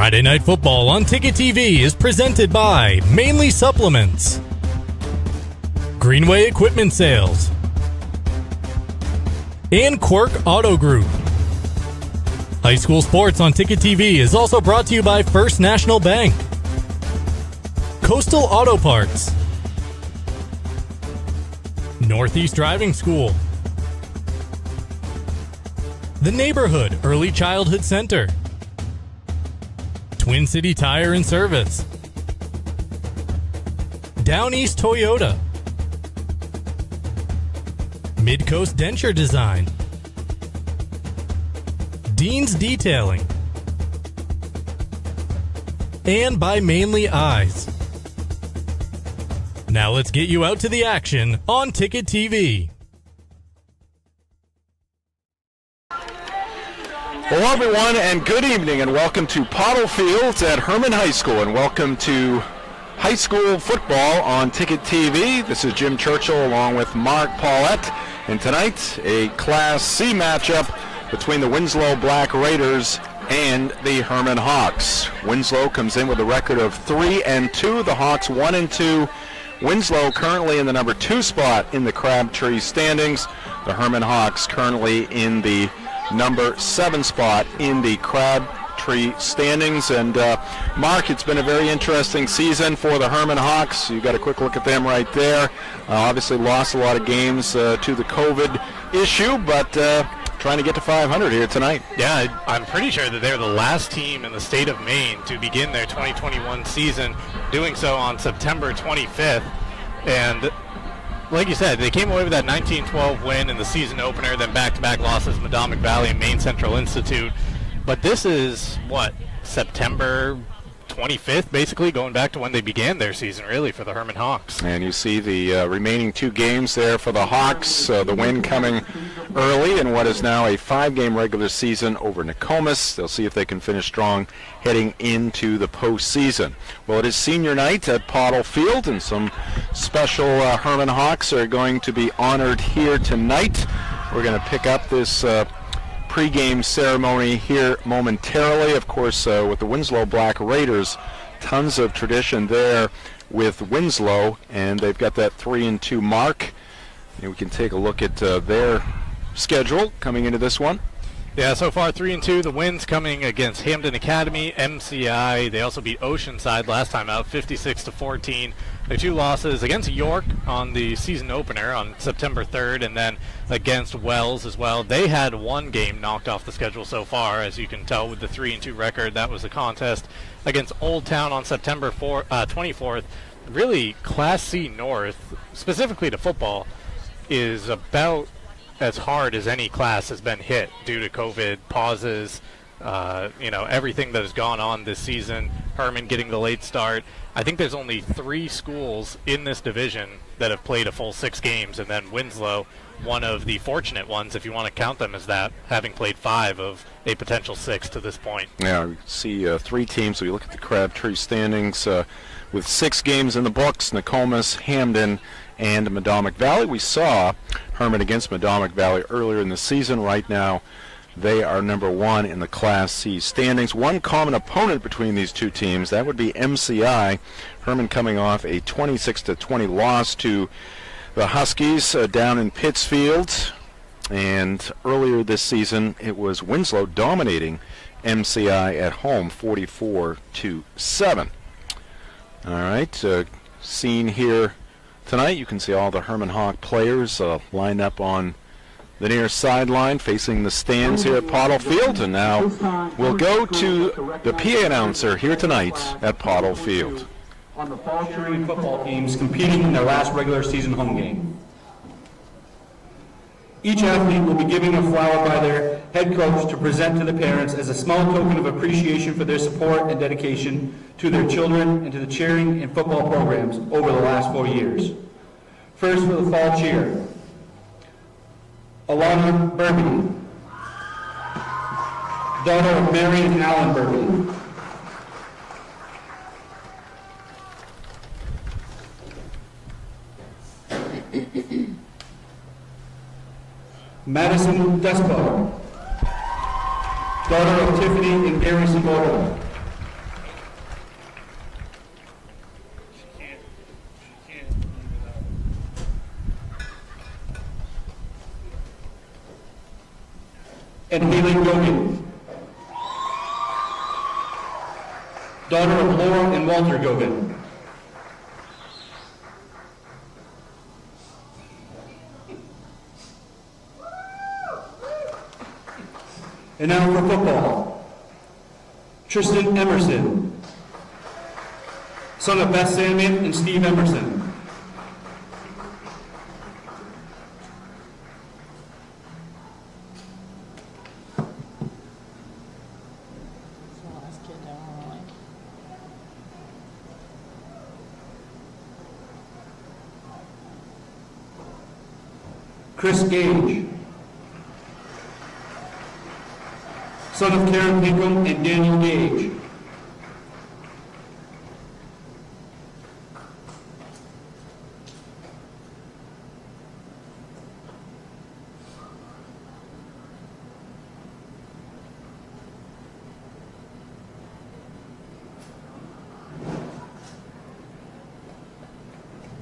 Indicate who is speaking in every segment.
Speaker 1: Friday Night Football on Ticket TV is presented by Mainly Supplements, Greenway Equipment Sales, and Quirk Auto Group. High school sports on Ticket TV is also brought to you by First National Bank, Coastal Auto Parts, Northeast Driving School, The Neighborhood Early Childhood Center, Twin City Tire and Service, Down East Toyota, Midcoast Denture Design, Dean's Detailing, and by Mainly Eyes. Now let's get you out to the action on Ticket TV.
Speaker 2: Hello everyone and good evening and welcome to Pottle Fields at Hermon High School and welcome to high school football on Ticket TV. This is Jim Churchill along with Mark Paulette, and tonight a Class C matchup between the Winslow Black Raiders and the Hermon Hawks. Winslow comes in with a record of 3-2, the Hawks 1-2. Winslow currently in the number 2 spot in the Crabtree standings. The Hermon Hawks currently in the number 7 spot in the Crabtree standings. And Mark, it's been a very interesting season for the Hermon Hawks. You got a quick look at them right there. Obviously lost a lot of games to the COVID issue, but trying to get to 500 here tonight.
Speaker 3: Yeah, I'm pretty sure that they're the last team in the state of Maine to begin their 2021 season, doing so on September 25th. And like you said, they came away with that 19-12 win in the season opener, then back-to-back losses, Madomic Valley and Maine Central Institute. But this is, September 25th, basically, going back to when they began their season, really, for the Hermon Hawks.
Speaker 2: And you see the remaining 2 games there for the Hawks, the win coming early in what is now a 5-game regular season over Nokomis. They'll see if they can finish strong heading into the postseason. Well, it is senior night at Pottle Field, and some special Hermon Hawks are going to be honored here tonight. We're going to pick up this pregame ceremony here momentarily. Of course, with the Winslow Black Raiders, tons of tradition there with Winslow, and they've got that 3-2 mark. And we can take a look at their schedule coming into this one.
Speaker 3: Yeah, so far 3-2. The wins coming against Hamden Academy, MCI. They also beat Oceanside last time out, 56-14. Their 2 losses against York on the season opener on September 3rd, and then against Wells as well. They had 1 game knocked off the schedule so far, as you can tell with the 3-2 record. That was a contest against Old Town on September 24th. Really, Class C North, specifically to football, is about as hard as any class has been hit due to COVID pauses, everything that has gone on this season. Hermon getting the late start. I think there's only 3 schools in this division that have played a full 6 games, and then Winslow, one of the fortunate ones, if you want to count them as that, having played 5 of a potential 6 to this point.
Speaker 2: Yeah, we see 3 teams. So you look at the Crabtree standings with 6 games in the books: Nokomis, Hamden, and Madomic Valley. We saw Hermon against Madomic Valley earlier in the season. Right now, they are number 1 in the Class C standings. One common opponent between these 2 teams, that would be MCI. Hermon coming off a 26-20 loss to the Huskies down in Pittsfield. And earlier this season, it was Winslow dominating MCI at home, 44-7. All right, seen here tonight, you can see all the Hermon Hawk players lined up on the near sideline facing the stands here at Pottle Field. And now we'll go to the PA announcer here tonight at Pottle Field.
Speaker 4: On the fall cheering football teams competing in their last regular season home game. Each athlete will be given a flower by their head coach to present to the parents as a small token of appreciation for their support and dedication to their children and to the cheering and football programs over the last 4 years. First, for the fall cheer, Alana Burby, daughter of Mary and Alan Burby. Madison Despo, daughter of Tiffany and Gary Sabota. and Haley Gogan, daughter of Laura and Walter Gogan. And now for football. Tristan Emerson, son of Beth Sandman and Steve Emerson. Chris Gage, son of Karen Pinkham and Daniel Gage.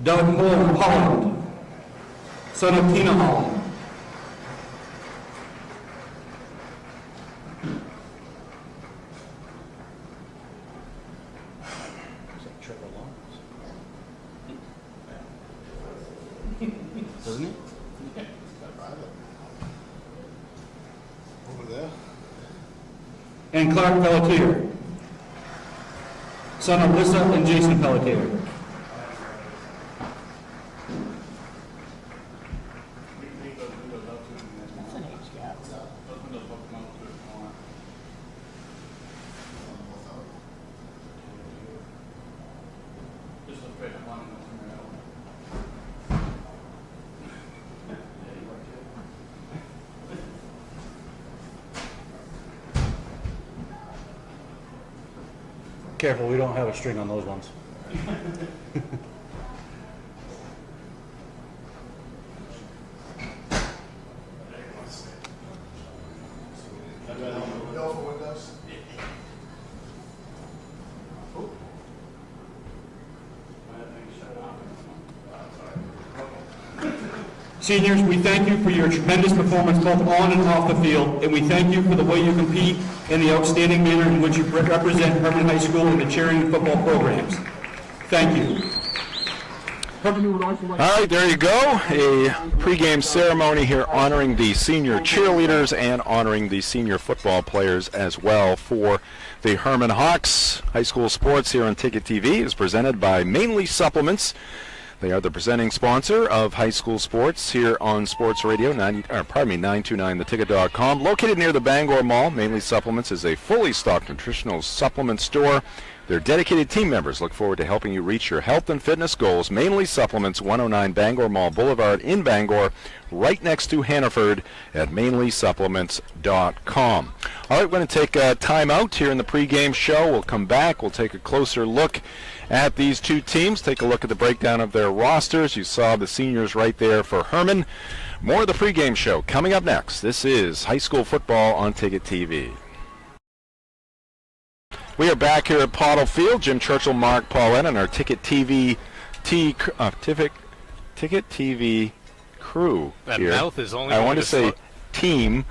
Speaker 4: Doug Holland, son of Tina Holland.
Speaker 5: Doesn't it? Over there.
Speaker 4: And Clark Pelletier, son of Lisa and Jason Pelletier.
Speaker 5: Careful, we don't have a string on those ones.
Speaker 4: Seniors, we thank you for your tremendous performance both on and off the field, and we thank you for the way you compete and the outstanding manner in which you represent Hermon High School in the cheering and football programs. Thank you.
Speaker 2: All right, there you go. A pregame ceremony here honoring the senior cheerleaders and honoring the senior football players as well for the Hermon Hawks. High school sports here on Ticket TV is presented by Mainly Supplements. They are the presenting sponsor of high school sports here on Sports Radio, 929theticket.com. Located near the Bangor Mall, Mainly Supplements is a fully stocked nutritional supplement store. Their dedicated team members look forward to helping you reach your health and fitness goals. Mainly Supplements, 109 Bangor Mall Boulevard in Bangor, right next to Hannaford at mainlysupplements.com. All right, we're going to take a time out here in the pregame show. We'll come back. We'll take a closer look at these two teams. Take a look at the breakdown of their rosters. You saw the seniors right there for Hermon. More of the pregame show coming up next. This is high school football on Ticket TV. We are back here at Pottle Field. Jim Churchill, Mark Paulette, and our Ticket TV crew
Speaker 3: That
Speaker 2: here.
Speaker 3: mouth is only
Speaker 2: I
Speaker 3: going
Speaker 2: want to say
Speaker 3: slow.
Speaker 2: team,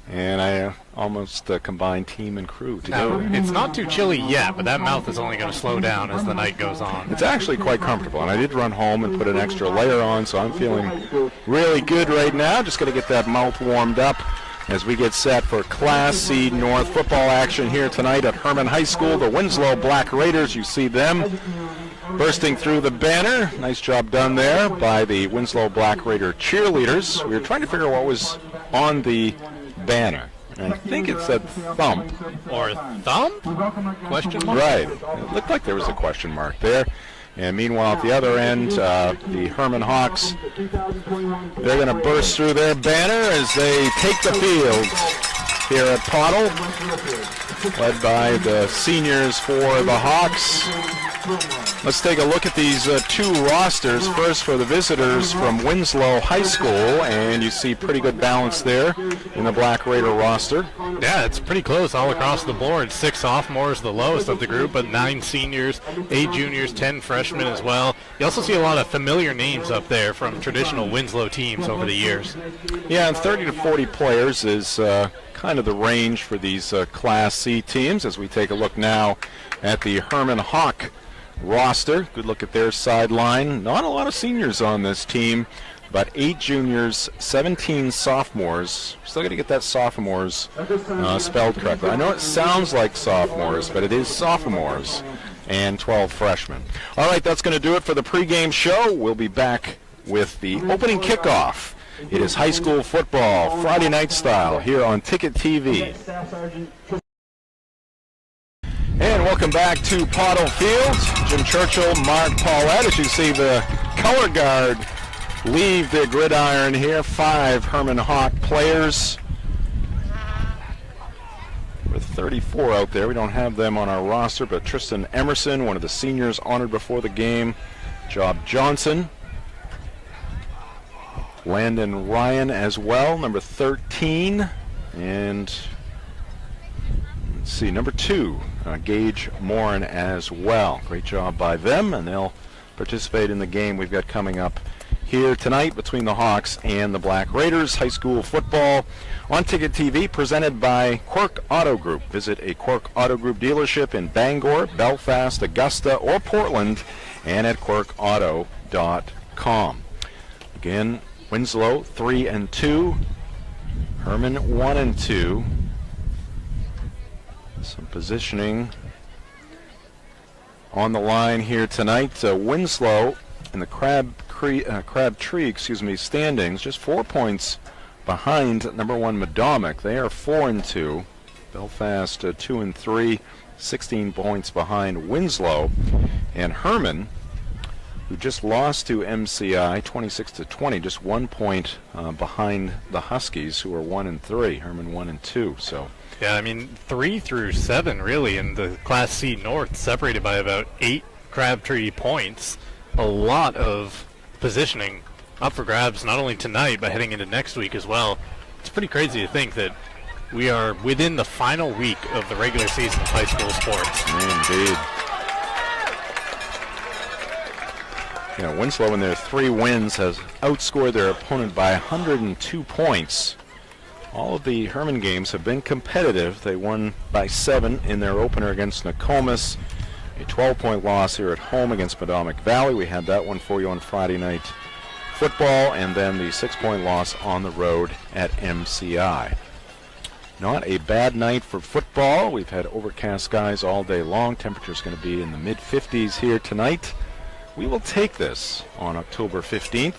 Speaker 2: and I almost combined team and crew together.
Speaker 3: Now, it's not too chilly yet, but that mouth is only going to slow down as the night goes on.
Speaker 2: It's actually quite comfortable, and I did run home and put an extra layer on, so I'm feeling really good right now. Just got to get that mouth warmed up as we get set for Class C North football action here tonight at Hermon High School. The Winslow Black Raiders, you see them bursting through the banner. Nice job done there by the Winslow Black Raider cheerleaders. We were trying to figure out what was on the banner. And I think it said thump.
Speaker 3: Or thumb? Question mark?
Speaker 2: Right. It looked like there was a question mark there. And meanwhile, at the other end, the Hermon Hawks, they're going to burst through their banner as they take the field here at Pottle, led by the seniors for the Hawks. Let's take a look at these two rosters. First for the visitors from Winslow High School, and you see pretty good balance there in the Black Raider roster.
Speaker 3: Yeah, it's pretty close all across the board. 6 sophomores, the lowest of the group, but 9 seniors, 8 juniors, 10 freshmen as well. You also see a lot of familiar names up there from traditional Winslow teams over the years.
Speaker 2: Yeah, and 30 to 40 players is kind of the range for these Class C teams. As we take a look now at the Hermon Hawk roster, good look at their sideline. Not a lot of seniors on this team, but 8 juniors, 17 sophomores. Still got to get that sophomores spelled correctly. I know it sounds like sophomores, but it is sophomores, and 12 freshmen. All right, that's going to do it for the pregame show. We'll be back with the opening kickoff. It is high school football, Friday night style, here on Ticket TV. And welcome back to Pottle Field. Jim Churchill, Mark Paulette. As you see the color guard leave the gridiron here. 5 Hermon Hawk players. With 34 out there. We don't have them on our roster, but Tristan Emerson, one of the seniors honored before the game. Job Johnson. Landon Ryan as well, number 13. And let's see, number 2, Gage Morin as well. Great job by them, and they'll participate in the game we've got coming up here tonight between the Hawks and the Black Raiders. High school football on Ticket TV, presented by Quirk Auto Group. Visit a Quirk Auto Group dealership in Bangor, Belfast, Augusta, or Portland, and at quirkauto.com. Again, Winslow 3-2, Hermon 1-2. Some positioning on the line here tonight. Winslow in the Crabtree standings, just 4 points behind number 1 Madomic. They are 4-2. Belfast 2-3, 16 points behind Winslow. And Hermon, who just lost to MCI 26-20, just 1 point behind the Huskies, who are 1-3. Hermon 1-2. So.
Speaker 3: Yeah, I mean 3 through 7 really in the Class C North, separated by about 8 Crabtree points. A lot of positioning up for grabs, not only tonight but heading into next week as well. It's pretty crazy to think that we are within the final week of the regular season of high school sports.
Speaker 2: Indeed. You know, Winslow in their 3 wins has outscored their opponent by 102 points. All of the Hermon games have been competitive. They won by 7 in their opener against Nokomis. A 12-point loss here at home against Madomic Valley. We had that one for you on Friday night football, and then the 6-point loss on the road at MCI. Not a bad night for football. We've had overcast skies all day long. Temperature's going to be in the mid-50s here tonight. We will take this on October 15th.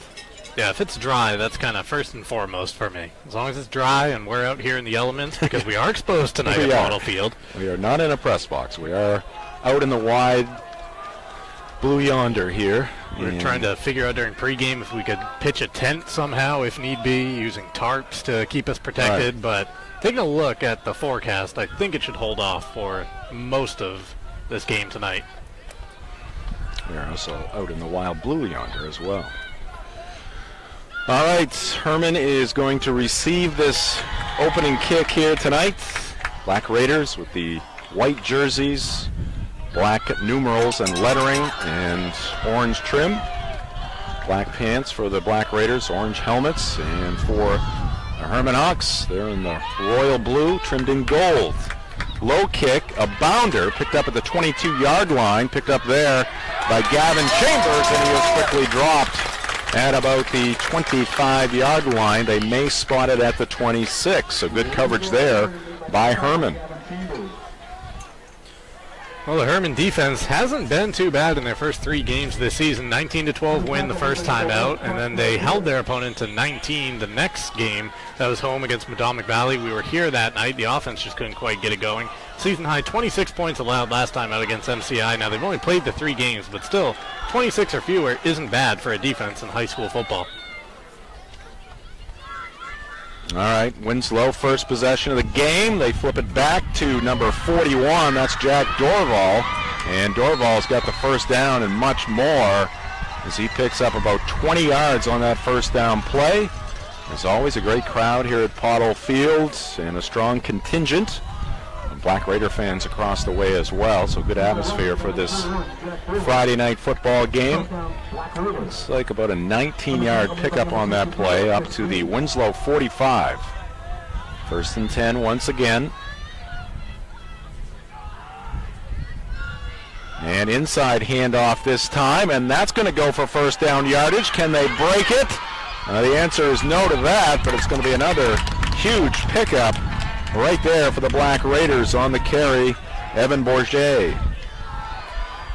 Speaker 3: Yeah, if it's dry, that's kind of first and foremost for me. As long as it's dry and we're out here in the elements, because we are exposed tonight at Pottle Field.
Speaker 2: We are not in a press box. We are out in the wide blue yonder here.
Speaker 3: We're trying to figure out during pregame if we could pitch a tent somehow, if need be, using tarps to keep us protected. Right. But taking a look at the forecast, I think it should hold off for most of this game tonight.
Speaker 2: We are also out in the wild blue yonder as well. All right, Hermon is going to receive this opening kick here tonight. Black Raiders with the white jerseys, black numerals and lettering, and orange trim. Black pants for the Black Raiders, orange helmets, and for the Hermon Hawks, they're in the royal blue, trimmed in gold. Low kick, a bounder, picked up at the 22-yard line, picked up there by Gavin Chambers, and he was quickly dropped at about the 25-yard line. They may spot it at the 26, so good coverage there by Hermon.
Speaker 3: Well, the Hermon defense hasn't been too bad in their first 3 games this season. 19-12 win the first time out, and then they held their opponent to 19 the next game. That was home against Madomic Valley. We were here that night. The offense just couldn't quite get it going. Season high 26 points allowed last time out against MCI. Now, they've only played the 3 games, but still, 26 or fewer isn't bad for a defense in high school football.
Speaker 2: All right, Winslow, first possession of the game. They flip it back to number 41. That's Jack Dorval. And Dorval's got the first down and much more as he picks up about 20 yards on that first down play. There's always a great crowd here at Pottle Field and a strong contingent of Black Raider fans across the way as well. So good atmosphere for this Friday night football game. It's like about a 19-yard pickup on that play up to the Winslow 45. 1st and 10 once again. And inside handoff this time, and that's going to go for first down yardage. Can they break it? The answer is no to that, but it's going to be another huge pickup right there for the Black Raiders on the carry, Evan Bourget.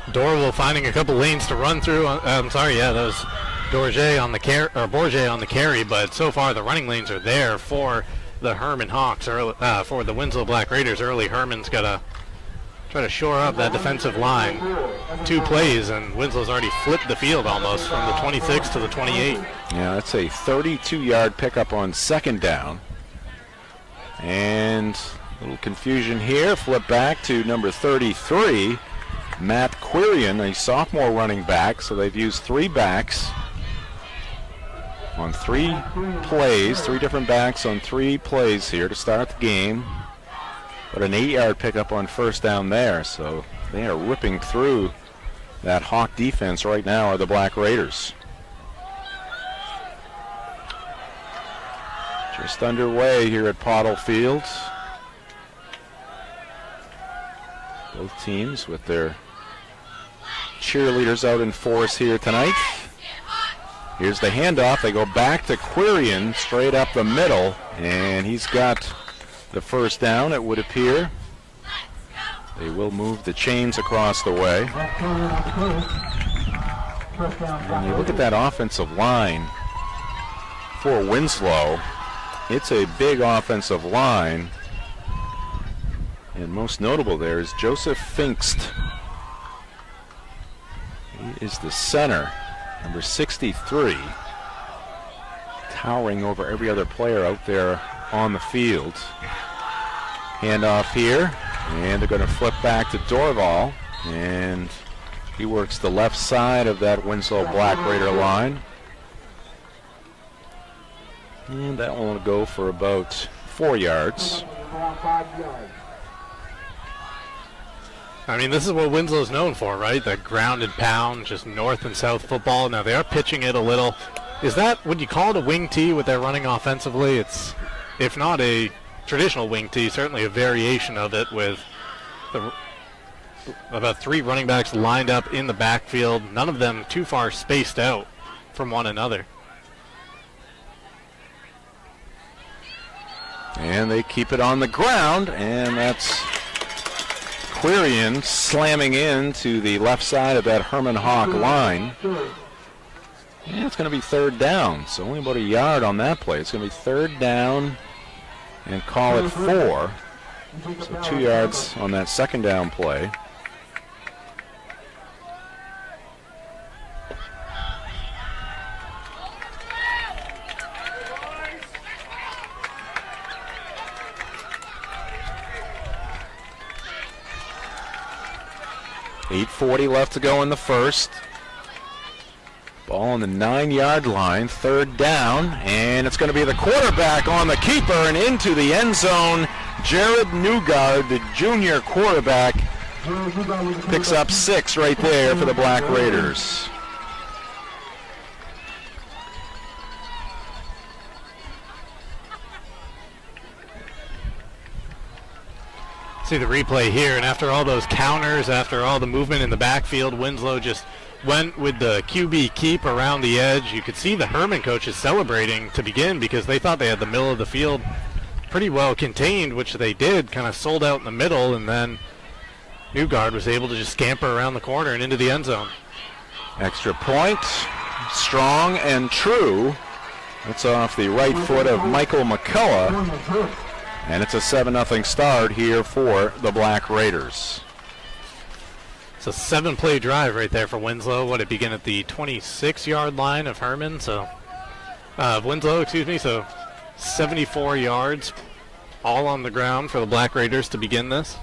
Speaker 3: Dorval finding a couple lanes to run through. That was Bourget on the carry, but so far the running lanes are there for the Hermon Hawks, for the Winslow Black Raiders. Early Hermon's got to try to shore up that defensive line. 2 plays, and Winslow's already flipped the field almost from the 26 to the 28.
Speaker 2: Yeah, that's a 32-yard pickup on 2nd down. And a little confusion here. Flip back to number 33, Matt Quirion, a sophomore running back. So they've used 3 backs on 3 plays, 3 different backs on 3 plays here to start the game. But an 8-yard pickup on 1st down there. So they are ripping through that Hawk defense right now are the Black Raiders. Just underway here at Pottle Field. Both teams with their cheerleaders out in force here tonight. Here's the handoff. They go back to Quirion straight up the middle, and he's got the first down, it would appear. They will move the chains across the way. When you look at that offensive line for Winslow, it's a big offensive line. And most notable there is Joseph Finkst. He is the center, number 63, towering over every other player out there on the field. Handoff here, and they're going to flip back to Dorval, and he works the left side of that Winslow Black Raider line. And that one will go for about 4 yards.
Speaker 3: I mean, this is what Winslow's known for, right? The ground and pound, just north and south football. Now they are pitching it a little. Is that, would you call it a wing tee what they're running offensively? It's, if not a traditional wing tee, certainly a variation of it with about 3 running backs lined up in the backfield, none of them too far spaced out from one another.
Speaker 2: And they keep it on the ground, and that's Quirion slamming into the left side of that Hermon Hawk line. And it's going to be 3rd down, so only about a yard on that play. It's going to be 3rd down and call it 4. So 2 yards on that 2nd down play. .840 left to go in the first. Ball on the 9-yard line, 3rd down, and it's going to be the quarterback on the keeper and into the end zone. Jared Newgard, the junior quarterback, picks up 6 right there for the Black Raiders.
Speaker 3: See the replay here, and after all those counters, after all the movement in the backfield, Winslow just went with the QB keep around the edge. You could see the Hermon coaches celebrating to begin because they thought they had the middle of the field pretty well contained, which they did, kind of sold out in the middle, and then Newgard was able to just scamper around the corner and into the end zone.
Speaker 2: Extra point, strong and true. That's off the right foot of Michael McCullough. And it's a 7-0 start here for the Black Raiders.
Speaker 3: It's a 7-play drive right there for Winslow. What, it began at the 26-yard line of Hermon, so Winslow, so 74 yards all on the ground for the Black Raiders to begin this.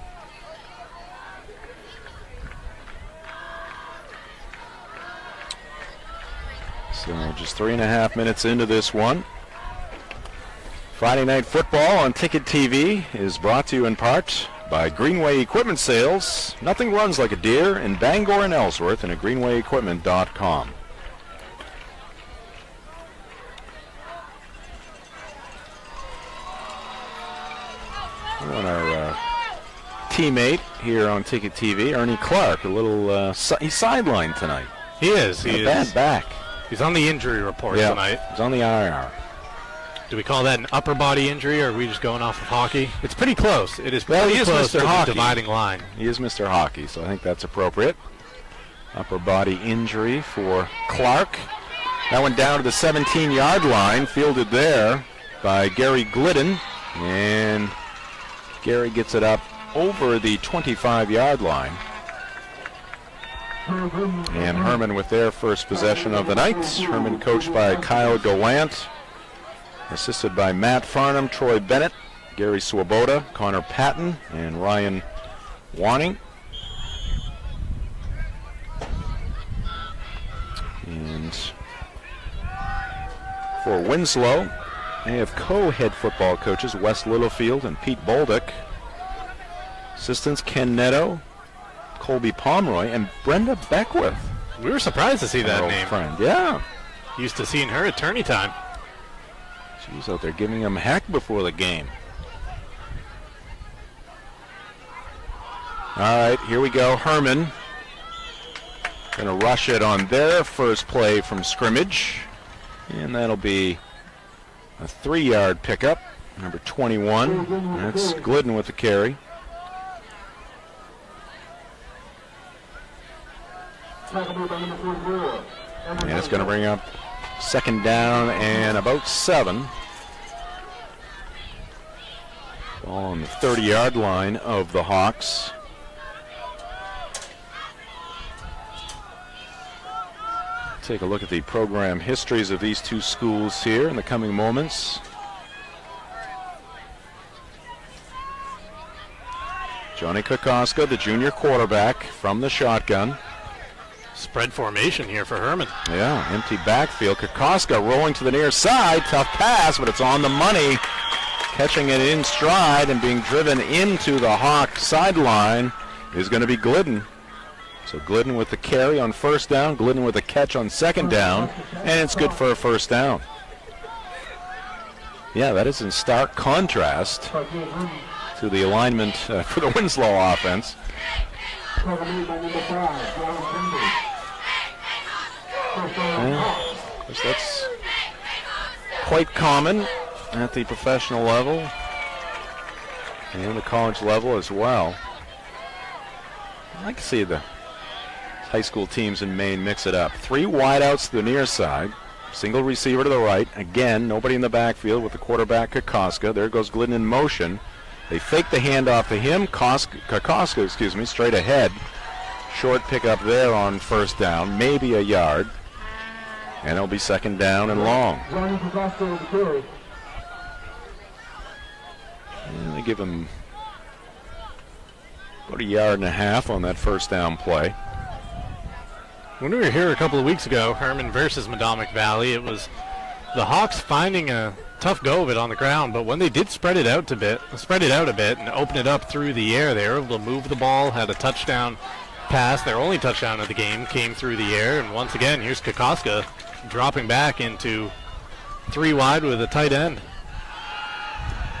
Speaker 2: So just 3.5 minutes into this one. Friday Night Football on Ticket TV is brought to you in part by Greenway Equipment Sales. Nothing runs like a deer in Bangor and Ellsworth, and at greenwayequipment.com. On our teammate here on Ticket TV, Ernie Clark, a little he's sidelined tonight.
Speaker 3: He is. He is.
Speaker 2: Bad back.
Speaker 3: He's on the injury report tonight.
Speaker 2: He's on the IR.
Speaker 3: Do we call that an upper body injury, or are we just going off of hockey? It's pretty close. It is pretty
Speaker 2: he is
Speaker 3: close
Speaker 2: Mr.
Speaker 3: to
Speaker 2: Hockey.
Speaker 3: the dividing line.
Speaker 2: He is Mr. Hockey, so I think that's appropriate. Upper body injury for Clark. That went down to the 17-yard line, fielded there by Gary Glidden, and Gary gets it up over the 25-yard line. And Hermon with their first possession of the night. Hermon coached by Kyle Gallant, assisted by Matt Farnham, Troy Bennett, Gary Swoboda, Connor Patton, and Ryan Wanning. And for Winslow, they have co-head football coaches Wes Littlefield and Pete Bolduc. Assistants Ken Netto, Colby Pomeroy, and Brenda Beckwith.
Speaker 3: We were surprised to see that
Speaker 2: Our
Speaker 3: name.
Speaker 2: old friend, yeah.
Speaker 3: Used to seeing her at tourney time.
Speaker 2: She's out there giving them heck before the game. All right, here we go. Hermon going to rush it on their first play from scrimmage. And that'll be a 3-yard pickup. Number 21. That's Glidden with the carry. And it's going to bring up second down and about 7. Ball on the 30-yard line of the Hawks. Take a look at the program histories of these two schools here in the coming moments. Johnny Kokoska, the junior quarterback, from the shotgun.
Speaker 3: Spread formation here for Hermon.
Speaker 2: Yeah, empty backfield. Kokoska rolling to the near side. Tough pass, but it's on the money. Catching it in stride and being driven into the Hawk sideline is going to be Glidden. So Glidden with the carry on first down, Glidden with a catch on second down, and it's good for a first down. Yeah, that is in stark contrast to the alignment for the Winslow offense. Of course, that's quite common at the professional level and the college level as well. I like to see the high school teams in Maine mix it up. 3 wideouts to the near side, single receiver to the right. Again, nobody in the backfield with the quarterback Kokoska. There goes Glidden in motion. They fake the handoff to him. Kokoska, straight ahead. Short pickup there on first down, maybe a yard. And it'll be second down and long. And they give him about a yard and a half on that first down play.
Speaker 3: When we were here a couple of weeks ago, Hermon versus Madomic Valley, it was the Hawks finding a tough go of it on the ground, but when they did spread it out a bit and open it up through the air, they were able to move the ball, had a touchdown pass. Their only touchdown of the game came through the air, and once again, here's Kokoska dropping back into 3 wide with a tight end.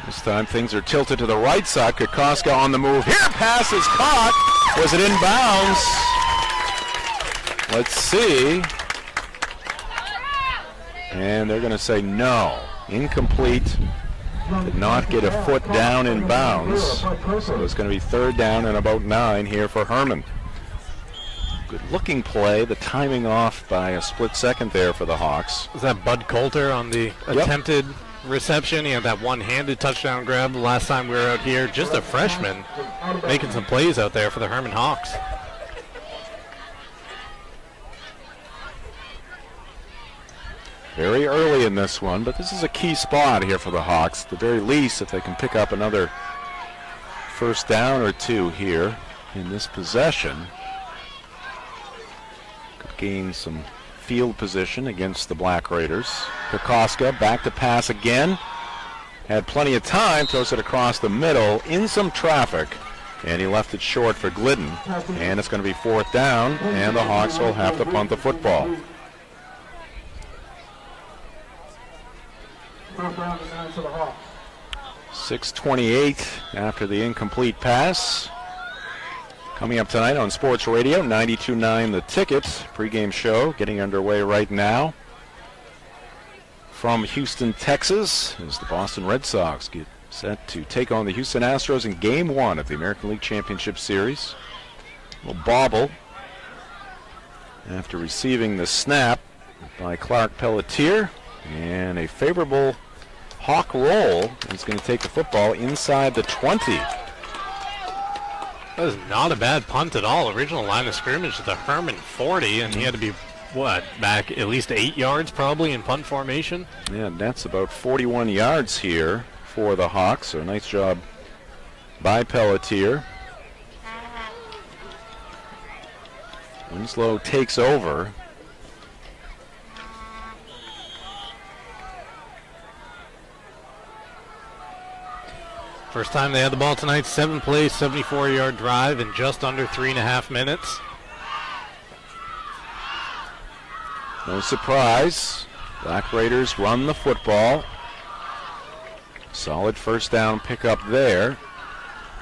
Speaker 2: This time things are tilted to the right side. Kokoska on the move. Here, pass is caught. Was it in bounds? Let's see. And they're going to say no. Incomplete. Did not get a foot down in bounds. So it's going to be third down and about 9 here for Hermon. Good looking play. The timing off by a split second there for the Hawks.
Speaker 3: Was that Bud Coulter on the attempted reception? He had that one-handed touchdown grab the last time we were out here. Just a freshman making some plays out there for the Hermon Hawks.
Speaker 2: Very early in this one, but this is a key spot here for the Hawks. At the very least, if they can pick up another first down or 2 here in this possession, could gain some field position against the Black Raiders. Kokoska back to pass again. had plenty of time, throws it across the middle in some traffic, and he left it short for Glidden. And it's going to be 4th down, and the Hawks will have to punt the football.
Speaker 6: First down and 9 for the Hawks.
Speaker 2: 6:28 after the incomplete pass. Coming up tonight on Sports Radio, 92.9 The Ticket. Pregame show getting underway right now. From Houston, Texas, as the Boston Red Sox get set to take on the Houston Astros in Game 1 of the American League Championship Series. A little bobble after receiving the snap by Clark Pelletier, and a favorable Hawk roll. He's going to take the football inside the 20.
Speaker 3: That is not a bad punt at all. Original line of scrimmage at the Hermon 40, and he had to be, back at least 8 yards probably in punt formation?
Speaker 2: Yeah, that's about 41 yards here for the Hawks. So nice job by Pelletier. Winslow takes over.
Speaker 3: First time they had the ball tonight, 7 plays, 74-yard drive in just under 3.5 minutes.
Speaker 2: No surprise. Black Raiders run the football. Solid first down pickup there.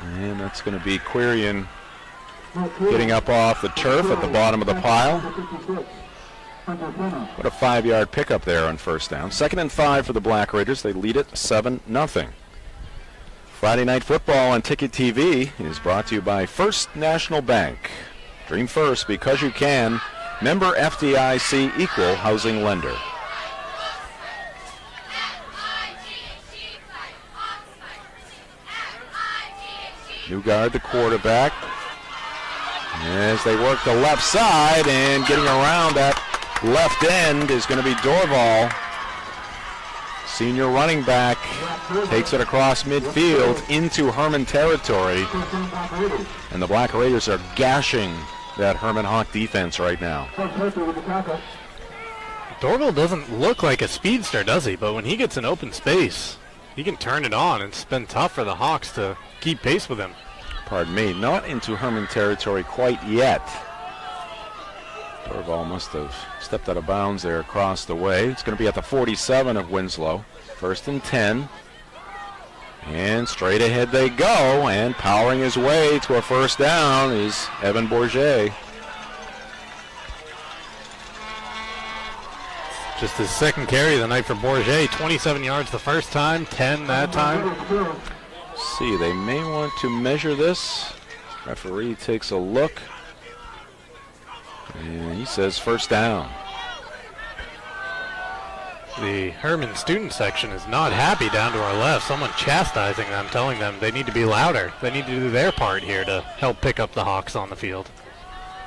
Speaker 2: And that's going to be Quirion getting up off the turf at the bottom of the pile. What a 5-yard pickup there on first down. 2nd and 5 for the Black Raiders. They lead it 7-0. Friday Night Football on Ticket TV is brought to you by First National Bank. Dream first because you can. Member FDIC, equal housing lender. Newgard, the quarterback, as they work the left side, and getting around that left end is going to be Dorval. Senior running back takes it across midfield into Hermon territory, and the Black Raiders are gashing that Hermon Hawk defense right now.
Speaker 3: Dorval doesn't look like a speedster, does he? But when he gets in open space, he can turn it on. It's been tough for the Hawks to keep pace with him.
Speaker 2: Pardon me, not into Hermon territory quite yet. Dorval must have stepped out of bounds there across the way. It's going to be at the 47 of Winslow. 1st and 10. And straight ahead they go, and powering his way to a first down is Evan Bourget.
Speaker 3: Just his second carry of the night for Bourget. 27 yards the first time, 10 that time.
Speaker 2: See, they may want to measure this. Referee takes a look, and he says first down.
Speaker 3: The Hermon student section is not happy down to our left. Someone chastising them, telling them they need to be louder. They need to do their part here to help pick up the Hawks on the field.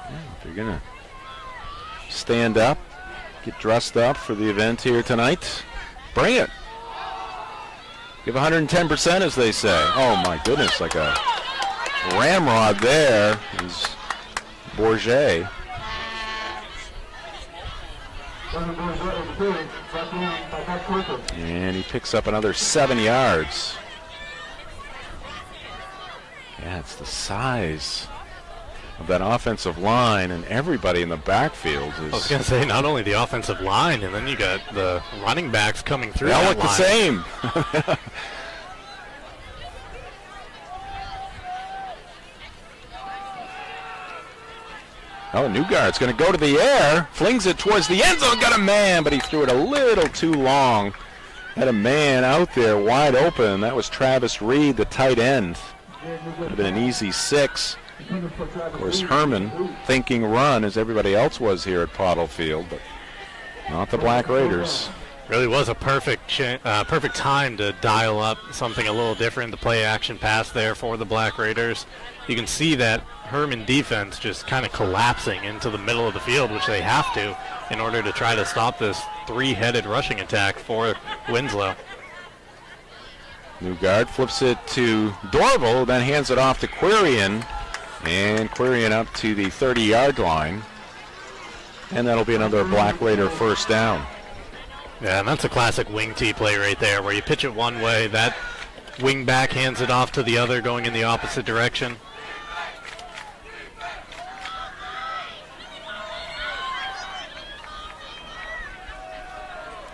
Speaker 2: Yeah, if you're going to stand up, get dressed up for the event here tonight, bring it. Give 110%, as they say. Oh, my goodness, like a ramrod there is Bourget. And he picks up another 7 yards. Yeah, it's the size of that offensive line, and everybody in the backfield is...
Speaker 3: I was going to say, not only the offensive line, and then you got the running backs coming through.
Speaker 2: They all
Speaker 3: that
Speaker 2: look
Speaker 3: line.
Speaker 2: the same. Oh, Newgard's going to go to the air, flings it towards the end zone, got a man, but he threw it a little too long. Had a man out there wide open. That was Travis Reed, the tight end. Would have been an easy 6. Of course, Hermon thinking run as everybody else was here at Pottle Field, but not the Black Raiders.
Speaker 3: Really was a perfect time to dial up something a little different. The play action pass there for the Black Raiders. You can see that Hermon defense just kind of collapsing into the middle of the field, which they have to in order to try to stop this 3-headed rushing attack for Winslow.
Speaker 2: Newgard flips it to Dorval, then hands it off to Quirion, and Quirion up to the 30-yard line, and that'll be another Black Raider first down.
Speaker 3: Yeah, and that's a classic wing tee play right there, where you pitch it one way, that wing back hands it off to the other, going in the opposite direction.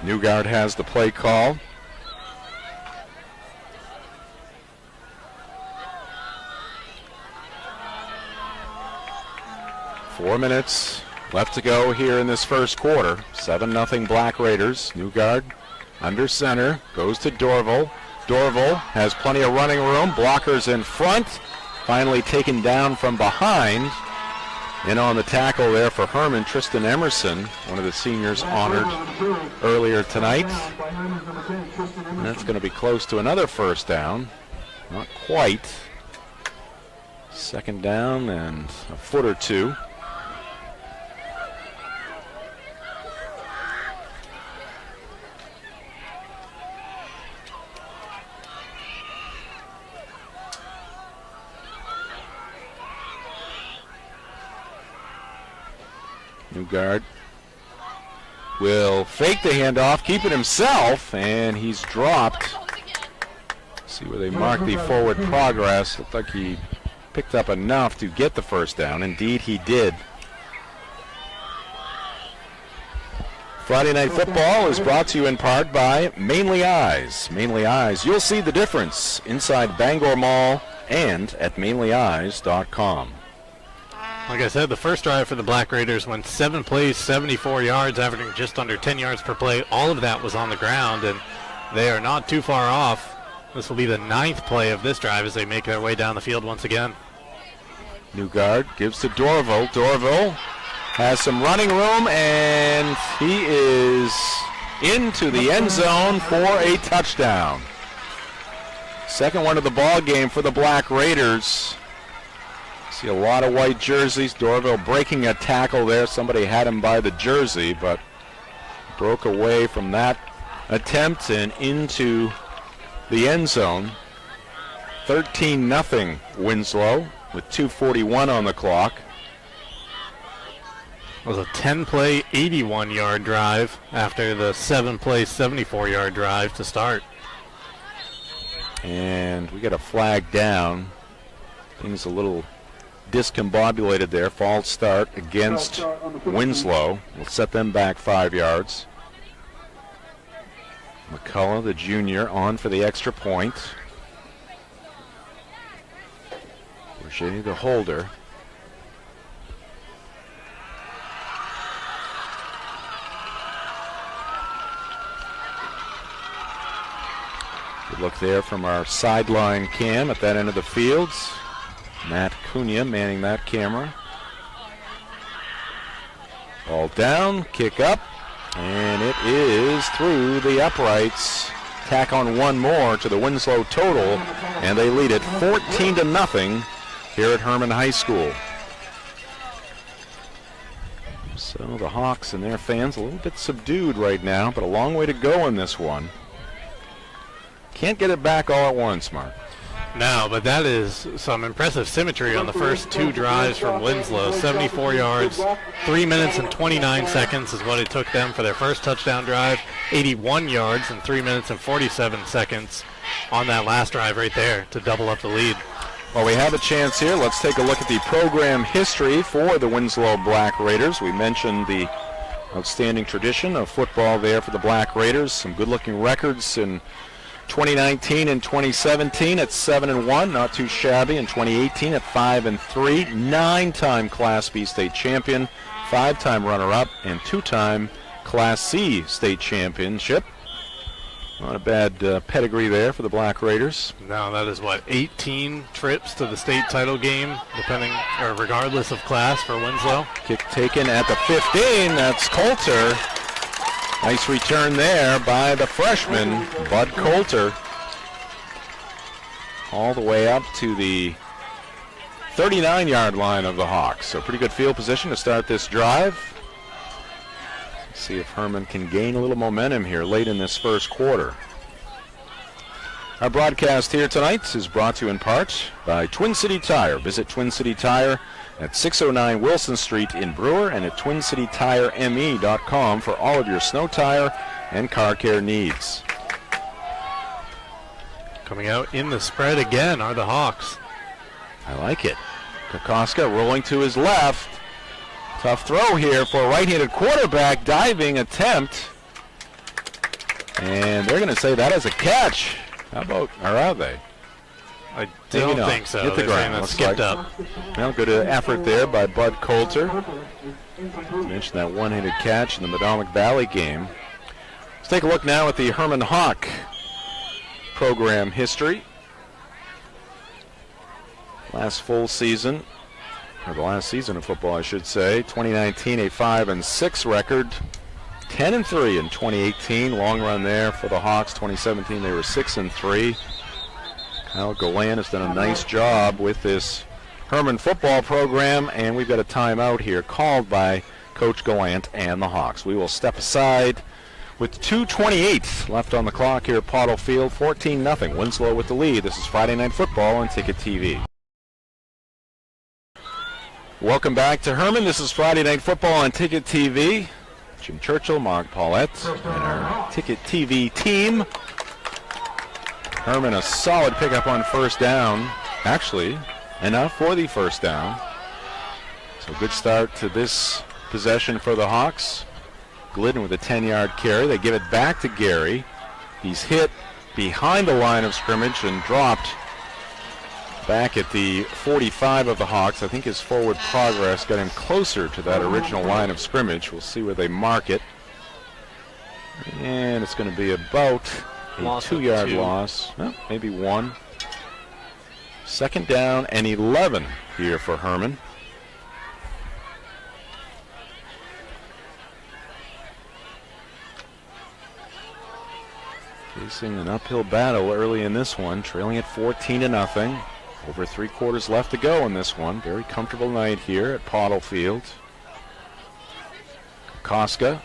Speaker 2: Newgard has the play call. Four minutes left to go here in this first quarter. 7-0 Black Raiders. Newgard under center, goes to Dorval. Dorval has plenty of running room. Blockers in front. Finally taken down from behind. In on the tackle there for Hermon, Tristan Emerson, one of the seniors honored earlier tonight. And that's going to be close to another first down. Not quite. Second down and a foot or two. Newgard will fake the handoff, keep it himself, and he's dropped. See where they mark the forward progress. Looked like he picked up enough to get the first down. Indeed, he did. Friday Night Football is brought to you in part by Mainly Eyes. Mainly Eyes, you'll see the difference inside Bangor Mall and at mainlyeyes.com.
Speaker 3: Like I said, the first drive for the Black Raiders went 7 plays, 74 yards, averaging just under 10 yards per play. All of that was on the ground, and they are not too far off. This will be the 9th play of this drive as they make their way down the field once again.
Speaker 2: Newgard gives to Dorval. Dorval has some running room, and he is into the end zone for a touchdown. Second one of the ball game for the Black Raiders. See a lot of white jerseys. Dorval breaking a tackle there. Somebody had him by the jersey, but broke away from that attempt and into the end zone. 13-0 Winslow with 2:41 on the clock.
Speaker 3: It was a 10-play, 81-yard drive after the 7-play, 74-yard drive to start.
Speaker 2: And we get a flag down. Things a little discombobulated there. False start against Winslow. Will set them back 5 yards. McCullough, the junior, on for the extra point. Bourget, the holder. Good look there from our sideline cam at that end of the field. Matt Cunha manning that camera. Ball down, kick up, and it is through the uprights. Tack on one more to the Winslow total, and they lead it 14-0 here at Hermon High School. So the Hawks and their fans a little bit subdued right now, but a long way to go in this one. Can't get it back all at once, Mark.
Speaker 3: No, but that is some impressive symmetry on the first 2 drives from Winslow. 74 yards, 3 minutes and 29 seconds is what it took them for their first touchdown drive. 81 yards in 3 minutes and 47 seconds on that last drive right there to double up the lead.
Speaker 2: Well, we have a chance here. Let's take a look at the program history for the Winslow Black Raiders. We mentioned the outstanding tradition of football there for the Black Raiders. Some good-looking records in 2019 and 2017 at 7-1, not too shabby. In 2018 at 5-3, 9-time Class B state champion, 5-time runner-up, and 2-time Class C state championship. Not a bad pedigree there for the Black Raiders.
Speaker 3: No, that is 18 trips to the state title game, depending or regardless of class for Winslow.
Speaker 2: Kick taken at the 15. That's Coulter. Nice return there by the freshman, Bud Coulter. All the way up to the 39-yard line of the Hawks. So pretty good field position to start this drive. See if Hermon can gain a little momentum here late in this first quarter. Our broadcast here tonight is brought to you in part by Twin City Tire. Visit Twin City Tire at 609 Wilson Street in Brewer and at twincitytireme.com for all of your snow tire and car care needs.
Speaker 3: Coming out in the spread again are the Hawks.
Speaker 2: I like it. Kokoska rolling to his left. Tough throw here for a right-handed quarterback. Diving attempt. And they're going to say that is a catch. How about, or are they?
Speaker 3: I don't think so.
Speaker 2: Hit the ground.
Speaker 3: That skipped up.
Speaker 2: Well, good effort there by Bud Coulter. Mentioned that one-handed catch in the Madomic Valley game. Let's take a look now at the Hermon Hawk program history. Last full season, or the last season of football, I should say. 2019, a 5-6 record. 10-3 in 2018. Long run there for the Hawks. 2017, they were 6-3. Kyle Galan has done a nice job with this Hermon football program, and we've got a timeout here called by Coach Gallant and the Hawks. We will step aside with 2:28 left on the clock here at Pottle Field. 14-0. Winslow with the lead. This is Friday Night Football on Ticket TV. Welcome back to Hermon. This is Friday Night Football on Ticket TV. Jim Churchill, Mark Paulette, and our Ticket TV team. Hermon, a solid pickup on first down. Actually, enough for the first down. So good start to this possession for the Hawks. Glidden with a 10-yard carry. They give it back to Gary. He's hit behind the line of scrimmage and dropped back at the 45 of the Hawks. I think his forward progress got him closer to that original line of scrimmage. We'll see where they mark it. And it's going to be about a 2-yard loss. Well, maybe one. Second down and 11 here for Hermon. Facing an uphill battle early in this one, trailing at 14-0. Over 3/4 left to go in this one. Very comfortable night here at Pottle Field. Kokoska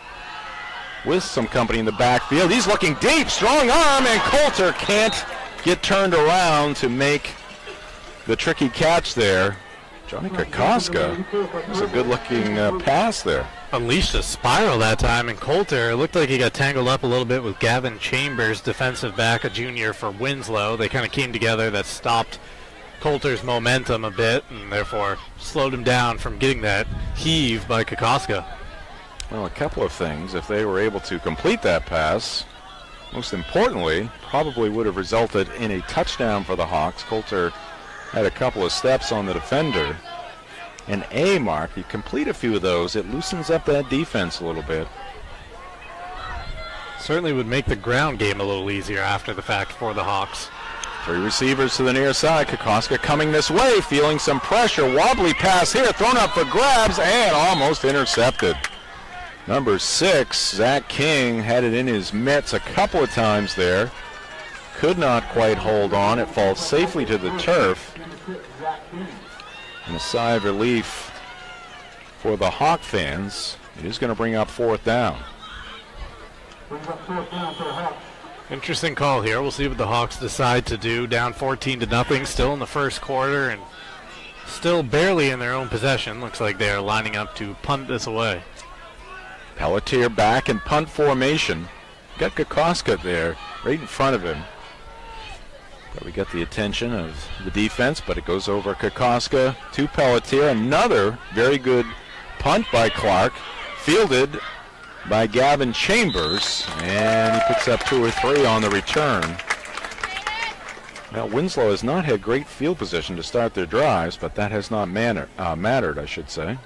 Speaker 2: with some company in the backfield. He's looking deep, strong arm, and Coulter can't get turned around to make the tricky catch there. Johnny Kokoska, was a good-looking pass there.
Speaker 3: Unleashed a spiral that time, and Coulter looked like he got tangled up a little bit with Gavin Chambers, defensive back, a junior for Winslow. They kind of came together. That stopped Coulter's momentum a bit, and therefore slowed him down from getting that heave by Kokoska.
Speaker 2: Well, a couple of things. If they were able to complete that pass, most importantly, probably would have resulted in a touchdown for the Hawks. Coulter had a couple of steps on the defender. And Mark, you complete a few of those, it loosens up that defense a little bit.
Speaker 3: Certainly would make the ground game a little easier after the fact for the Hawks.
Speaker 2: Three receivers to the near side. Kokoska coming this way, feeling some pressure. Wobbly pass here, thrown up for grabs, and almost intercepted. Number 6, Zach King, had it in his mitts a couple of times there. Could not quite hold on. It falls safely to the turf. And a sigh of relief for the Hawk fans. It is going to bring up fourth down.
Speaker 3: Interesting call here. We'll see what the Hawks decide to do. Down 14-0, still in the first quarter, and still barely in their own possession. Looks like they are lining up to punt this away.
Speaker 2: Pelletier back in punt formation. Got Kokoska there, right in front of him. Probably got the attention of the defense, but it goes over Kokoska to Pelletier. Another very good punt by Clark, fielded by Gavin Chambers, and he picks up 2 or 3 on the return. Now, Winslow has not had great field position to start their drives, but that has not mattered, I should say.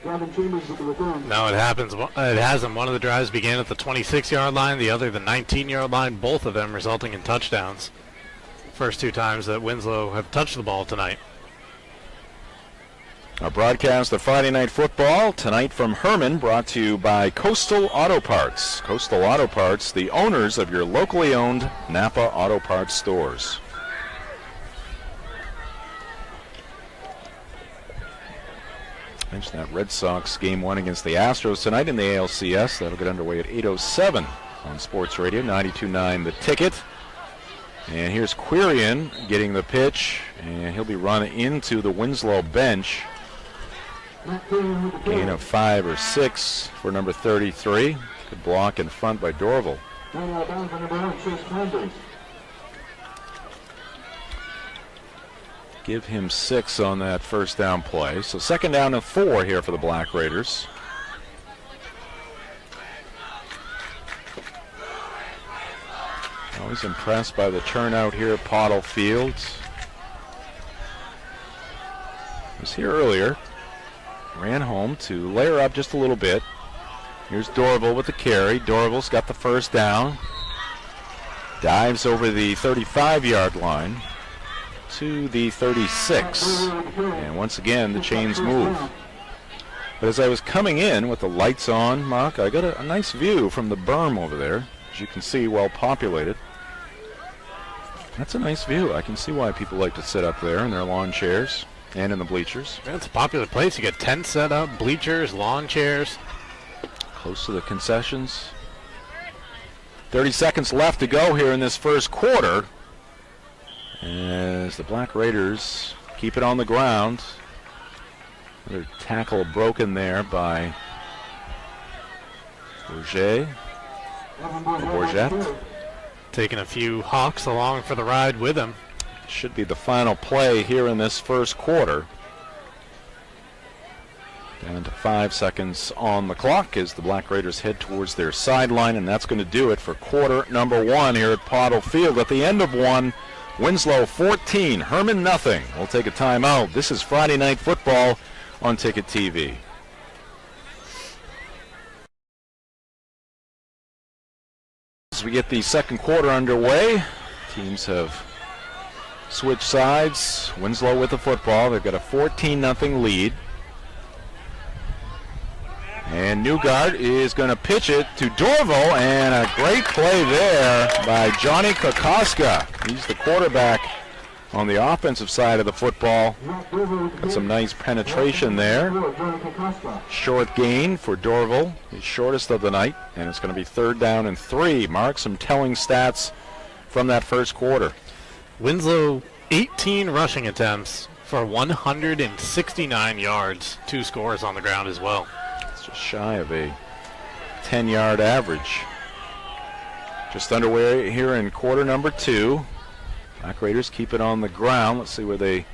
Speaker 3: No, it happens. It hasn't. One of the drives began at the 26-yard line, the other the 19-yard line, both of them resulting in touchdowns. First 2 times that Winslow have touched the ball tonight.
Speaker 2: Our broadcast of Friday Night Football tonight from Hermon, brought to you by Coastal Auto Parts. Coastal Auto Parts, the owners of your locally owned Napa Auto Parts stores. Mentioned that Red Sox Game 1 against the Astros tonight in the ALCS. That'll get underway at 8:07 on Sports Radio 92.9 The Ticket. And here's Quirian getting the pitch, and he'll be run into the Winslow bench. Gain of 5 or 6 for number 33. Good block in front by Dorval. Give him 6 on that first down play. So 2nd down and 4 here for the Black Raiders. Always impressed by the turnout here at Pottle Field. Was here earlier. Ran home to layer up just a little bit. Here's Dorval with the carry. Dorval's got the first down. Dives over the 35-yard line to the 36. And once again, the chains move. But as I was coming in with the lights on, Mark, I got a nice view from the berm over there. As you can see, well populated. That's a nice view. I can see why people like to sit up there in their lawn chairs and in the bleachers.
Speaker 3: Yeah, it's a popular place. You get tents set up, bleachers, lawn chairs.
Speaker 2: Close to the concessions. 30 seconds left to go here in this first quarter. As the Black Raiders keep it on the ground. Another tackle broken there by Bourget. Bourget.
Speaker 3: Taking a few Hawks along for the ride with him.
Speaker 2: Should be the final play here in this first quarter. Down to 5 seconds on the clock as the Black Raiders head towards their sideline, and that's going to do it for quarter number 1 here at Pottle Field. At the end of 1, Winslow 14, Hermon nothing. We'll take a timeout. This is Friday Night Football on Ticket TV. As we get the second quarter underway, teams have switched sides. Winslow with the football. They've got a 14-0 lead. And Newgard is going to pitch it to Dorval, and a great play there by Johnny Kokoska. He's the quarterback on the offensive side of the football. Got some nice penetration there. Short gain for Dorval, his shortest of the night, and it's going to be 3rd down and 3. Mark, some telling stats from that first quarter.
Speaker 3: Winslow, 18 rushing attempts for 169 yards. 2 scores on the ground as well.
Speaker 2: Just shy of a 10-yard average. Just underway here in quarter number 2. Black Raiders keep it on the ground. Let's see where they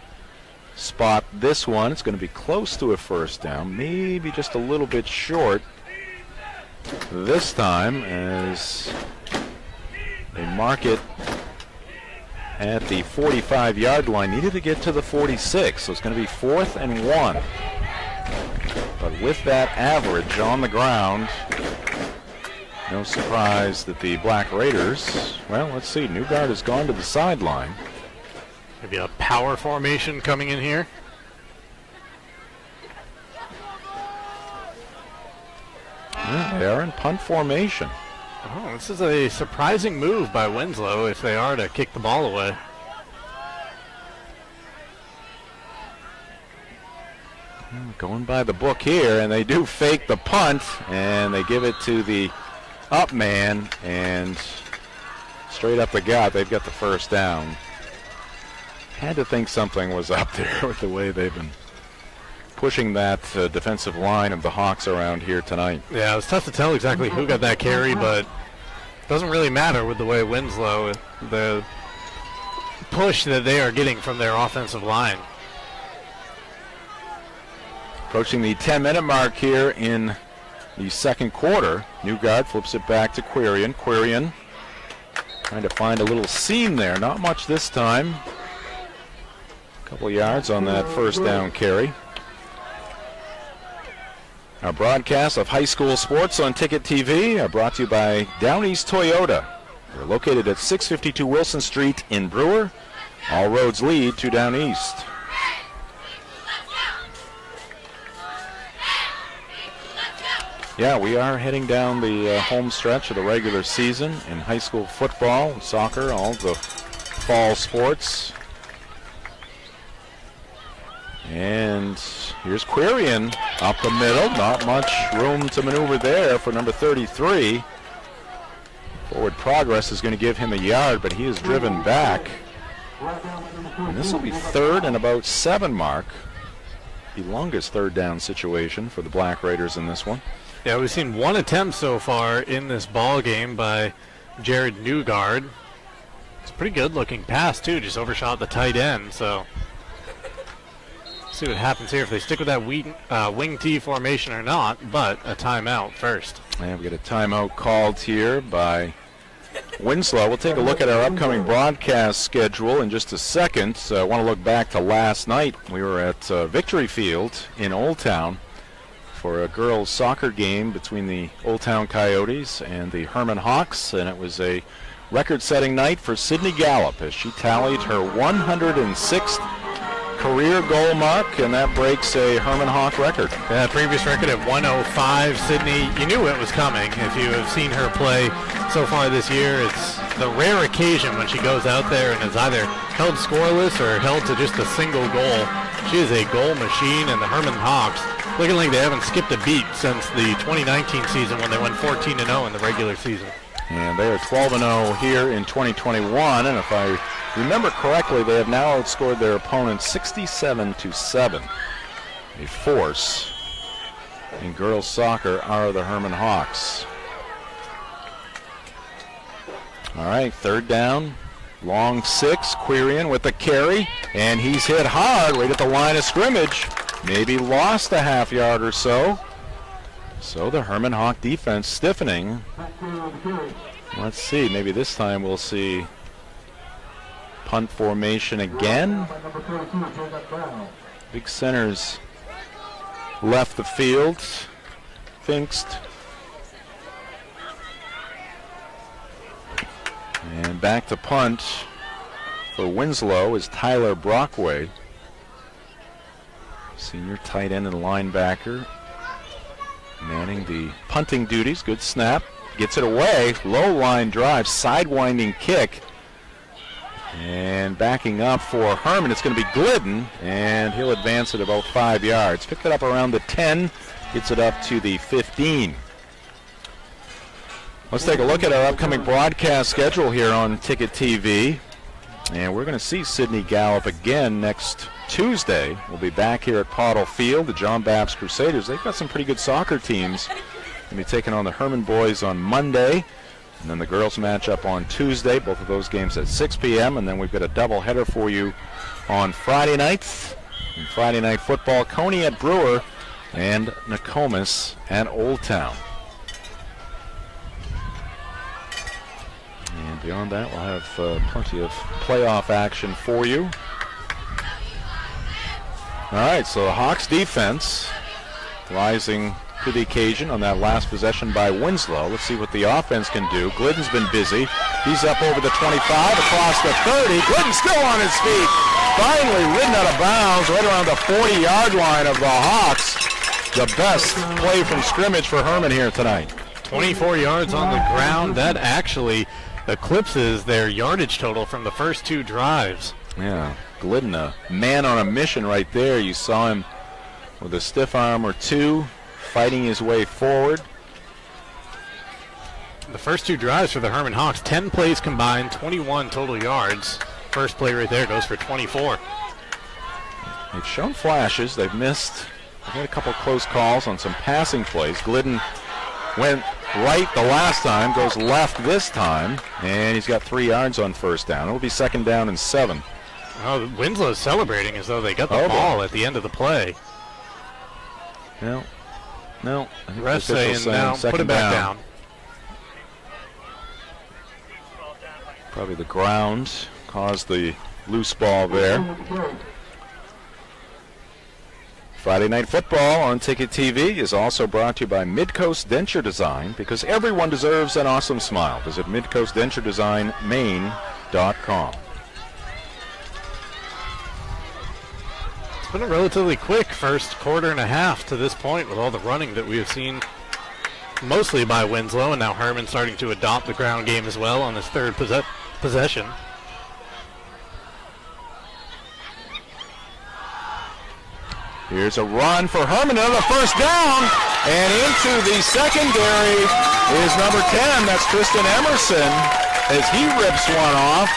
Speaker 2: spot this one. It's going to be close to a first down, maybe just a little bit short this time as they mark it at the 45-yard line. Needed to get to the 46, so it's going to be 4th and 1. But with that average on the ground, no surprise that the Black Raiders, well, let's see, Newgard has gone to the sideline.
Speaker 3: Maybe a power formation coming in here.
Speaker 2: Yeah, they are in punt formation.
Speaker 3: Oh, this is a surprising move by Winslow if they are to kick the ball away.
Speaker 2: Going by the book here, and they do fake the punt, and they give it to the up man, and straight up the gut, they've got the first down. Had to think something was up there with the way they've been pushing that defensive line of the Hawks around here tonight.
Speaker 3: Yeah, it's tough to tell exactly who got that carry, but it doesn't really matter with the way Winslow, the push that they are getting from their offensive line.
Speaker 2: Approaching the 10-minute mark here in the second quarter. Newgard flips it back to Quirion. Quirion trying to find a little seam there. Not much this time. A couple yards on that first down carry. Our broadcast of high school sports on Ticket TV are brought to you by Down East Toyota. They're located at 652 Wilson Street in Brewer. All roads lead to Down East. Yeah, we are heading down the home stretch of the regular season in high school football, soccer, all the fall sports. And here's Quirion up the middle. Not much room to maneuver there for number 33. Forward progress is going to give him a yard, but he is driven back. And this will be 3rd and about 7, Mark. The longest 3rd down situation for the Black Raiders in this one.
Speaker 3: Yeah, we've seen one attempt so far in this ball game by Jared Newgard. It's a pretty good-looking pass, too, just overshot the tight end. So, see what happens here, if they stick with that wing T formation or not, but a timeout first.
Speaker 2: And we get a timeout called here by Winslow. We'll take a look at our upcoming broadcast schedule in just a second. I want to look back to last night. We were at Victory Field in Old Town for a girls' soccer game between the Old Town Coyotes and the Hermon Hawks, and it was a record-setting night for Sydney Gallup as she tallied her 106th career goal mark, and that breaks a Hermon Hawk record.
Speaker 3: Yeah, previous record at 105. Sydney, you knew it was coming if you have seen her play so far this year. It's the rare occasion when she goes out there and is either held scoreless or held to just a single goal. She is a goal machine, and the Hermon Hawks looking like they haven't skipped a beat since the 2019 season when they went 14-0 in the regular season.
Speaker 2: And they are 12-0 here in 2021, and if I remember correctly, they have now outscored their opponents 67-7. A force in girls soccer are the Hermon Hawks. All right, third down, long 6, Quirian with the carry, and he's hit hard right at the line of scrimmage. Maybe lost a half yard or so. So the Hermon Hawk defense stiffening. Let's see, maybe this time we'll see punt formation again. Big centers left the field. Finxt. And back to punt for Winslow is Tyler Brockway, senior tight end and linebacker, manning the punting duties. Good snap. Gets it away. Low line drive. Sidewinding kick. And backing up for Hermon, it's going to be Glidden, and he'll advance it about 5 yards. Picked it up around the 10. Gets it up to the 15. Let's take a look at our upcoming broadcast schedule here on Ticket TV. And we're going to see Sydney Gallup again next Tuesday. We'll be back here at Pottle Field, the John Babs Crusaders. They've got some pretty good soccer teams. They'll be taking on the Hermon boys on Monday. And then the girls match up on Tuesday, both of those games at 6 p.m. And then we've got a doubleheader for you on Friday nights. And Friday night football, Coney at Brewer and Nokomis at Old Town. And beyond that, we'll have plenty of playoff action for you. All right, so the Hawks defense rising to the occasion on that last possession by Winslow. Let's see what the offense can do. Glidden's been busy. He's up over the 25, across the 30. Glidden still on his feet. Finally ridden out of bounds right around the 40-yard line of the Hawks. The best play from scrimmage for Hermon here tonight.
Speaker 3: 24 yards on the ground. That actually eclipses their yardage total from the first 2 drives.
Speaker 2: Yeah, Glidden, a man on a mission right there. You saw him with a stiff arm or two, fighting his way forward.
Speaker 3: The first 2 drives for the Hermon Hawks, 10 plays combined, 21 total yards. First play right there goes for 24.
Speaker 2: They've shown flashes. They've missed. They've had a couple close calls on some passing plays. Glidden went right the last time, goes left this time, and he's got 3 yards on first down. It'll be second down and 7.
Speaker 3: Oh, Winslow's celebrating as though they got the ball at the end of the play.
Speaker 2: No. I think
Speaker 3: Ref
Speaker 2: the official's
Speaker 3: saying now, put it back down.
Speaker 2: Probably the ground caused the loose ball there. Friday Night Football on Ticket TV is also brought to you by Midcoast Denture Design, because everyone deserves an awesome smile. Visit midcoastdenturedesignmaine.com.
Speaker 3: It's been a relatively quick first quarter and a half to this point with all the running that we have seen mostly by Winslow, and now Hermon starting to adopt the ground game as well on his third possession.
Speaker 2: Here's a run for Hermon, another first down, and into the secondary is number 10. That's Tristan Emerson as he rips one off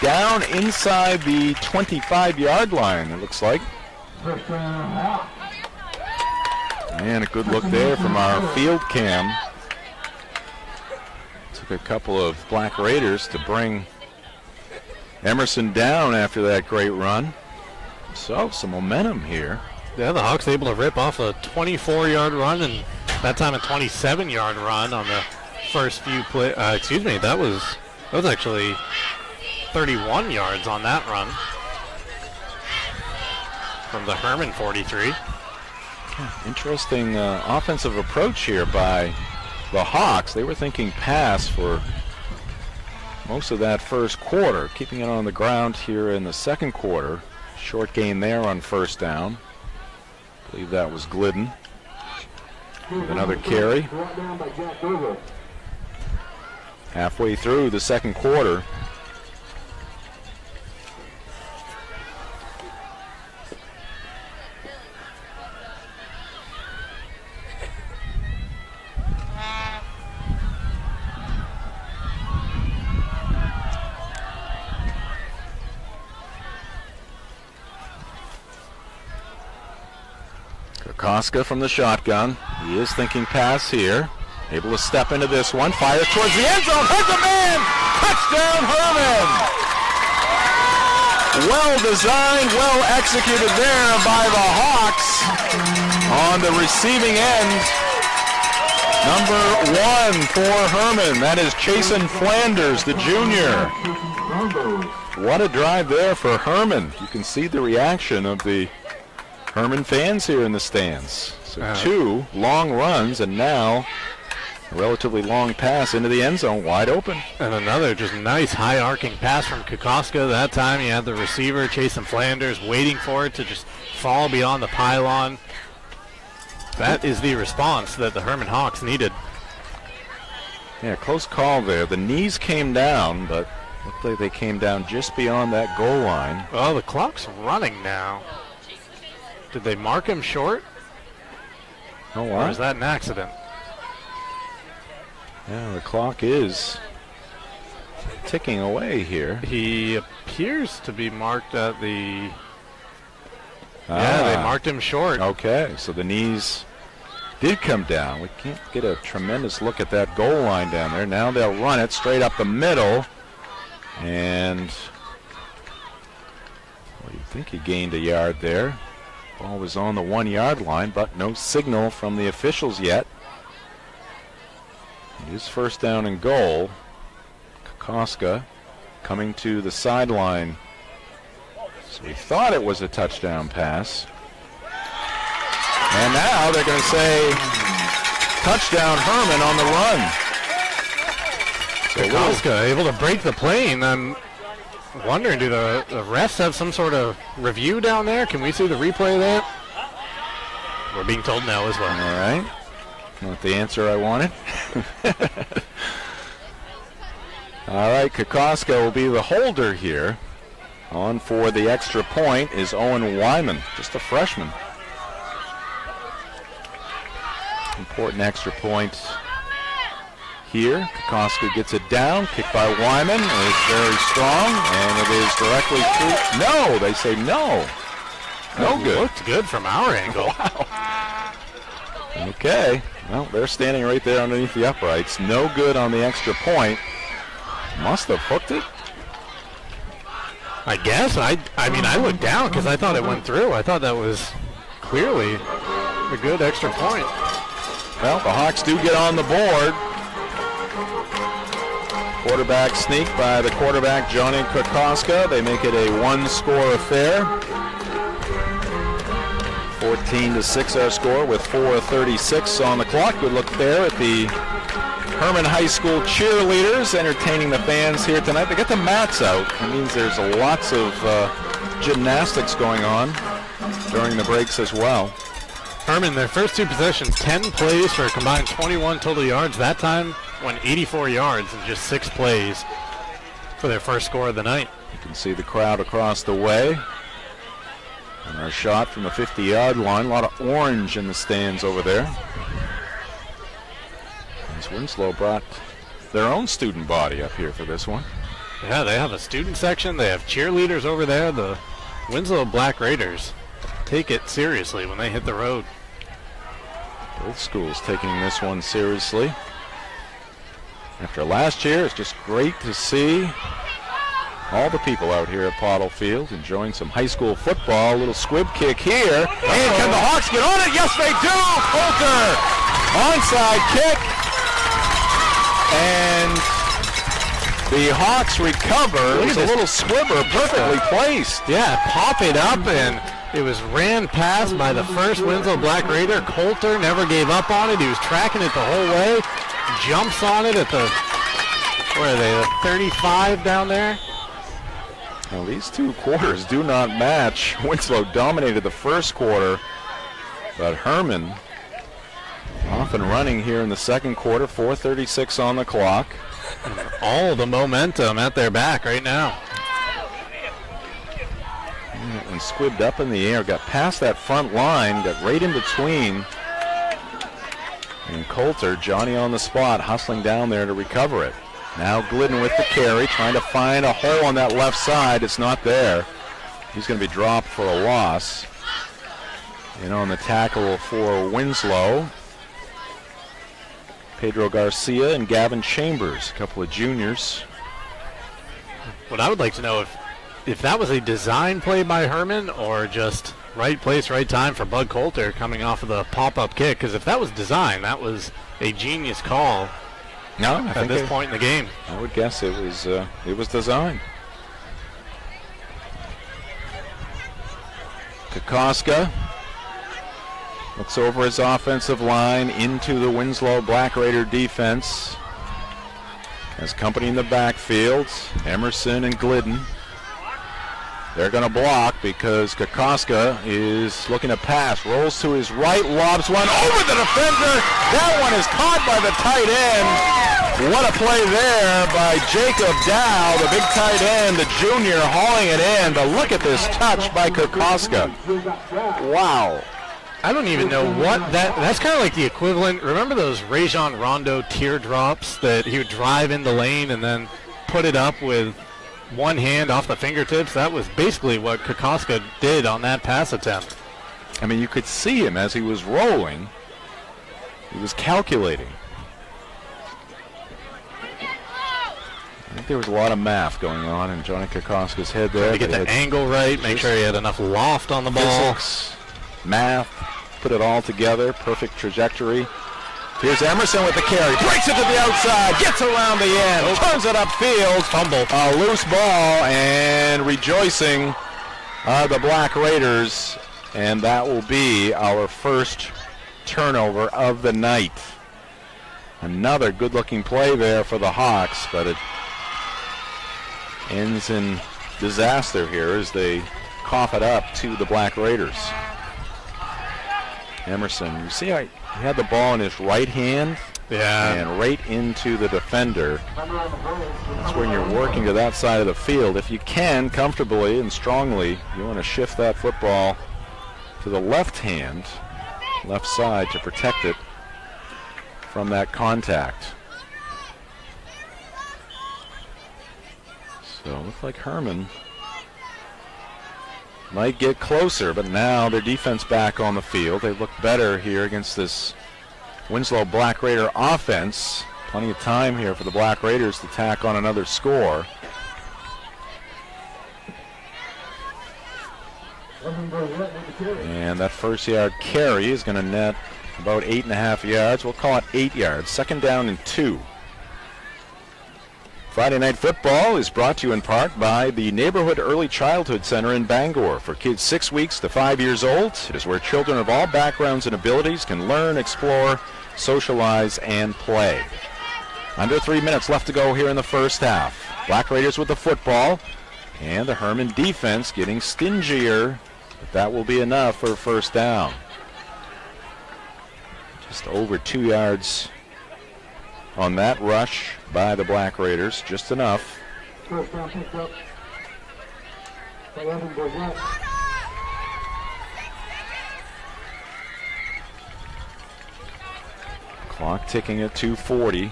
Speaker 2: down inside the 25-yard line, it looks like. And a good look there from our field cam. Took a couple of Black Raiders to bring Emerson down after that great run. So some momentum here.
Speaker 3: Yeah, the Hawks able to rip off a 24-yard run, and that time a 27-yard run on the first few play. Excuse me, that was actually 31 yards on that run from the Hermon 43.
Speaker 2: Interesting offensive approach here by the Hawks. They were thinking pass for most of that first quarter, keeping it on the ground here in the second quarter. Short gain there on first down. I believe that was Glidden. With another carry. Halfway through the second quarter. Koska from the shotgun. He is thinking pass here. Able to step into this one. Fires towards the end zone. Hits a man! Touchdown, Hermon! Well designed, well executed there by the Hawks on the receiving end. Number 1 for Hermon. That is Chasen Flanders, the junior. What a drive there for Hermon. You can see the reaction of the Hermon fans here in the stands. So 2 long runs and now a relatively long pass into the end zone, wide open.
Speaker 3: And another just nice high arcing pass from Kokoska. That time he had the receiver, Chasen Flanders, waiting for it to just fall beyond the pylon. That is the response that the Hermon Hawks needed.
Speaker 2: Yeah, close call there. The knees came down, but looked like they came down just beyond that goal line.
Speaker 3: Well, the clock's running now. Did they mark him short?
Speaker 2: Oh,
Speaker 3: Or
Speaker 2: wow.
Speaker 3: is that an accident?
Speaker 2: Yeah, the clock is ticking away here.
Speaker 3: He appears to be marked at the... Yeah, they marked him short.
Speaker 2: Okay, so the knees did come down. We can't get a tremendous look at that goal line down there. Now they'll run it straight up the middle. And well, you'd think he gained a yard there. Ball was on the 1 yard line, but no signal from the officials yet. It is first down and goal. Kokoska coming to the sideline. So we thought it was a touchdown pass. And now they're going to say touchdown Hermon on the run.
Speaker 3: Kokoska able to break the plane. I'm wondering, do the refs have some sort of review down there? Can we see the replay of that? We're being told no as well.
Speaker 2: All right. Not the answer I wanted. All right, Kokoska will be the holder here. On for the extra point is Owen Wyman, just a freshman. Important extra point here. Kokoska gets it down. Kick by Wyman is very strong, and it is directly through. No, they say no. No good.
Speaker 3: Looked good from our angle.
Speaker 2: Wow. Okay. Well, they're standing right there underneath the uprights. No good on the extra point. Must have hooked it.
Speaker 3: I guess. I mean, I looked down because I thought it went through. I thought that was clearly a good extra point.
Speaker 2: Well, the Hawks do get on the board. Quarterback sneak by the quarterback, Johnny Kokoska. They make it a one-score affair. 14-6 our score with 4:36 on the clock. Good look there at the Hermon High School cheerleaders entertaining the fans here tonight. They got the mats out. That means there's lots of gymnastics going on during the breaks as well.
Speaker 3: Hermon, their first 2 possessions, 10 plays for a combined 21 total yards. That time went 84 yards in just 6 plays for their first score of the night.
Speaker 2: You can see the crowd across the way. And our shot from the 50-yard line. A lot of orange in the stands over there. As Winslow brought their own student body up here for this one.
Speaker 3: Yeah, they have a student section. They have cheerleaders over there. The Winslow Black Raiders take it seriously when they hit the road.
Speaker 2: Both schools taking this one seriously. After last year, it's just great to see all the people out here at Pottle Field enjoying some high school football. A little squib kick here. And can the Hawks get on it? Yes, they do. Coulter, onside kick. And the Hawks recover. It was a little squibber, perfectly placed.
Speaker 3: Yeah, pop it up, and it was ran past by the first Winslow Black Raider. Coulter never gave up on it. He was tracking it the whole way. Jumps on it at the, where are they, the 35 down there?
Speaker 2: Well, these two quarters do not match. Winslow dominated the first quarter, but Hermon off and running here in the second quarter. 4:36 on the clock.
Speaker 3: All the momentum at their back right now.
Speaker 2: And squibbed up in the air, got past that front line, got right in between. And Coulter, Johnny on the spot, hustling down there to recover it. Now Glidden with the carry, trying to find a hole on that left side. It's not there. He's going to be dropped for a loss. And on the tackle for Winslow, Pedro Garcia and Gavin Chambers, a couple of juniors.
Speaker 3: What I would like to know if that was a design play by Hermon or just right place, right time for Bud Coulter coming off of the pop-up kick. Because if that was design, that was a genius call.
Speaker 2: No,
Speaker 3: at this point in the game,
Speaker 2: I would guess it was designed. Kokoska looks over his offensive line into the Winslow Black Raider defense. Has company in the backfield. Emerson and Glidden. They're going to block because Kokoska is looking to pass. Rolls to his right, lobs one over the defender. That one is caught by the tight end. What a play there by Jacob Dow, the big tight end, the junior, hauling it in. But look at this touch by Kokoska. Wow.
Speaker 3: I don't even know what that's kind of like the equivalent. Remember those Rajon Rondo teardrops that he would drive in the lane and then put it up with one hand off the fingertips? That was basically what Kokoska did on that pass attempt.
Speaker 2: I mean, you could see him as he was rolling. He was calculating. I think there was a lot of math going on in Johnny Kokoska's head there.
Speaker 3: To get the angle right, make sure he had enough loft on the ball.
Speaker 2: Physics, math, put it all together, perfect trajectory. Here's Emerson with the carry, breaks it to the outside, gets around the end, turns it upfield.
Speaker 3: Fumble.
Speaker 2: A loose ball, and rejoicing are the Black Raiders, and that will be our first turnover of the night. Another good-looking play there for the Hawks, but it ends in disaster here as they cough it up to the Black Raiders. Emerson, you see how he had the ball in his right hand?
Speaker 3: Yeah.
Speaker 2: And right into the defender. That's when you're working to that side of the field. If you can, comfortably and strongly, you want to shift that football to the left hand, left side, to protect it from that contact. So it looks like Hermon might get closer, but now their defense back on the field. They look better here against this Winslow Black Raider offense. Plenty of time here for the Black Raiders to tack on another score. And that first yard carry is going to net about 8.5 yards. We'll call it 8 yards. Second down and 2. Friday Night Football is brought to you in part by the Neighborhood Early Childhood Center in Bangor. For kids 6 weeks to 5 years old, it is where children of all backgrounds and abilities can learn, explore, socialize, and play. Under 3 minutes left to go here in the first half. Black Raiders with the football, and the Hermon defense getting stingier, but that will be enough for a first down. Just over 2 yards on that rush by the Black Raiders, just enough.
Speaker 6: First down picked up. 11 goes left.
Speaker 2: Clock ticking at 2:40.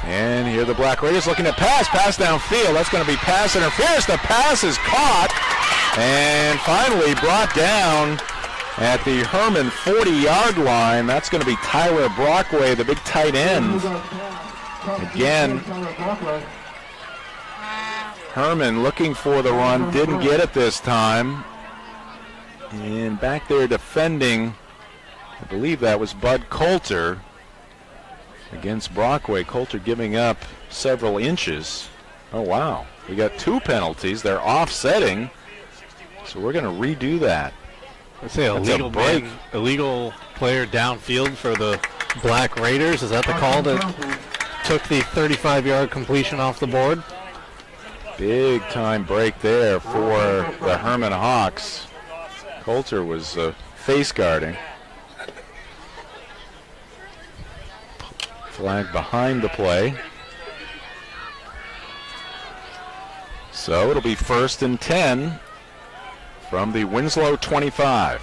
Speaker 2: And And here the Black Raiders looking to pass downfield. That's going to be pass interference. The pass is caught and finally brought down at the Hermon 40-yard line. That's going to be Tyler Brockway, the big tight end. Again, Hermon looking for the run, didn't get it this time. And back there defending, I believe that was Bud Coulter against Brockway. Coulter giving up several inches. Oh, wow. We got 2 penalties. They're offsetting. So we're going to redo that.
Speaker 3: Let's say illegal player downfield for the Black Raiders. Is that the call that took the 35-yard completion off the board?
Speaker 2: Big time break there for the Hermon Hawks. Coulter was face guarding. Flag behind the play. So it'll be 1st and 10 from the Winslow 25.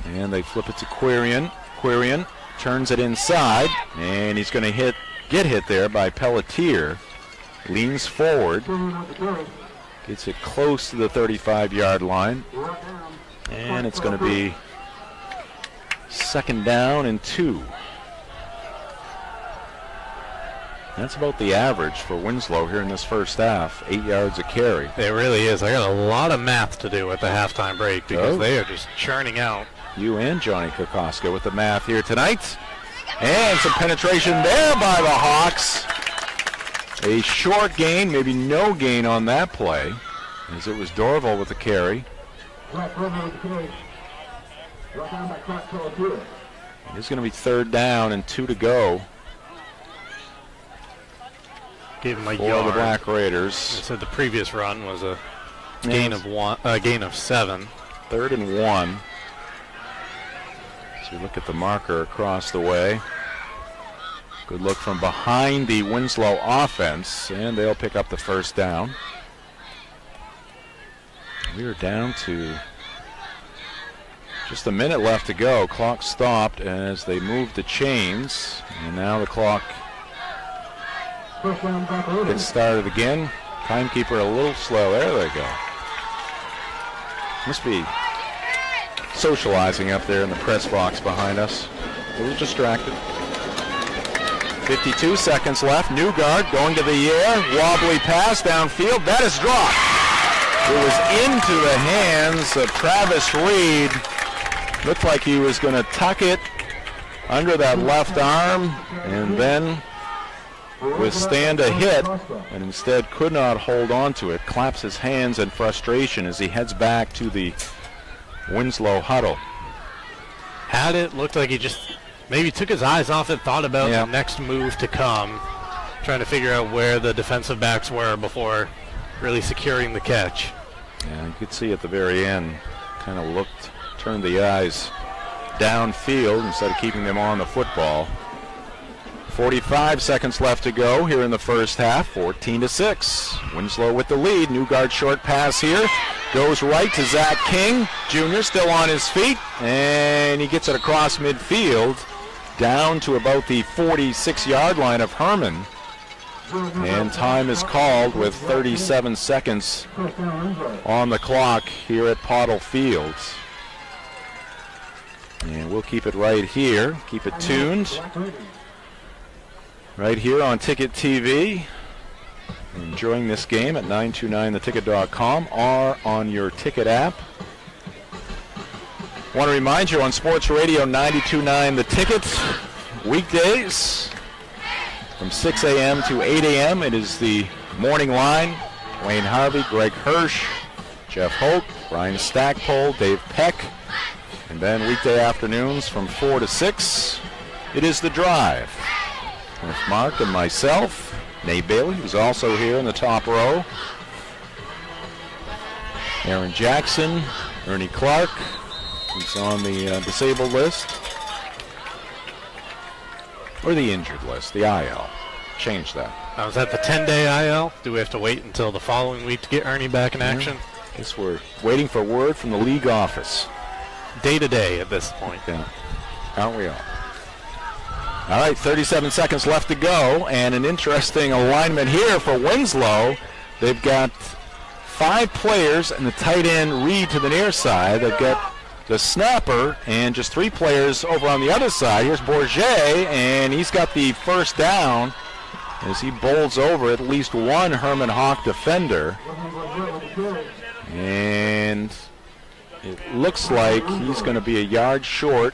Speaker 2: And they flip it to Quirion. Quirion turns it inside, and he's going to get hit there by Pelletier. Leans forward, gets it close to the 35-yard line, and it's going to be 2nd down and 2. That's about the average for Winslow here in this first half, 8 yards a carry.
Speaker 3: It really is. I got a lot of math to do at the halftime break because they are just churning out.
Speaker 2: You and Johnny Kokoska with the math here tonight. And some penetration there by the Hawks. A short gain, maybe no gain on that play, as it was Dorval with the carry. It's going to be 3rd down and 2 to go.
Speaker 3: Gave him a
Speaker 2: for
Speaker 3: yard.
Speaker 2: The Black Raiders.
Speaker 3: I said the previous run was a gain of 7.
Speaker 2: 3rd and 1. So you look at the marker across the way. Good look from behind the Winslow offense, and they'll pick up the 1st down. We are down to just a minute left to go. Clock stopped as they moved the chains, and now the clock gets started again. Timekeeper a little slow. There they go. Must be socializing up there in the press box behind us. A little distracted. 52 seconds left. Newgard going to the air. Wobbly pass downfield. That is dropped. It was into the hands of Travis Reed. Looked like he was going to tuck it under that left arm and then withstand a hit, and instead could not hold on to it. Claps his hands in frustration as he heads back to the Winslow huddle.
Speaker 3: Had it, looked like he just maybe took his eyes off it, thought about the next move to come, trying to figure out where the defensive backs were before really securing the catch.
Speaker 2: Yeah, you could see at the very end, kind of looked, turned the eyes downfield instead of keeping them on the football. 45 seconds left to go here in the first half, 14-6. Winslow with the lead. Newgard short pass here. Goes right to Zach King. Jr. still on his feet, and he gets it across midfield down to about the 46-yard line of Hermon. And time is called with 37 seconds on the clock here at Pottle Fields. And we'll keep it right here. Keep it tuned. Right here on Ticket TV. Enjoying this game at 929theticket.com or on your ticket app. Want to remind you on Sports Radio 92.9 The Ticket, weekdays from 6 a.m. to 8 a.m. It is the morning line. Wayne Harvey, Greg Hirsch, Jeff Holt, Brian Stackpole, Dave Peck. And then weekday afternoons from 4 to 6, it is The Drive. With Mark and myself, Nate Bailey, who's also here in the top row. Aaron Jackson, Ernie Clark, who's on the disabled list. Or the injured list, the IL. Change that.
Speaker 3: I was at the 10-day IL. Do we have to wait until the following week to get Ernie back in action?
Speaker 2: Guess we're waiting for word from the league office.
Speaker 3: day to day at this point.
Speaker 2: Yeah. Aren't we all? All right, 37 seconds left to go, and an interesting alignment here for Winslow. They've got 5 players and the tight end Reed to the near side. They've got the snapper and just 3 players over on the other side. Here's Bourget, and he's got the first down as he bowls over at least one Hermon Hawk defender. And it looks like he's going to be a yard short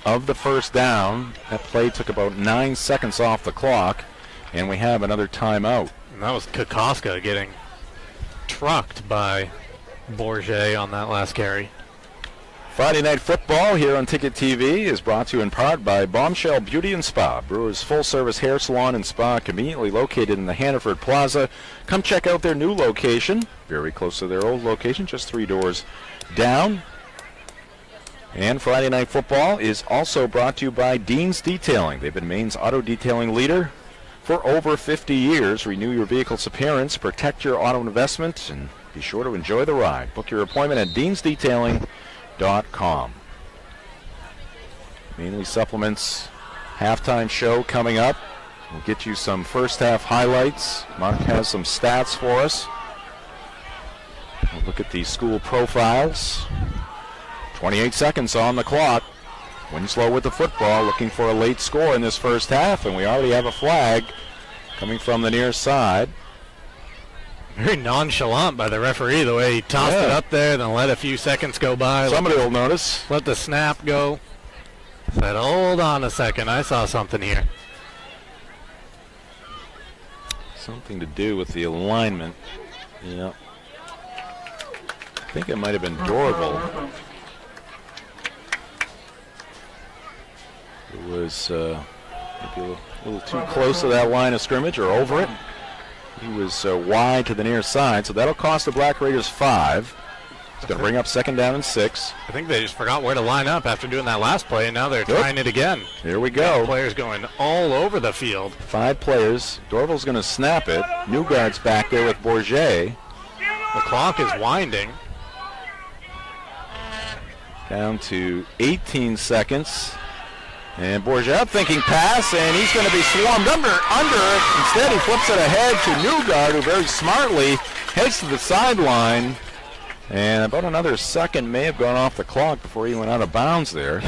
Speaker 2: of the first down. That play took about 9 seconds off the clock, and we have another timeout.
Speaker 3: And that was Kokoska getting trucked by Bourget on that last carry.
Speaker 2: Friday Night Football here on Ticket TV is brought to you in part by Bombshell Beauty and Spa, Brewer's full-service hair salon and spa conveniently located in the Hannaford Plaza. Come check out their new location, very close to their old location, just 3 doors down. And Friday Night Football is also brought to you by Dean's Detailing. They've been Maine's auto detailing leader for over 50 years. Renew your vehicle's appearance, protect your auto investment, and be sure to enjoy the ride. Book your appointment at deansdetailing.com. Mainly Supplements halftime show coming up. We'll get you some first half highlights. Mark has some stats for us. We'll look at the school profiles. 28 seconds on the clock. Winslow with the football, looking for a late score in this first half, and we already have a flag coming from the near side.
Speaker 3: Very nonchalant by the referee, the way he tossed it up there, then let a few seconds go by.
Speaker 2: Somebody will notice.
Speaker 3: Let the snap go. Said, hold on a second, I saw something here.
Speaker 2: Something to do with the alignment. Yeah. I think it might have been Dorval. It was maybe a little too close to that line of scrimmage or over it. He was wide to the near side, so that'll cost the Black Raiders 5. It's going to bring up 2nd down and 6.
Speaker 3: I think they just forgot where to line up after doing that last play, and now they're trying it again.
Speaker 2: Here we go.
Speaker 3: Players going all over the field.
Speaker 2: 5 players. Dorval's going to snap it. Newgard's back there with Bourget.
Speaker 3: The clock is winding.
Speaker 2: Down to 18 seconds. And Bourget thinking pass, and he's going to be swarmed under it. Instead, he flips it ahead to Newgard, who very smartly heads to the sideline. And about another second may have gone off the clock before he went out of bounds there.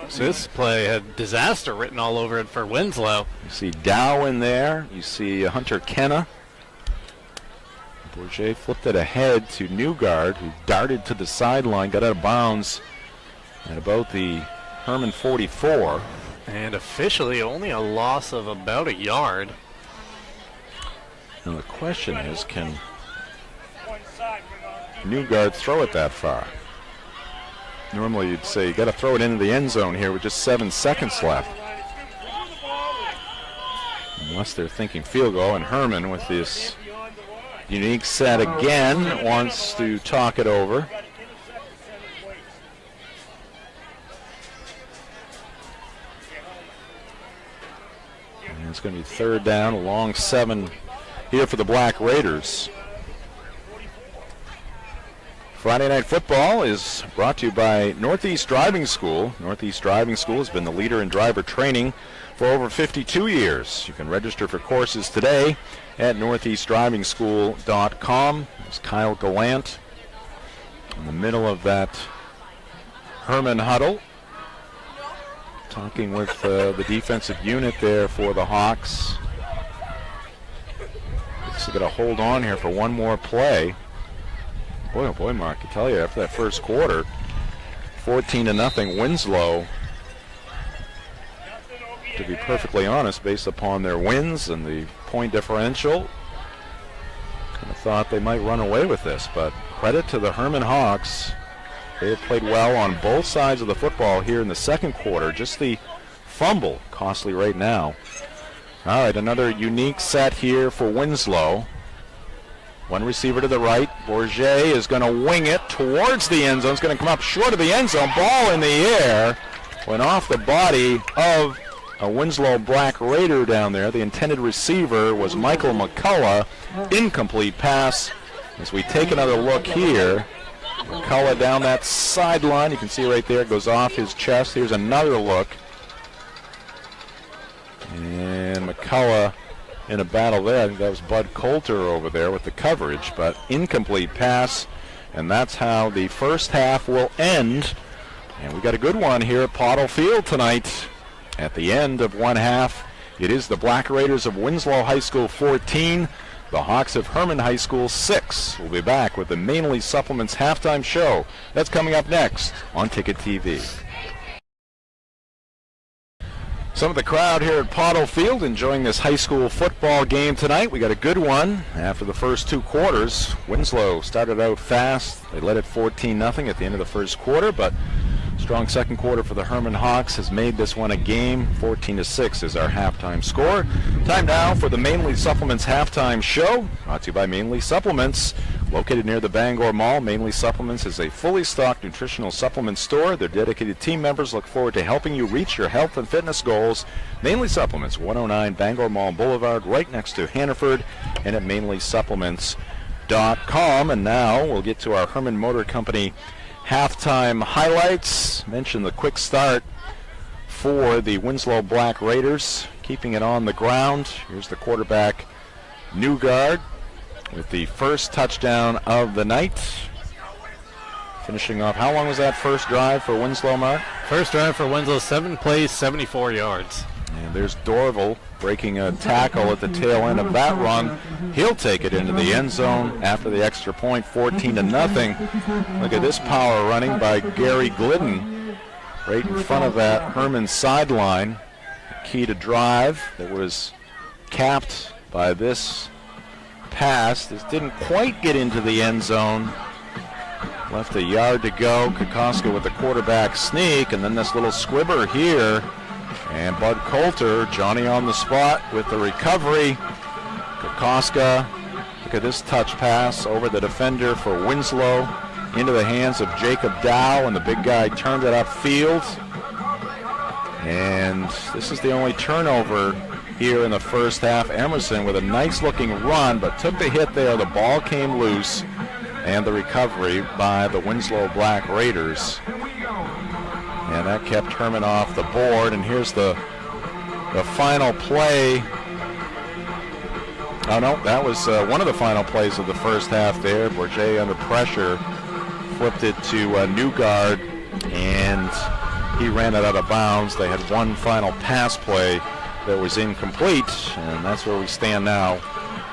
Speaker 3: So this play had disaster written all over it for Winslow.
Speaker 2: You see Dow in there. You see Hunter Kenna. Bourget flipped it ahead to Newgard, who darted to the sideline, got out of bounds at about the Hermon 44.
Speaker 3: And officially only a loss of about a yard.
Speaker 2: Now the question is, can Newgard throw it that far? Normally you'd say you got to throw it into the end zone here with just 7 seconds left. Unless they're thinking field goal, and Hermon with this unique set again wants to talk it over. And it's going to be 3rd down, a long 7 here for the Black Raiders. Friday Night Football is brought to you by Northeast Driving School. Northeast Driving School has been the leader in driver training for over 52 years. You can register for courses today at northeastdrivingschool.com. There's Kyle Gallant in the middle of that Hermon huddle, talking with the defensive unit there for the Hawks. Looks like they're going to hold on here for one more play. Boy, oh boy, Mark, I tell you, after that first quarter, 14-0 Winslow, to be perfectly honest, based upon their wins and the point differential, kind of thought they might run away with this, but credit to the Hermon Hawks. They have played well on both sides of the football here in the second quarter. Just the fumble costly right now. All right, another unique set here for Winslow. One receiver to the right. Bourget is going to wing it towards the end zone. It's going to come up short of the end zone. Ball in the air. Went off the body of a Winslow Black Raider down there. The intended receiver was Michael McCullough. Incomplete pass. As we take another look here, McCullough down that sideline. You can see right there, it goes off his chest. Here's another look. And McCullough in a battle there. I think that was Bud Coulter over there with the coverage, but incomplete pass. And that's how the first half will end. And we got a good one here at Pottle Field tonight. At the end of one half, it is the Black Raiders of Winslow High School 14, the Hawks of Hermon High School 6. We'll be back with the Mainly Supplements halftime show. That's coming up next on Ticket TV. Some of the crowd here at Pottle Field enjoying this high school football game tonight. We got a good one after the first two quarters. Winslow started out fast. They led it 14-0 at the end of the first quarter, but strong second quarter for the Hermon Hawks has made this one a game. 14-6 is our halftime score. Time now for the Mainly Supplements halftime show, brought to you by Mainly Supplements. Located near the Bangor Mall, Mainly Supplements is a fully stocked nutritional supplement store. Their dedicated team members look forward to helping you reach your health and fitness goals. Mainly Supplements, 109 Bangor Mall Boulevard, right next to Hannaford, and at mainlysupplements.com. And now we'll get to our Hermon Motor Company halftime highlights. Mention the quick start for the Winslow Black Raiders, keeping it on the ground. Here's the quarterback, Newgard, with the first touchdown of the night. Finishing off, how long was that first drive for Winslow, Mark?
Speaker 3: First drive for Winslow, 7 plays, 74 yards.
Speaker 2: And there's Dorval breaking a tackle at the tail end of that run. He'll take it into the end zone after the extra point, 14-0. Look at this power running by Gary Glidden right in front of that Hermon sideline. Key to drive that was capped by this pass. This didn't quite get into the end zone. Left a yard to go. Kokoska with the quarterback sneak, and then this little squibber here. And Bud Coulter, Johnny on the spot with the recovery. Kokoska, look at this touch pass over the defender for Winslow into the hands of Jacob Dow, and the big guy turned it upfield. And this is the only turnover here in the first half. Emerson with a nice looking run, but took the hit there. The ball came loose, and the recovery by the Winslow Black Raiders. And that kept Hermon off the board. And here's the final play. Oh, no, that was one of the final plays of the first half there. Bourget under pressure flipped it to Newgard, and he ran it out of bounds. They had one final pass play that was incomplete, and that's where we stand now.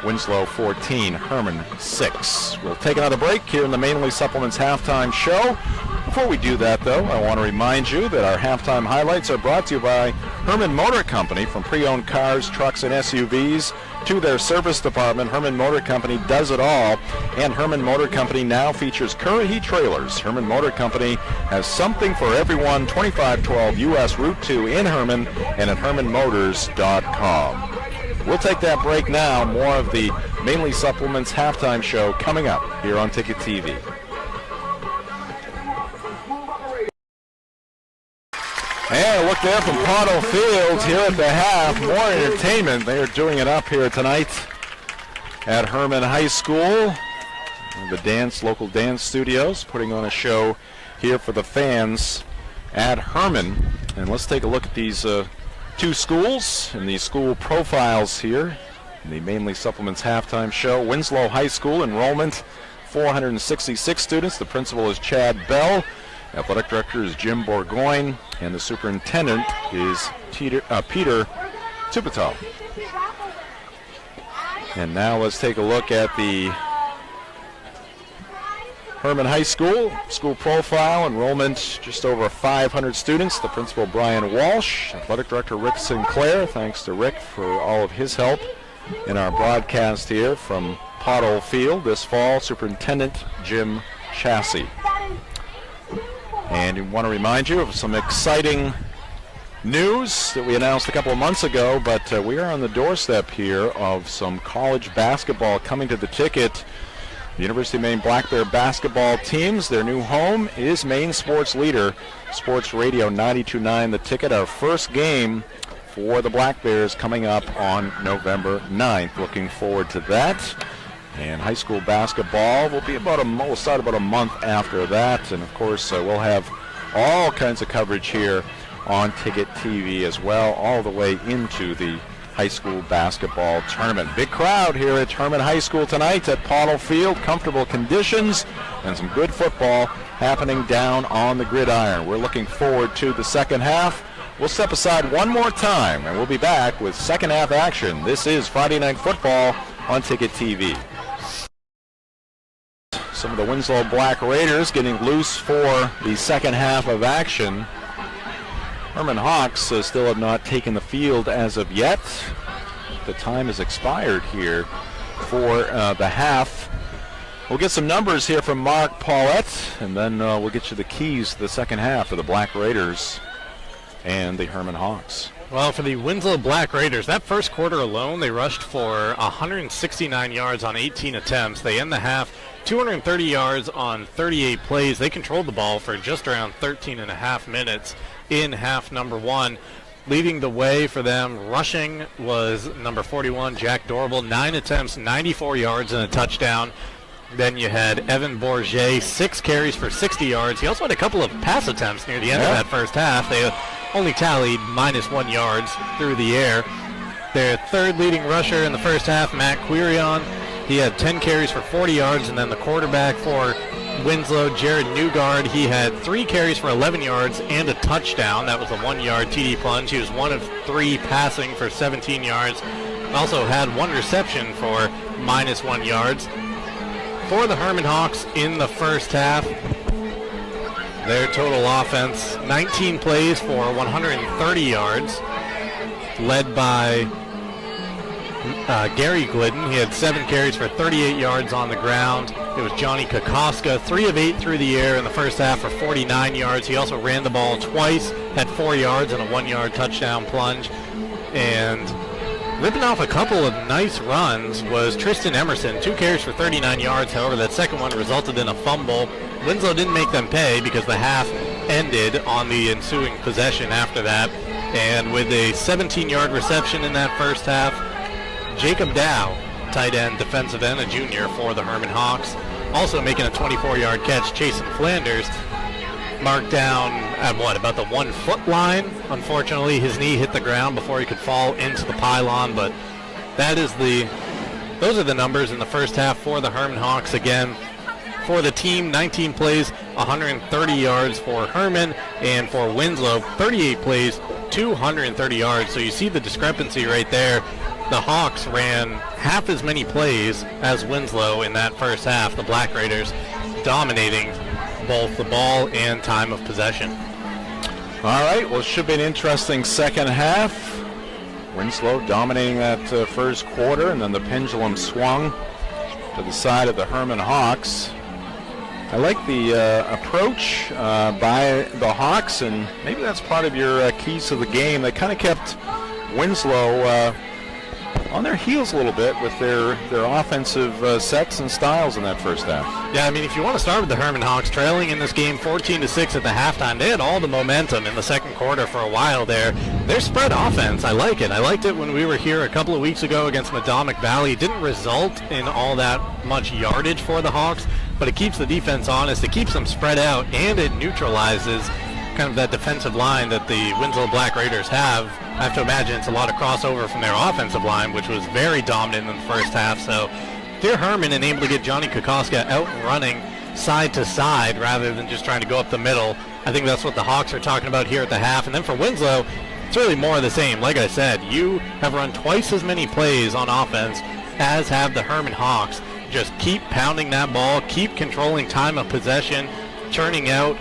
Speaker 2: Winslow 14, Hermon 6. We'll take another break here in the Mainly Supplements halftime show. Before we do that, though, I want to remind you that our halftime highlights are brought to you by Hermon Motor Company. From pre-owned cars, trucks, and SUVs to their service department, Hermon Motor Company does it all. And Hermon Motor Company now features Currahee trailers. Hermon Motor Company has something for everyone. 2512 U.S. Route 2 in Hermon and at HermonMotors.com. We'll take that break now. More of the Mainly Supplements halftime show coming up here on Ticket TV. And look there from Pottle Field here at the half. More entertainment. They are doing it up here tonight at Hermon High School. The local dance studios, putting on a show here for the fans at Hermon. And let's take a look at these two schools and these school profiles here in the Mainly Supplements halftime show. Winslow High School enrollment, 466 students. The principal is Chad Bell. Athletic director is Jim Bourgoin, and the superintendent is Peter Tupatal. And now let's take a look at the Hermon High School school profile. Enrollment just over 500 students. The principal, Brian Walsh. Athletic director, Rick Sinclair. Thanks to Rick for all of his help in our broadcast here from Pottle Field this fall. Superintendent Jim Chassie. And we want to remind you of some exciting news that we announced a couple of months ago, but we are on the doorstep here of some college basketball coming to the Ticket. The University of Maine Black Bear basketball teams, their new home is Maine Sports Leader, Sports Radio 92.9 The Ticket. Our first game for the Black Bears coming up on November 9th. Looking forward to that. And high school basketball will be we'll start about a month after that. And, of course, we'll have all kinds of coverage here on Ticket TV as well, all the way into the high school basketball tournament. Big crowd here at Hermon High School tonight at Pottle Field. Comfortable conditions and some good football happening down on the gridiron. We're looking forward to the second half. We'll step aside one more time, and we'll be back with second half action. This is Friday Night Football on Ticket TV. Some of the Winslow Black Raiders getting loose for the second half of action. Hermon Hawks still have not taken the field as of yet. The time has expired here for the half. We'll get some numbers here from Mark Paulette, and then we'll get you the keys to the second half of the Black Raiders and the Hermon Hawks.
Speaker 3: Well, for the Winslow Black Raiders, that first quarter alone, they rushed for 169 yards on 18 attempts. They end the half 230 yards on 38 plays. They controlled the ball for just around 13 and a half minutes in half number one. Leading the way for them rushing was number 41, Jack Dorable, 9 attempts, 94 yards and a touchdown. Then you had Evan Bourget, 6 carries for 60 yards. He also had a couple of pass attempts near the end of that first half. They only tallied -1 yards through the air. Their third leading rusher in the first half, Matt Quirion, he had 10 carries for 40 yards. And then the quarterback for Winslow, Jared Newgard, he had 3 carries for 11 yards and a touchdown. That was a 1-yard TD plunge. He was 1 of 3 passing for 17 yards. Also had 1 reception for -1 yards. For the Hermon Hawks in the first half, their total offense, 19 plays for 130 yards, led by Gary Glidden. He had 7 carries for 38 yards on the ground. It was Johnny Kokoska, 3 of 8 through the air in the first half for 49 yards. He also ran the ball twice, had 4 yards and a 1-yard touchdown plunge. And ripping off a couple of nice runs was Tristan Emerson, 2 carries for 39 yards. However, that second one resulted in a fumble. Winslow didn't make them pay because the half ended on the ensuing possession after that. And with a 17-yard reception in that first half, Jacob Dow, tight end, defensive end, a junior for the Hermon Hawks, also making a 24-yard catch. Jason Flanders marked down at about the 1-foot line. Unfortunately, his knee hit the ground before he could fall into the pylon, but those are the numbers in the first half for the Hermon Hawks. Again, for the team, 19 plays, 130 yards for Hermon, and for Winslow, 38 plays, 230 yards. So you see the discrepancy right there. The Hawks ran half as many plays as Winslow in that first half. The Black Raiders dominating both the ball and time of possession.
Speaker 2: All right, well, it should be an interesting second half. Winslow dominating that first quarter, and then the pendulum swung to the side of the Hermon Hawks. I like the approach by the Hawks, and maybe that's part of your keys to the game. They kind of kept Winslow on their heels a little bit with their offensive sets and styles in that first half.
Speaker 3: Yeah, I mean, if you want to start with the Hermon Hawks trailing in this game 14-6 at the halftime, they had all the momentum in the second quarter for a while there. Their spread offense, I like it. I liked it when we were here a couple of weeks ago against Madomic Valley. It didn't result in all that much yardage for the Hawks, but it keeps the defense honest. It keeps them spread out, and it neutralizes kind of that defensive line that the Winslow Black Raiders have. I have to imagine it's a lot of crossover from their offensive line, which was very dominant in the first half. So dear Hermon and able to get Johnny Kokoska out and running side to side rather than just trying to go up the middle. I think that's what the Hawks are talking about here at the half. And then for Winslow, it's really more of the same. Like I said, you have run twice as many plays on offense as have the Hermon Hawks. Just keep pounding that ball, keep controlling time of possession, churning out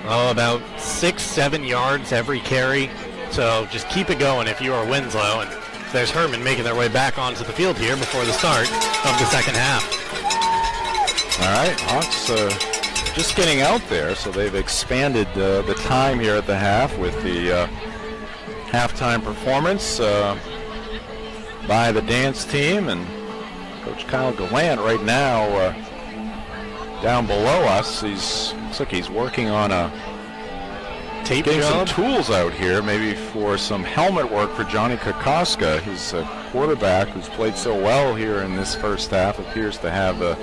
Speaker 3: about 6-7 yards every carry. So just keep it going if you are Winslow. And there's Hermon making their way back onto the field here before the start of the second half.
Speaker 2: All right, Hawks just getting out there, so they've expanded the time here at the half with the halftime performance by the dance team. And Coach Kyle Gallant right now down below us. Looks like he's working on a
Speaker 3: tape
Speaker 2: getting
Speaker 3: job.
Speaker 2: some tools out here, maybe for some helmet work for Johnny Kokoska. His quarterback, who's played so well here in this first half, appears to have a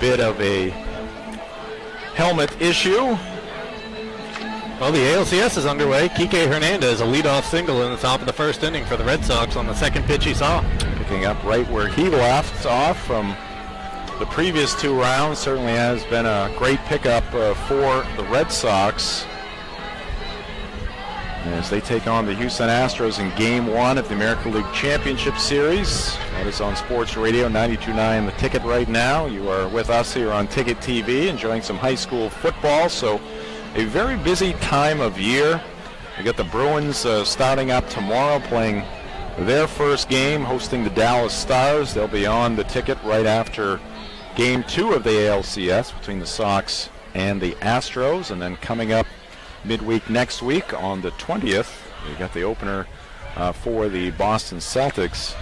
Speaker 2: bit of a helmet issue.
Speaker 3: Well, the ALCS is underway. Kike Hernandez, a leadoff single in the top of the first inning for the Red Sox on the second pitch he saw.
Speaker 2: Picking up right where he left off from the previous 2 rounds. Certainly has been a great pickup for the Red Sox as they take on the Houston Astros in Game 1 of the American League Championship Series. That is on Sports Radio 92.9 The Ticket right now. You are with us here on Ticket TV enjoying some high school football. So a very busy time of year. We got the Bruins starting up tomorrow, playing their first game, hosting the Dallas Stars. They'll be on the Ticket right after Game 2 of the ALCS between the Sox and the Astros. And then coming up midweek next week on the 20th, we got the opener for the Boston Celtics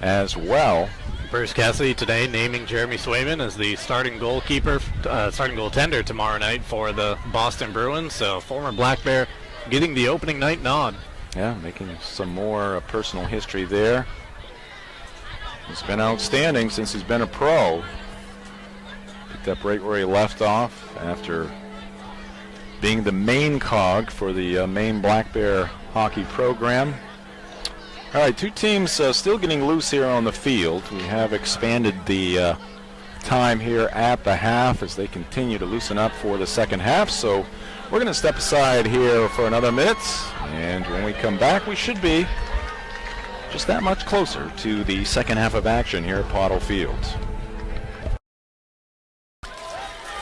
Speaker 2: as well.
Speaker 3: Bruce Cassidy today naming Jeremy Swayman as the starting goaltender tomorrow night for the Boston Bruins. So former Black Bear getting the opening night nod.
Speaker 2: Yeah, making some more personal history there. He's been outstanding since he's been a pro. Picked up right where he left off after being the main cog for the Maine Black Bear hockey program. All right, 2 teams still getting loose here on the field. We have expanded the time here at the half as they continue to loosen up for the second half. So we're going to step aside here for another minute. And when we come back, we should be just that much closer to the second half of action here at Pottle Field.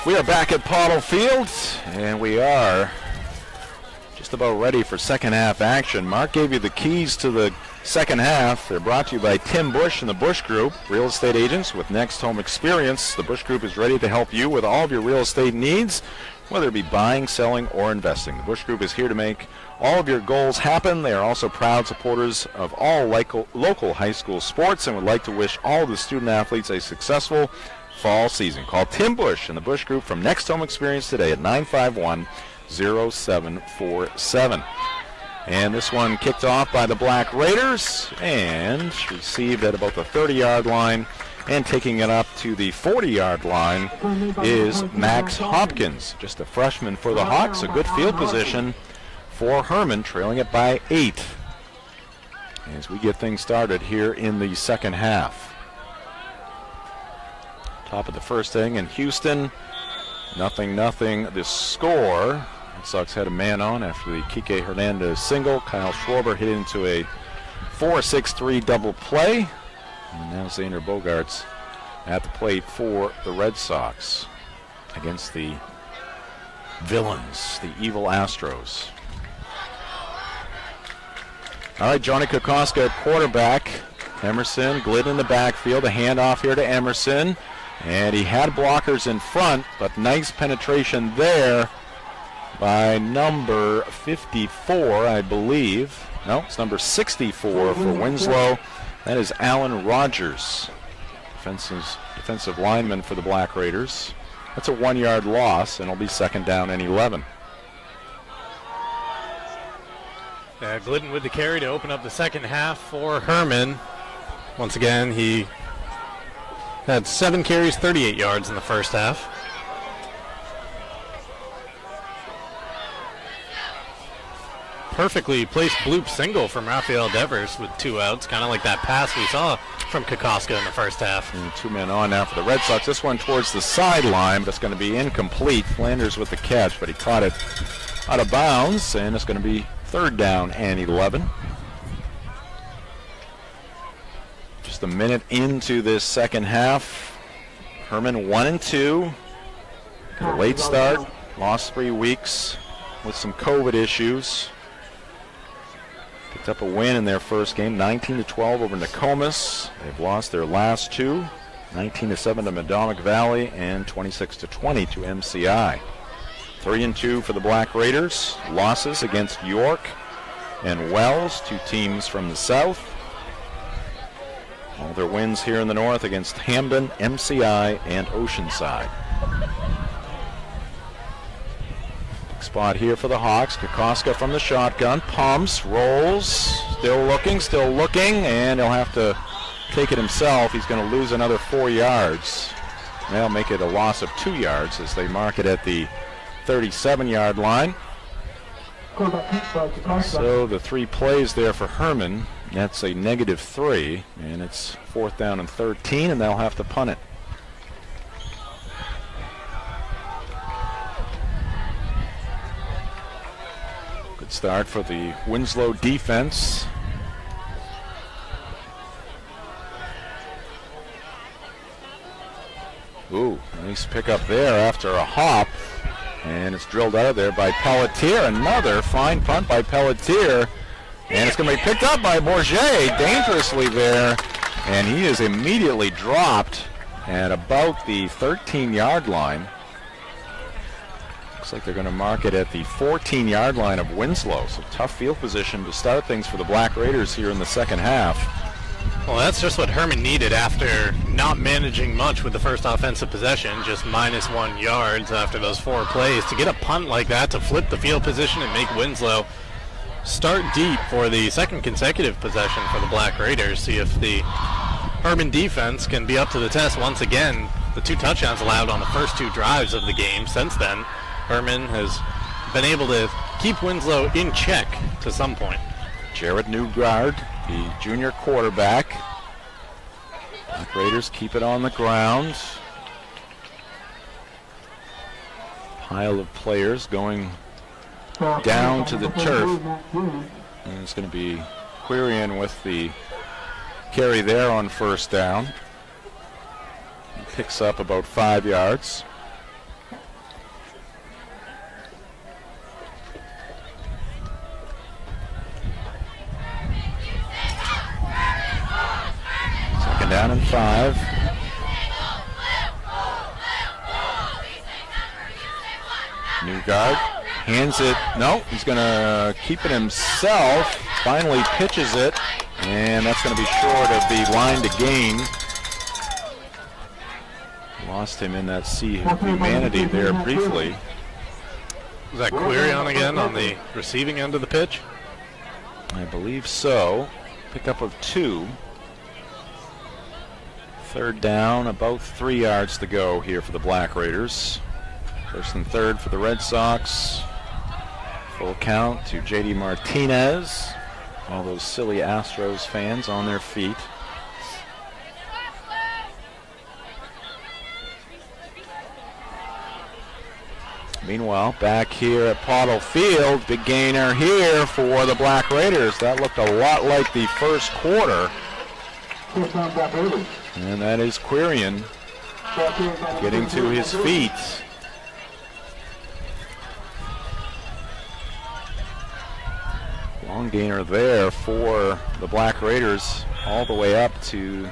Speaker 2: We are back at Pottle Field, and we are just about ready for second half action. Mark gave you the keys to the second half. They're brought to you by Tim Bush and the Bush Group, real estate agents with next home experience. The Bush Group is ready to help you with all of your real estate needs, whether it be buying, selling, or investing. The Bush Group is here to make all of your goals happen. They are also proud supporters of all local high school sports and would like to wish all the student athletes a successful fall season. Call Tim Bush and the Bush Group from Next Home Experience today at 951-0747. And this one kicked off by the Black Raiders and received at about the 30-yard line. And taking it up to the 40-yard line is Max Hopkins, just a freshman for the Hawks. A good field position for Hermon, trailing it by 8 as we get things started here in the second half. Top of the first inning in Houston, 0-0 the score. Red Sox had a man on after the Kike Hernandez single. Kyle Schwarber hit into a 4-6-3 double play. And now Xander Bogaerts at the plate for the Red Sox against the villains, the evil Astros. All right, Johnny Kokoska at quarterback. Emerson, Glidden in the backfield. A handoff here to Emerson. And he had blockers in front, but nice penetration there by number 54, I believe. No, it's number 64 for Winslow. That is Alan Rogers, defensive lineman for the Black Raiders. That's a 1-yard loss, and it'll be second down and 11.
Speaker 3: Glidden with the carry to open up the second half for Hermon. Once again, he had 7 carries, 38 yards in the first half. Perfectly placed bloop single from Rafael Devers with 2 outs, kind of like that pass we saw from Kokoska in the first half.
Speaker 2: And 2 men on now for the Red Sox. This one towards the sideline, but it's going to be incomplete. Flanders with the catch, but he caught it out of bounds, and it's going to be third down and 11. Just a minute into this second half. Hermon 1-2. Got a late start, lost 3 weeks with some COVID issues. Picked up a win in their first game, 19-12 over Nokomis. They've lost their last 2, 19-7 to Madomic Valley and 26-20 to MCI. 3-2 for the Black Raiders. Losses against York and Wells, 2 teams from the south. All their wins here in the north against Hamden, MCI, and Oceanside. spot here for the Hawks. Kokoska from the shotgun, pumps, rolls, still looking, and he'll have to take it himself. He's going to lose another 4 yards. They'll make it a loss of 2 yards as they mark it at the 37-yard line. So the 3 plays there for Hermon. That's a -3, and it's 4th down and 13, and they'll have to punt it. Good start for the Winslow defense. Ooh, nice pickup there after a hop. And it's drilled out of there by Pelletier. Another fine punt by Pelletier. And it's going to be picked up by Bourget dangerously there. And he is immediately dropped at about the 13-yard line. Looks like they're going to mark it at the 14-yard line of Winslow. So tough field position to start things for the Black Raiders here in the second half.
Speaker 3: Well, that's just what Hermon needed after not managing much with the first offensive possession, just -1 yards after those 4 plays. To get a punt like that, to flip the field position and make Winslow start deep for the second consecutive possession for the Black Raiders. See if the Hermon defense can be up to the test once again. The 2 touchdowns allowed on the first 2 drives of the game. Since then, Hermon has been able to keep Winslow in check to some point.
Speaker 2: Jared Newgard, the junior quarterback. Black Raiders keep it on the ground. Pile of players going down to the turf. And it's going to be Quirion with the carry there on first down. He picks up about 5 yards. Down in 5. Newgard hands it. No, he's going to keep it himself. Finally pitches it, and that's going to be short of the line to gain. Lost him in that sea of humanity there briefly.
Speaker 3: Was that Quirion again on the receiving end of the pitch?
Speaker 2: I believe so. Pickup of 2. 3rd down, about 3 yards to go here for the Black Raiders. 1st and 3rd for the Red Sox. Full count to J.D. Martinez. All those silly Astros fans on their feet. Meanwhile, back here at Pottle Field, big gainer here for the Black Raiders. That looked a lot like the first quarter. And that is Quirion getting to his feet. Long gainer there for the Black Raiders, all the way up to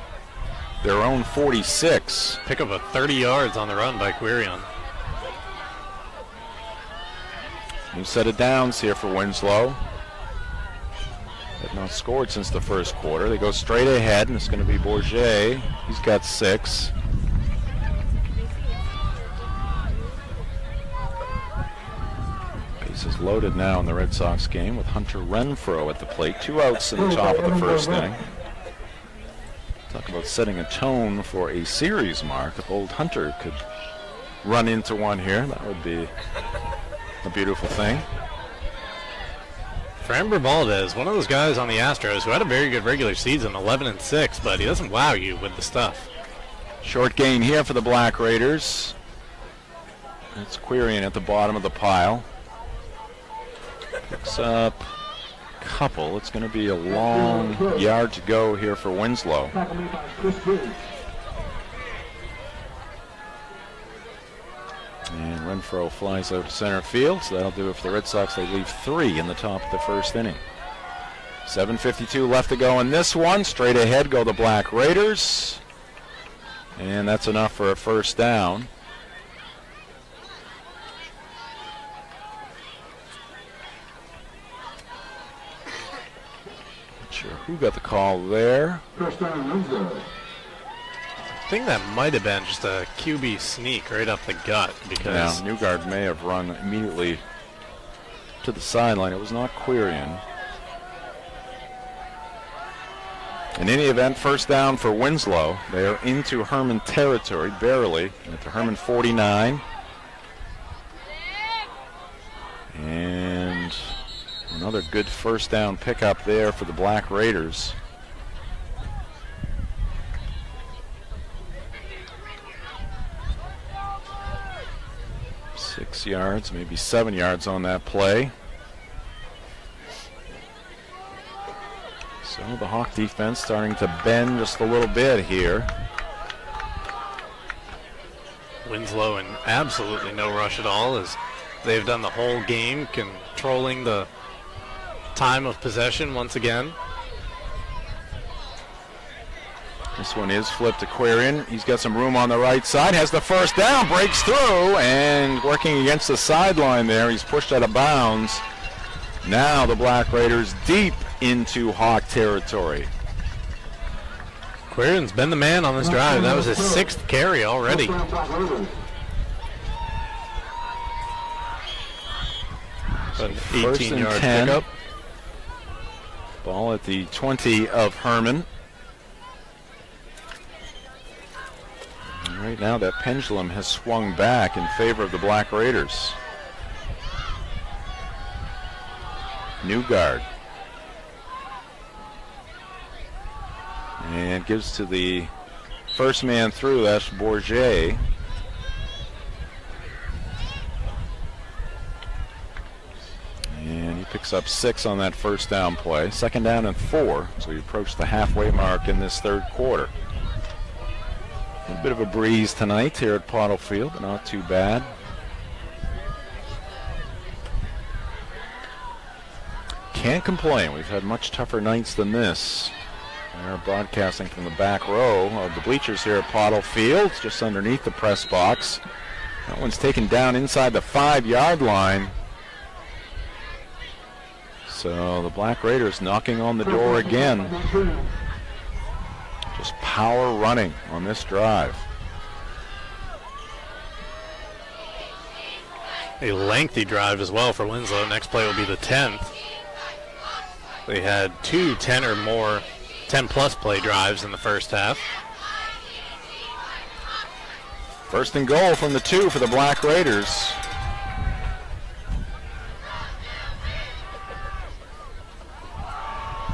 Speaker 2: their own 46.
Speaker 3: Pick up a 30 yards on the run by Quirion.
Speaker 2: New set of downs here for Winslow. Have not scored since the first quarter. They go straight ahead, and it's going to be Bourget. He's got 6. Bases loaded now in the Red Sox game with Hunter Renfro at the plate. 2 outs in the top of the first inning. Talk about setting a tone for a series mark. If old Hunter could run into one here, that would be a beautiful thing.
Speaker 3: Framber Valdez, one of those guys on the Astros who had a very good regular season, 11-6, but he doesn't wow you with the stuff.
Speaker 2: Short gain here for the Black Raiders. It's Quirion at the bottom of the pile. Picks up a couple. It's going to be a long yard to go here for Winslow. And Renfro flies out to center field, so that'll do it for the Red Sox. They leave 3 in the top of the first inning. 7:52 left to go in this one. Straight ahead go the Black Raiders. And that's enough for a first down. Not sure who got the call there.
Speaker 3: I think that might have been just a QB sneak right up the gut, because
Speaker 2: Newgard may have run immediately to the sideline. It was not Quirion. In any event, first down for Winslow. They are into Hermon territory, barely, at the Hermon 49. And another good first down pickup there for the Black Raiders. Six yards, maybe 7 yards on that play. So the Hawk defense starting to bend just a little bit here.
Speaker 3: Winslow in absolutely no rush at all, as they've done the whole game, controlling the time of possession once again.
Speaker 2: This one is flipped to Quirion. He's got some room on the right side, has the first down, breaks through, and working against the sideline there. He's pushed out of bounds. Now the Black Raiders deep into Hawk territory.
Speaker 3: Quirion's been the man on this drive. That was his 6th carry already.
Speaker 2: An
Speaker 3: 18-yard pickup.
Speaker 2: Ball at the 20 of Hermon. And right now that pendulum has swung back in favor of the Black Raiders. New guard. And gives to the first man through, that's Bourget. And he picks up 6 on that first down play. Second down and 4, so we approach the halfway mark in this third quarter. A bit of a breeze tonight here at Pottle Field, but not too bad. Can't complain. We've had much tougher nights than this. We're broadcasting from the back row of the bleachers here at Pottle Field, just underneath the press box. That one's taken down inside the 5-yard line. So the Black Raiders knocking on the door again. Just power running on this drive.
Speaker 3: A lengthy drive as well for Winslow. Next play will be the 10th. They had 2 10 or more, 10-plus play drives in the first half.
Speaker 2: First and goal from the 2 for the Black Raiders.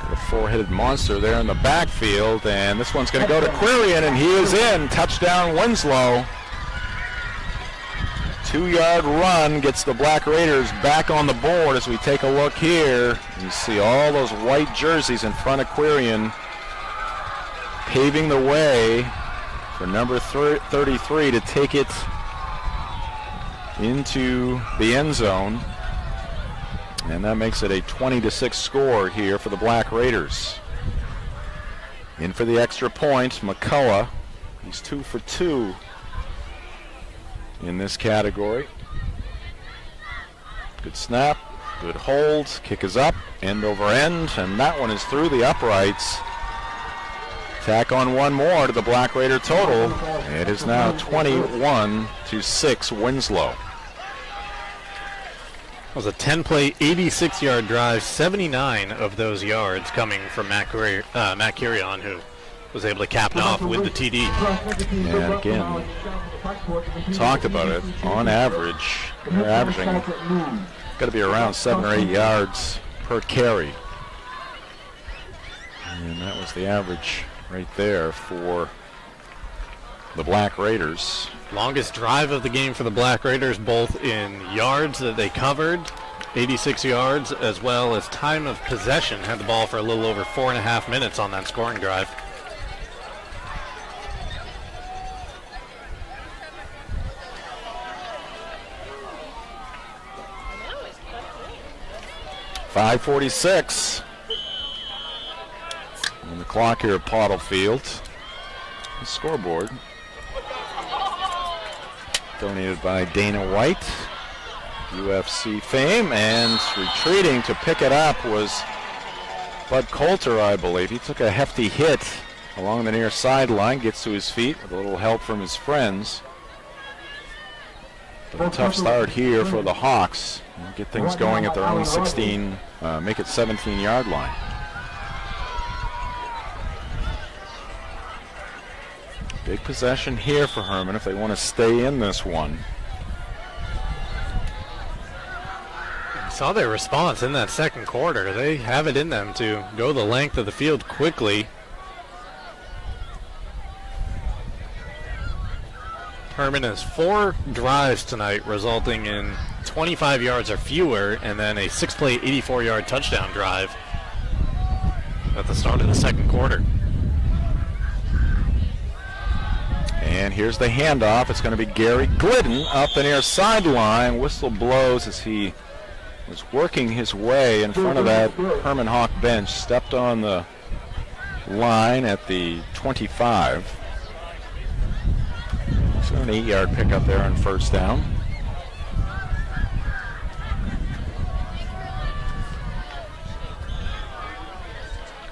Speaker 2: The 4-headed monster there in the backfield, and this one's going to go to Quirion, and he is in. Touchdown Winslow. 2-yard run gets the Black Raiders back on the board. As we take a look here, you see all those white jerseys in front of Quirion, paving the way for number 33 to take it into the end zone. And that makes it a 20-6 score here for the Black Raiders. In for the extra point, McCullough. He's 2 for 2 in this category. Good snap, good hold, kick is up, end over end, and that one is through the uprights. Tack on one more to the Black Raider total. It is now 21-6 Winslow.
Speaker 3: It was a 10-play, 86-yard drive, 79 of those yards coming from Matt Quirion, who was able to cap it off with the TD.
Speaker 2: And again, talked about it, on average, they're averaging got to be around 7 or 8 yards per carry. And that was the average right there for the Black Raiders.
Speaker 3: Longest drive of the game for the Black Raiders, both in yards that they covered, 86 yards, as well as time of possession. Had the ball for a little over 4.5 minutes on that scoring drive.
Speaker 2: .546 on the clock here at Pottle Field. The scoreboard donated by Dana White, UFC fame, and retreating to pick it up was Bud Coulter, I believe. He took a hefty hit along the near sideline, gets to his feet with a little help from his friends. But a tough start here for the Hawks. Get things going at their own 16, make it 17-yard line. Big possession here for Hermon if they want to stay in this one.
Speaker 3: You saw their response in that second quarter. They have it in them to go the length of the field quickly. Hermon has 4 drives tonight, resulting in 25 yards or fewer, and then a 6-play, 84-yard touchdown drive at the start of the second quarter.
Speaker 2: And here's the handoff. It's going to be Gary Glidden up the near sideline. Whistle blows as he was working his way in front of that Hermon Hawk bench. Stepped on the line at the 25. So an 8-yard pickup there on first down.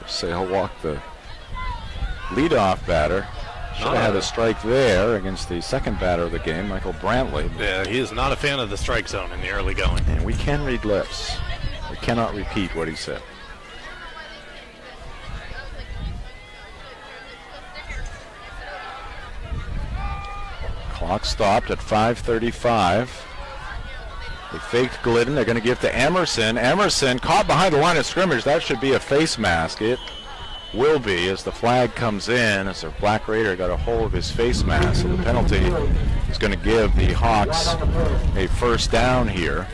Speaker 2: Say he'll walk the leadoff batter. Should have had a strike there against the second batter of the game, Michael Brantley.
Speaker 3: Yeah, he is not a fan of the strike zone in the early going.
Speaker 2: And we can read lips. We cannot repeat what he said. Clock stopped at 5:35. They faked Glidden. They're going to give to Emerson. Emerson caught behind the line of scrimmage. That should be a face mask. It will be as the flag comes in, as the Black Raider got a hold of his face mask. So the penalty is going to give the Hawks a first down here.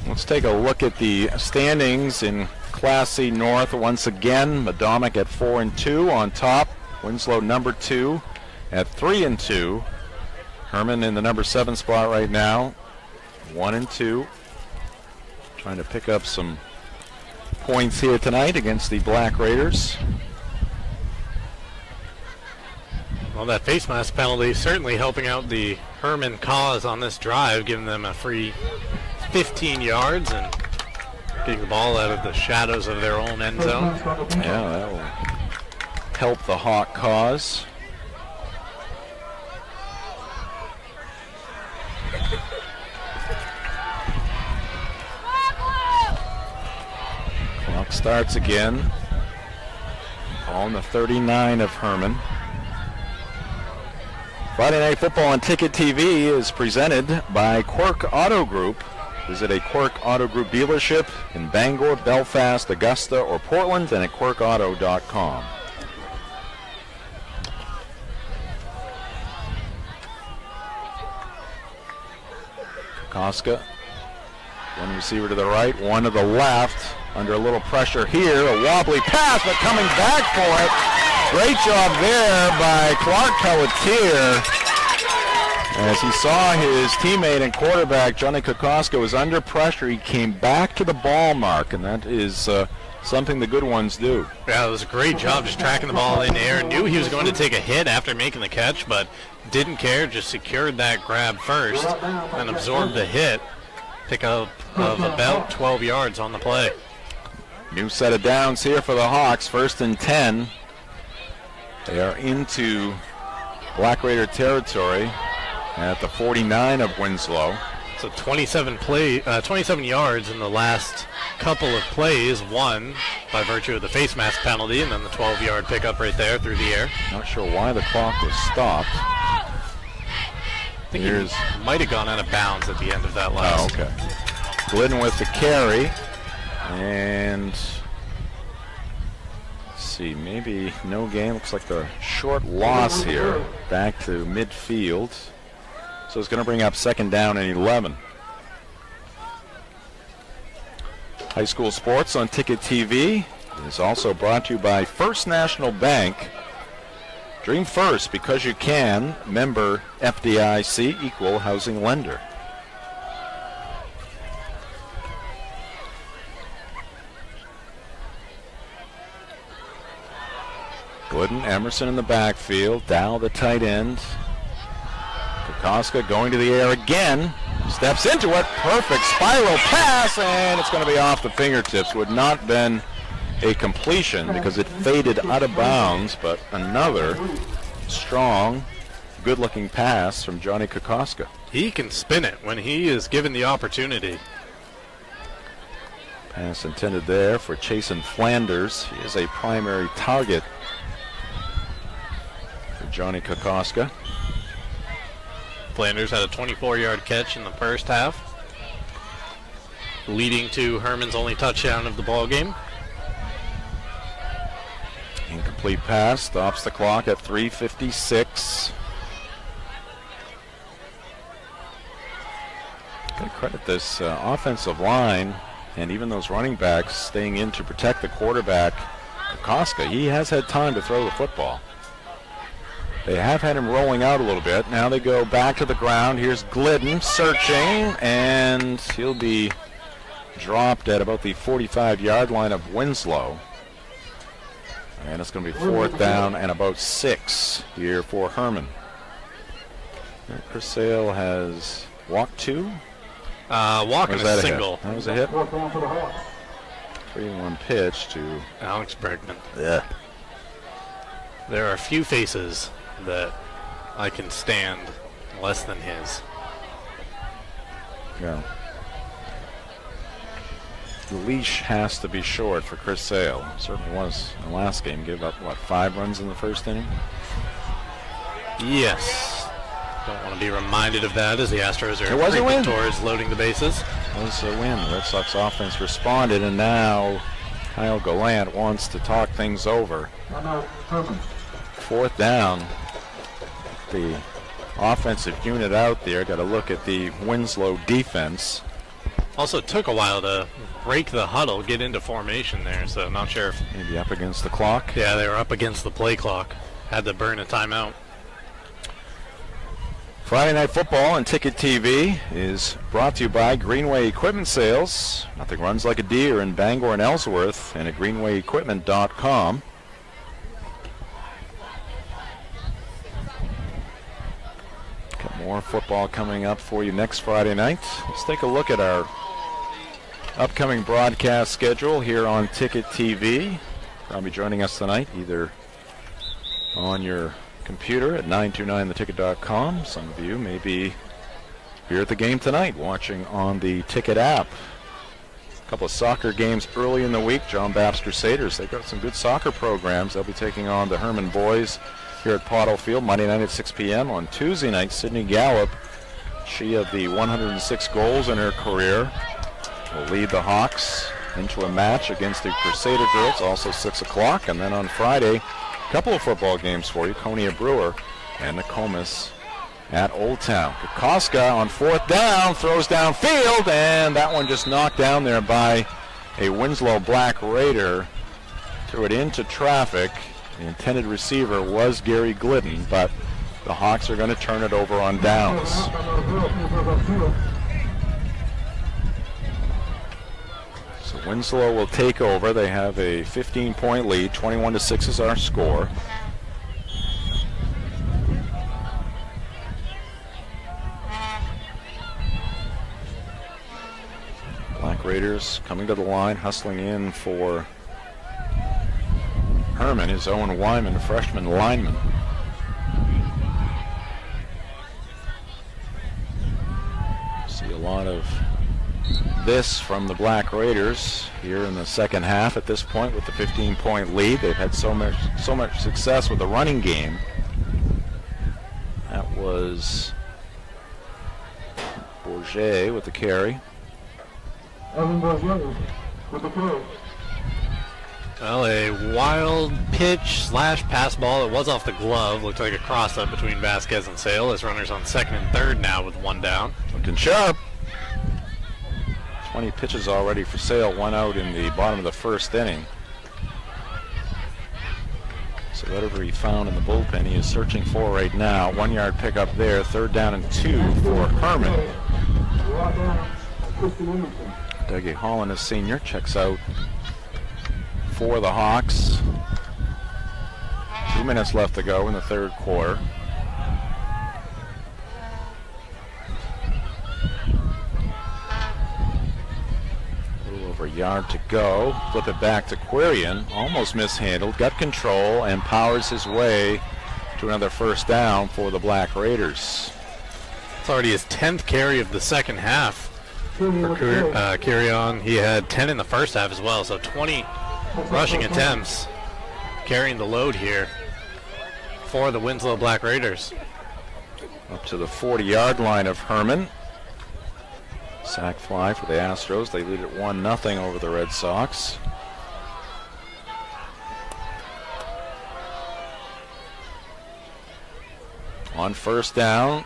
Speaker 2: Let's take a look at the standings in Class C North once again. Madomic at 4-2 on top. Winslow number 2 at 3-2. Hermon in the number 7 spot right now, 1-2. Trying to pick up some points here tonight against the Black Raiders.
Speaker 3: Well, that face mask penalty certainly helping out the Hermon cause on this drive, giving them a free 15 yards and getting the ball out of the shadows of their own end zone.
Speaker 2: Yeah, that will help the Hawk cause. Clock starts again. On the 39 of Hermon. Friday Night Football on Ticket TV is presented by Quirk Auto Group. Visit a Quirk Auto Group dealership in Bangor, Belfast, Augusta, or Portland, and at quirkauto.com. Koska, one receiver to the right, one to the left. Under a little pressure here, a wobbly pass, but coming back for it. Great job there by Clark Pelletier. As he saw his teammate and quarterback, Johnny Kokoska, was under pressure. He came back to the ball mark, and that is something the good ones do.
Speaker 3: Yeah, it was a great job just tracking the ball in the air. Knew he was going to take a hit after making the catch, but didn't care, just secured that grab first and absorbed the hit. Pick up of about 12 yards on the play.
Speaker 2: New set of downs here for the Hawks, 1st and 10. They are into Black Raider territory at the 49 of Winslow.
Speaker 3: So 27 yards in the last couple of plays, one by virtue of the face mask penalty, and then the 12-yard pickup right there through the air.
Speaker 2: Not sure why the clock was stopped.
Speaker 3: I think he might have gone out of bounds at the end of that last.
Speaker 2: Oh, okay. Glidden with the carry. And let's see, maybe no gain. Looks like the short loss here. Back to midfield. So it's going to bring up 2nd down and 11. High school sports on Ticket TV is also brought to you by First National Bank. Dream first because you can. Member FDIC, equal housing lender. Glidden, Emerson in the backfield. Dow, the tight end. Kokoska going to the air again. Steps into it. Perfect spiral pass, and it's going to be off the fingertips. Would not been a completion because it faded out of bounds, but another strong, good-looking pass from Johnny Kokoska.
Speaker 3: He can spin it when he is given the opportunity.
Speaker 2: Pass intended there for Chasen Flanders. He is a primary target for Johnny Kokoska.
Speaker 3: Flanders had a 24-yard catch in the first half, leading to Hermon's only touchdown of the ball game.
Speaker 2: Incomplete pass, stops the clock at 3:56. Gotta credit this offensive line and even those running backs staying in to protect the quarterback, Kokoska. He has had time to throw the football. They have had him rolling out a little bit. Now they go back to the ground. Here's Glidden searching, and he'll be dropped at about the 45-yard line of Winslow. And it's going to be 4th down and about 6 here for Hermon. Chris Sale has walked 2.
Speaker 3: Walking a single.
Speaker 2: That was a hit. 3-1 pitch to
Speaker 3: Alex Bregman.
Speaker 2: Yeah.
Speaker 3: There are few faces that I can stand less than his.
Speaker 2: Yeah. The leash has to be short for Chris Sale. Certainly was in the last game. Gave up, 5 runs in the first inning?
Speaker 3: Yes. Don't want to be reminded of that as the Astros are
Speaker 2: It was a win.
Speaker 3: towards loading the bases.
Speaker 2: It was a win. The Red Sox offense responded, and now Kyle Gallant wants to talk things over. 4th down. The offensive unit out there got to look at the Winslow defense.
Speaker 3: Also took a while to break the huddle, get into formation there, so I'm not sure if...
Speaker 2: Maybe up against the clock.
Speaker 3: Yeah, they were up against the play clock. Had to burn a timeout.
Speaker 2: Friday Night Football on Ticket TV is brought to you by Greenway Equipment Sales. Nothing runs like a deer in Bangor and Ellsworth, and at greenwayequipment.com. Got more football coming up for you next Friday night. Let's take a look at our upcoming broadcast schedule here on Ticket TV. Probably joining us tonight either on your computer at 929theticket.com. Some of you may be here at the game tonight watching on the Ticket app. A couple of soccer games early in the week. John Baps Crusaders, they've got some good soccer programs. They'll be taking on the Hermon boys here at Pottle Field Monday night at 6 p.m. On Tuesday night, Sydney Gallup, she of the 106 goals in her career, will lead the Hawks into a match against the Crusader girls, also 6 o'clock. And then on Friday, a couple of football games for you. Konya Brewer and Nokomis at Old Town. Kokoska on 4th down, throws downfield, and that one just knocked down there by a Winslow Black Raider. Threw it into traffic. The intended receiver was Gary Glidden, but the Hawks are going to turn it over on downs. So Winslow will take over. They have a 15-point lead. 21-6 is our score. Black Raiders coming to the line, hustling in for Hermon is Owen Wyman, a freshman lineman. See a lot of this from the Black Raiders here in the second half at this point with the 15-point lead. They've had so much success with the running game. That was Bourget with the carry.
Speaker 3: Well, a wild pitch slash pass ball. It was off the glove. Looked like a cross-up between Vasquez and Sale as runners on 2nd and 3rd now with 1 down.
Speaker 2: Looking sharp. 20 pitches already for Sale. 1 out in the bottom of the 1st inning. So whatever he found in the bullpen, he is searching for right now. 1-yard pickup there. 3rd down and 2 for Hermon. Dougie Holland, a senior, checks out for the Hawks. 2 minutes left to go in the 3rd quarter. A little over a yard to go. Flip it back to Quirion. Almost mishandled. Got control and powers his way to another 1st down for the Black Raiders.
Speaker 3: That's already his 10th carry of the second half for carry on. He had 10 in the first half as well, so 20 rushing attempts, carrying the load here for the Winslow Black Raiders.
Speaker 2: Up to the 40-yard line of Hermon. Sack fly for the Astros. They lead it 1-0 over the Red Sox. On first down,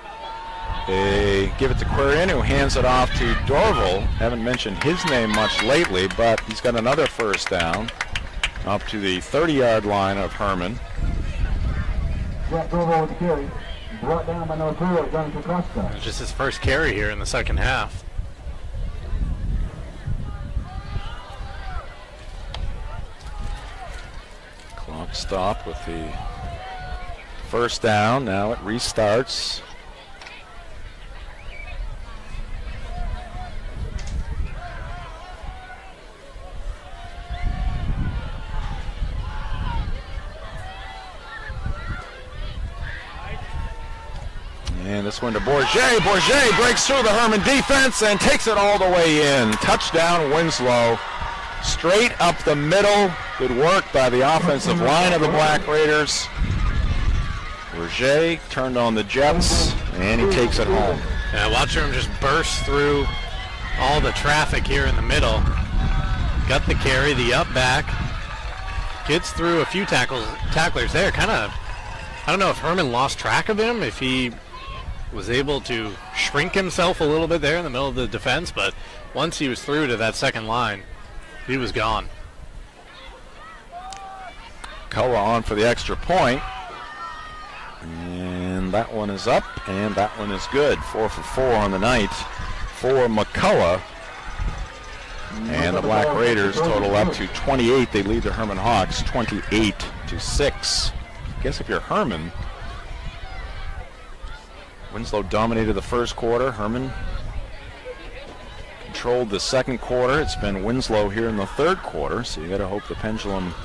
Speaker 2: they give it to Quirin, who hands it off to Dorval. Haven't mentioned his name much lately, but he's got another first down up to the 30-yard line of Hermon.
Speaker 6: Jack Dorval with the carry. Brought down by number 4, Jonathan Costa.
Speaker 3: It's just his first carry here in the second half.
Speaker 2: Clock stop with the first down. Now it restarts. And this one to Bourget. Bourget breaks through the Hermon defense and takes it all the way in. Touchdown Winslow. Straight up the middle. Good work by the offensive line of the Black Raiders. Bourget turned on the Jets, and he takes it home.
Speaker 3: Yeah, watch him just burst through all the traffic here in the middle. Got the carry, the up back. Gets through a few tacklers there. Kind of, I don't know if Hermon lost track of him, if he was able to shrink himself a little bit there in the middle of the defense, but once he was through to that second line, he was gone.
Speaker 2: Koa on for the extra point. And that one is up, and that one is good. 4 for 4 on the night for McCullough. And the Black Raiders total up to 28. They lead the Hermon Hawks 28-6. I guess if you're Hermon, Winslow dominated the first quarter. Hermon controlled the second quarter. It's been Winslow here in the third quarter, so you got to hope the pendulum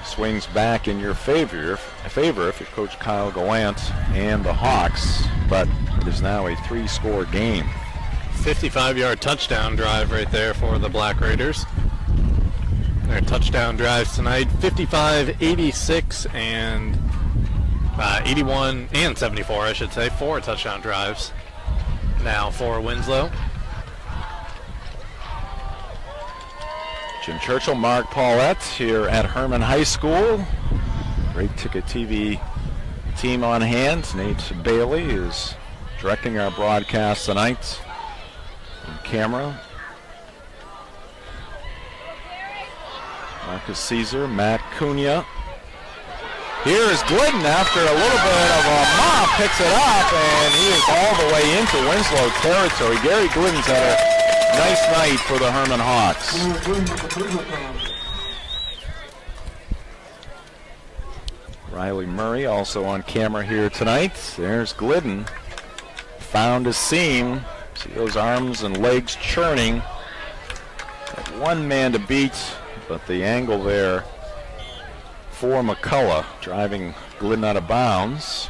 Speaker 2: swings back in your favor if you're Coach Kyle Gallant and the Hawks, but it is now a 3-score game.
Speaker 3: 55-yard touchdown drive right there for the Black Raiders. Their touchdown drives tonight, 55, 86, and 81 and 74, I should say. 4 touchdown drives now for Winslow.
Speaker 2: Jim Churchill, Mark Paulette here at Hermon High School. Great Ticket TV team on hand. Nate Bailey is directing our broadcast tonight on camera. Marcus Caesar, Matt Cunha. Here is Glidden after a little bit of a mop, picks it up, and he is all the way into Winslow territory. Gary Glidden's had a nice night for the Hermon Hawks. Riley Murray also on camera here tonight. There's Glidden. Found a seam. See those arms and legs churning. Got one man to beat, but the angle there for McCullough, driving Glidden out of bounds.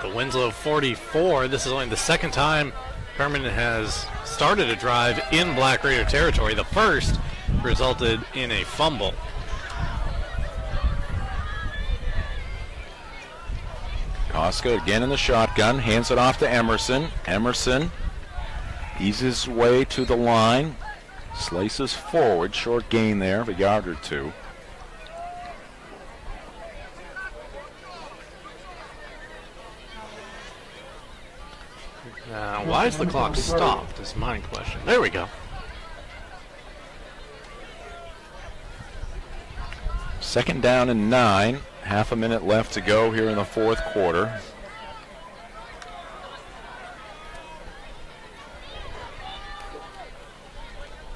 Speaker 3: The Winslow 44, this is only the second time Hermon has started a drive in Black Raider territory. The first resulted in a fumble.
Speaker 2: Koska again in the shotgun, hands it off to Emerson. Emerson eases his way to the line, slices forward, short gain there of a yard or two.
Speaker 3: Why is the clock stopped is my question. There we go.
Speaker 2: Second down and 9. Half a minute left to go here in the fourth quarter.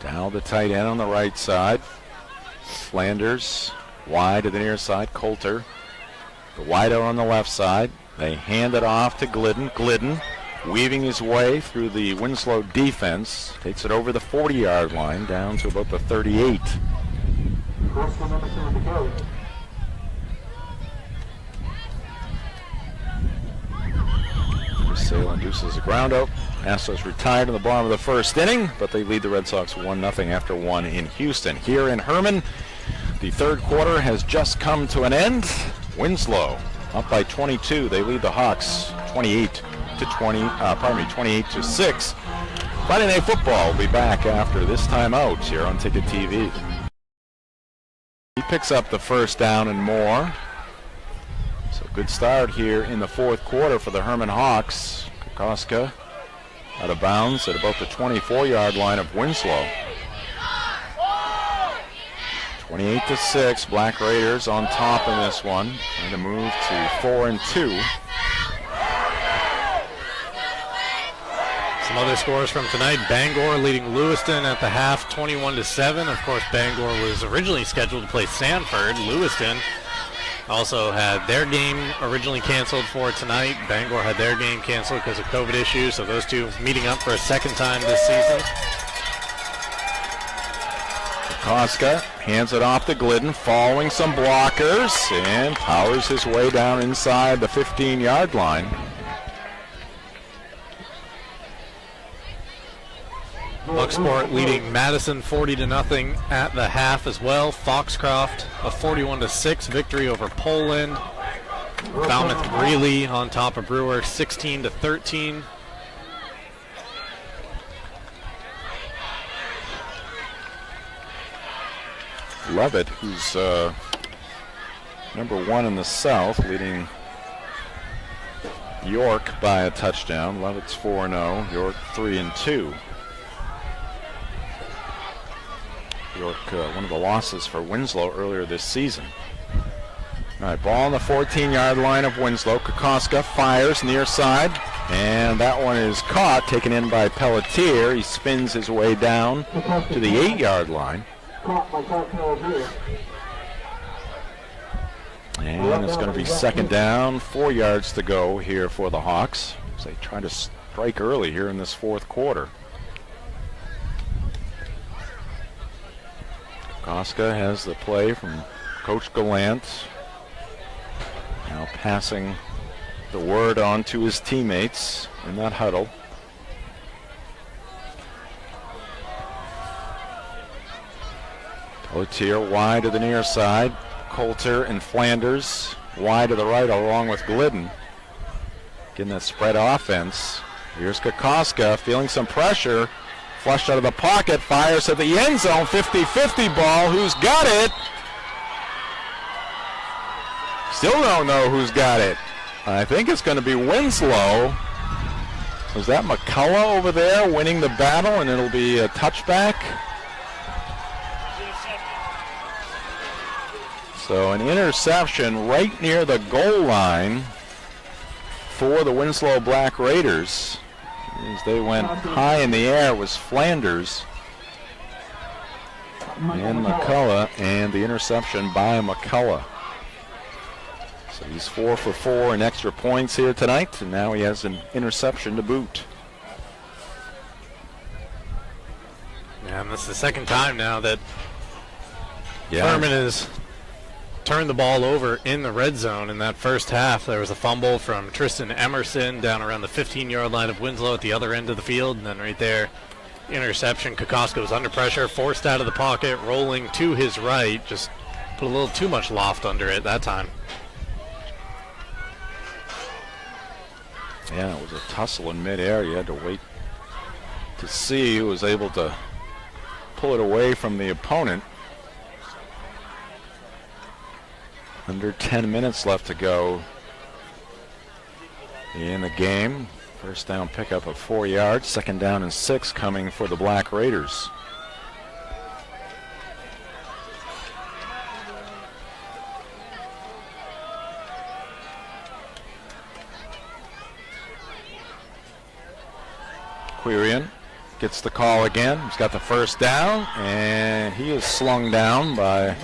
Speaker 2: Dow, the tight end on the right side. Flanders wide to the near side. Coulter, the wideout on the left side. They hand it off to Glidden. Glidden weaving his way through the Winslow defense. Takes it over the 40-yard line down to about the 38. Sale induces a ground out. Astros retired in the bottom of the first inning, but they lead the Red Sox 1-0 after one in Houston. Here in Hermon, the third quarter has just come to an end. Winslow up by 22. They lead the Hawks 28 to 6. Friday Night Football will be back after this timeout here on Ticket TV. He picks up the first down and more. So good start here in the fourth quarter for the Hermon Hawks. Kokoska out of bounds at about the 24-yard line of Winslow. 28 to 6, Black Raiders on top in this one. Trying to move to 4-2.
Speaker 3: Some other scores from tonight. Bangor leading Lewiston at the half 21 to 7. Of course, Bangor was originally scheduled to play Sanford. Lewiston also had their game originally canceled for tonight. Bangor had their game canceled because of COVID issues, so those two meeting up for a second time this season.
Speaker 2: Kokoska hands it off to Glidden, following some blockers, and powers his way down inside the 15-yard line.
Speaker 3: Bucksport leading Madison 40-0 at the half as well. Foxcroft a 41-6 victory over Poland. Falmouth Greeley on top of Brewer 16-13.
Speaker 2: Levitt, who's number one in the South, leading York by a touchdown. Levitt's 4-0, York 3-2. York, one of the losses for Winslow earlier this season. All right, ball on the 14-yard line of Winslow. Kokoska fires near side, and that one is caught, taken in by Pelletier. He spins his way down to the 8-yard line. And it's going to be second down, 4 yards to go here for the Hawks as they try to strike early here in this fourth quarter. Kokoska has the play from Coach Gallant. Now passing the word on to his teammates in that huddle. Pelletier wide to the near side. Coulter and Flanders wide to the right along with Glidden. Getting that spread offense. Here's Kokoska feeling some pressure. Flushed out of the pocket, fires at the end zone, 50-50 ball. Who's got it? Still don't know who's got it. I think it's going to be Winslow. Was that McCullough over there winning the battle, and it'll be a touchback? So an interception right near the goal line for the Winslow Black Raiders. As they went high in the air was Flanders and McCullough, and the interception by McCullough. So he's 4 for 4 in extra points here tonight, and now he has an interception to boot.
Speaker 3: And this is the second time now that Hermon has turned the ball over in the red zone. In that first half, there was a fumble from Tristan Emerson down around the 15-yard line of Winslow at the other end of the field, and then right there, interception. Kokoska was under pressure, forced out of the pocket, rolling to his right, just put a little too much loft under it that time.
Speaker 2: Yeah, it was a tussle in midair. You had to wait to see who was able to pull it away from the opponent. Under 10 minutes left to go in the game. First down pickup of 4 yards. Second down and 6 coming for the Black Raiders. Quirian gets the call again. He's got the first down, and he is slung down by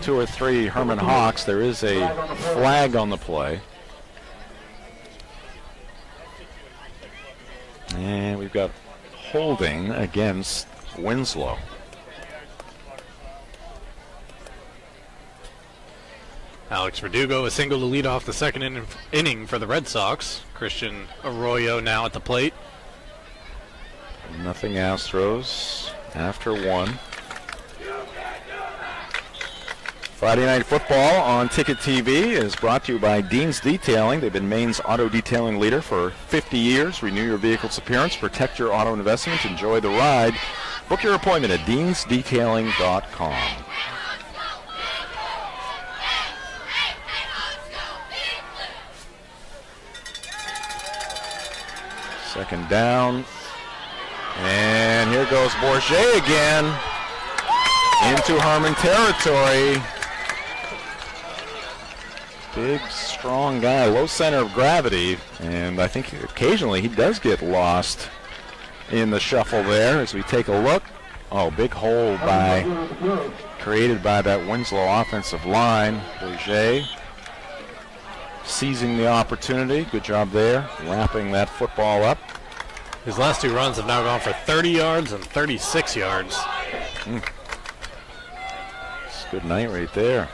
Speaker 2: 2 or 3 Hermon Hawks. There is a flag on the play. And we've got holding against Winslow.
Speaker 3: Alex Verdugo, a single to lead off the second inning for the Red Sox. Christian Arroyo now at the plate.
Speaker 2: Nothing Astros after one. Friday Night Football on Ticket TV is brought to you by Dean's Detailing. They've been Maine's auto detailing leader for 50 years. Renew your vehicle's appearance, protect your auto investment, enjoy the ride. Book your appointment at deansdetailing.com. Second down. And here goes Bourget again into Hermon territory. Big, strong guy, low center of gravity, and I think occasionally he does get lost in the shuffle there as we take a look. Oh, big hole created by that Winslow offensive line. Bourget seizing the opportunity. Good job there, wrapping that football up.
Speaker 3: His last two runs have now gone for 30 yards and 36 yards.
Speaker 2: It's a good night right there.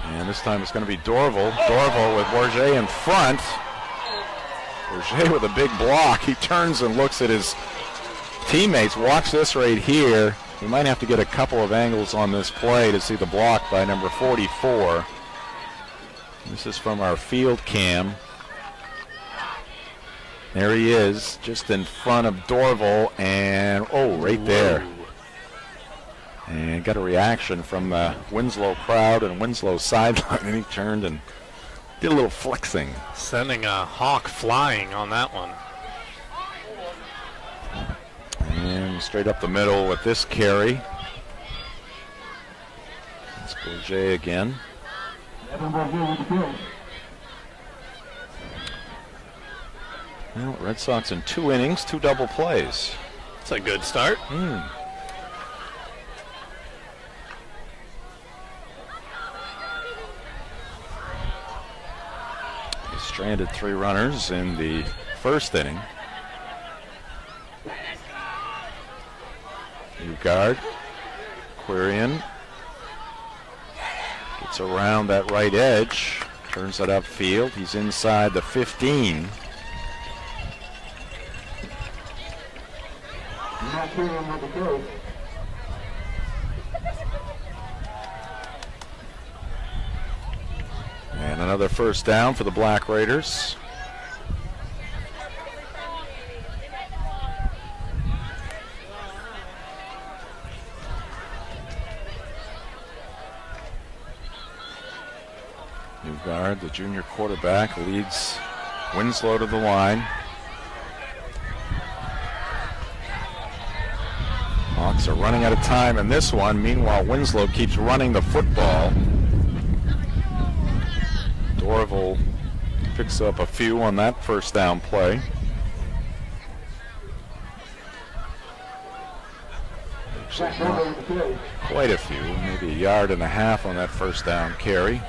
Speaker 2: And this time it's going to be Dorval. Dorval with Bourget in front. Bourget with a big block. He turns and looks at his teammates. Watch this right here. We might have to get a couple of angles on this play to see the block by number 44. This is from our field cam. There he is, just in front of Dorval, and right there. And got a reaction from the Winslow crowd and Winslow sideline, and he turned and did a little flexing.
Speaker 3: Sending a Hawk flying on that one.
Speaker 2: And straight up the middle with this carry. It's Bourget again. Well, Red Sox in 2 innings, 2 double plays.
Speaker 3: It's a good start.
Speaker 2: He stranded 3 runners in the first inning. New guard, Quirion gets around that right edge, turns it upfield. He's inside the 15. And another first down for the Black Raiders. New guard, the junior quarterback, leads Winslow to the line. Hawks are running out of time in this one. Meanwhile, Winslow keeps running the football. Dorval picks up a few on that first down play. Actually, quite a few, maybe 1.5 yards on that first down carry.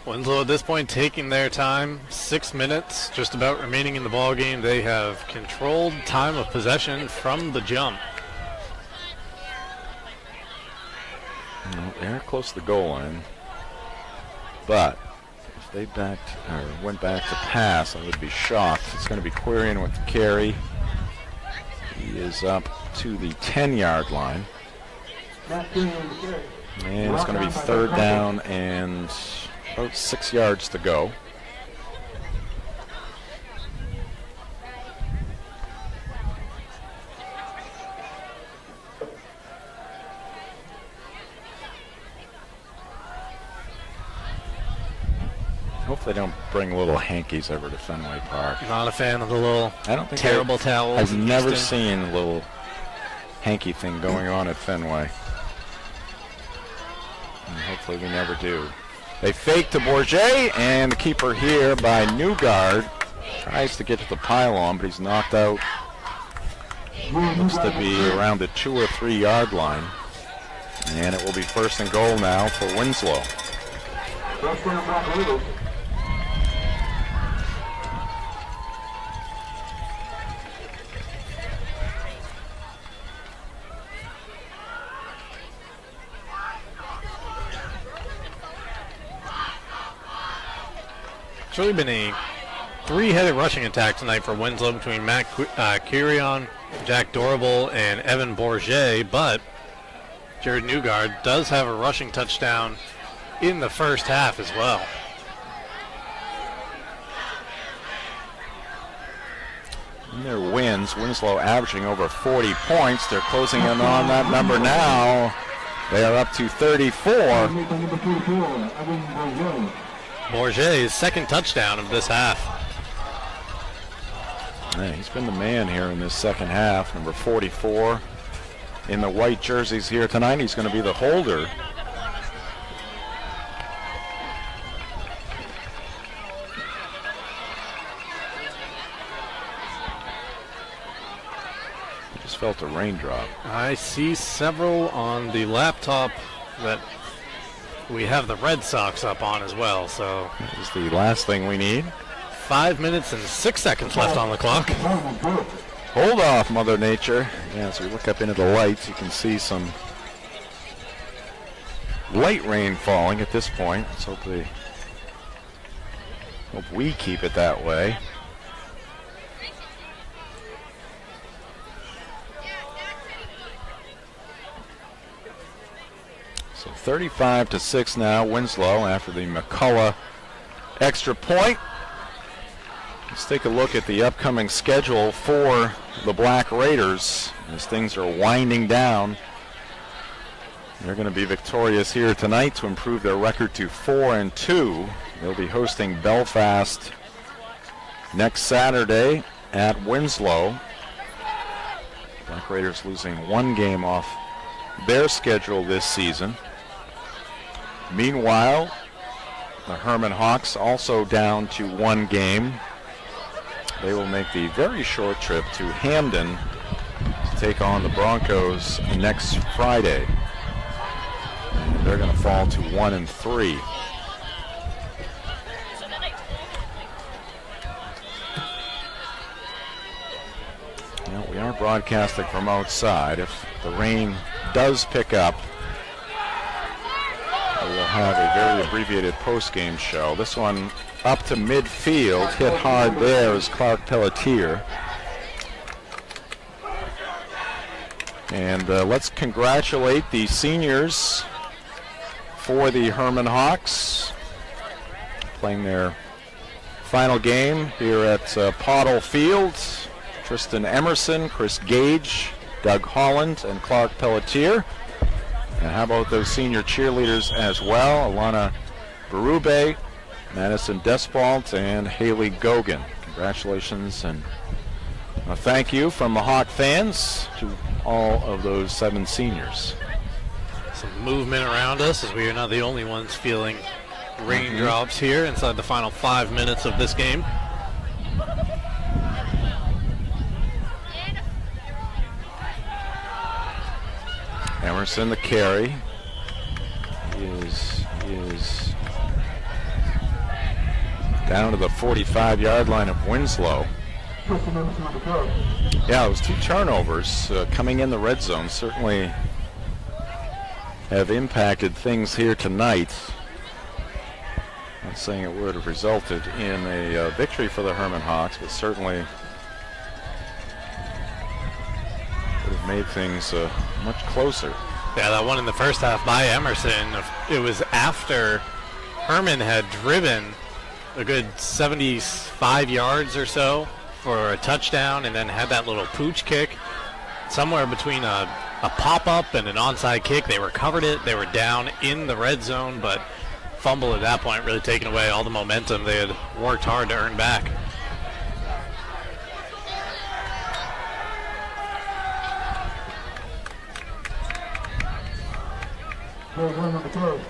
Speaker 3: Winslow at this point taking their time. 6 minutes just about remaining in the ball game. They have controlled time of possession from the jump.
Speaker 2: Well, they're close to the goal line, but if they went back to pass, I would be shocked. It's going to be Quirion with the carry. He is up to the 10-yard line, and it's going to be third down and about 6 yards to go. Hope they don't bring little hankies over to Fenway Park.
Speaker 3: Not a fan of the little terrible towels.
Speaker 2: I've never seen a little hanky thing going on at Fenway. And hopefully we never do. They fake to Bourget, and the keeper here by Newgard tries to get to the pylon, but he's knocked out. Looks to be around the 2 or 3 yard line. And it will be first and goal now for Winslow.
Speaker 3: It's really been a three-headed rushing attack tonight for Winslow between Matt Kirion, Jack Dorable, and Evan Bourget, but Jared Newgard does have a rushing touchdown in the first half as well.
Speaker 2: In their wins, Winslow averaging over 40 points. They're closing in on that number now. They are up to 34.
Speaker 3: Bourget's second touchdown of this half.
Speaker 2: Yeah, he's been the man here in this second half, number 44. In the white jerseys here tonight, he's going to be the holder. Just felt a raindrop.
Speaker 3: I see several on the laptop that we have the Red Sox up on as well, so.
Speaker 2: That is the last thing we need.
Speaker 3: 5 minutes and 6 seconds left on the clock.
Speaker 2: Hold off, Mother Nature. Yeah, as we look up into the lights, you can see some light rain falling at this point. Let's hope we keep it that way. So 35-6 now, Winslow after the McCullough extra point. Let's take a look at the upcoming schedule for the Black Raiders as things are winding down. They're going to be victorious here tonight to improve their record to 4-2. They'll be hosting Belfast next Saturday at Winslow. Black Raiders losing one game off their schedule this season. Meanwhile, the Hermon Hawks also down to one game. They will make the very short trip to Hamden to take on the Broncos next Friday. And they're going to fall to 1-3. Now, we are broadcasting from outside. If the rain does pick up, we'll have a very abbreviated post-game show. This one up to midfield, hit hard there is Clark Pelletier. And let's congratulate the seniors for the Hermon Hawks, playing their final game here at Pottle Field. Tristan Emerson, Chris Gage, Doug Holland, and Clark Pelletier. And how about those senior cheerleaders as well? Alana Berube, Madison Despalt, and Haley Gogan. Congratulations and a thank you from the Hawk fans to all of those 7 seniors.
Speaker 3: Some movement around us as we are not the only ones feeling raindrops here inside the final 5 minutes of this game.
Speaker 2: Emerson the carry. He is down to the 45-yard line of Winslow. Yeah, it was 2 turnovers coming in the red zone. Certainly have impacted things here tonight. Not saying it would have resulted in a victory for the Hermon Hawks, but certainly would have made things much closer.
Speaker 3: Yeah, that one in the first half by Emerson, it was after Hermon had driven a good 75 yards or so for a touchdown and then had that little pooch kick. Somewhere between a pop-up and an onside kick, they recovered it. They were down in the red zone, but fumble at that point really taking away all the momentum they had worked hard to earn back.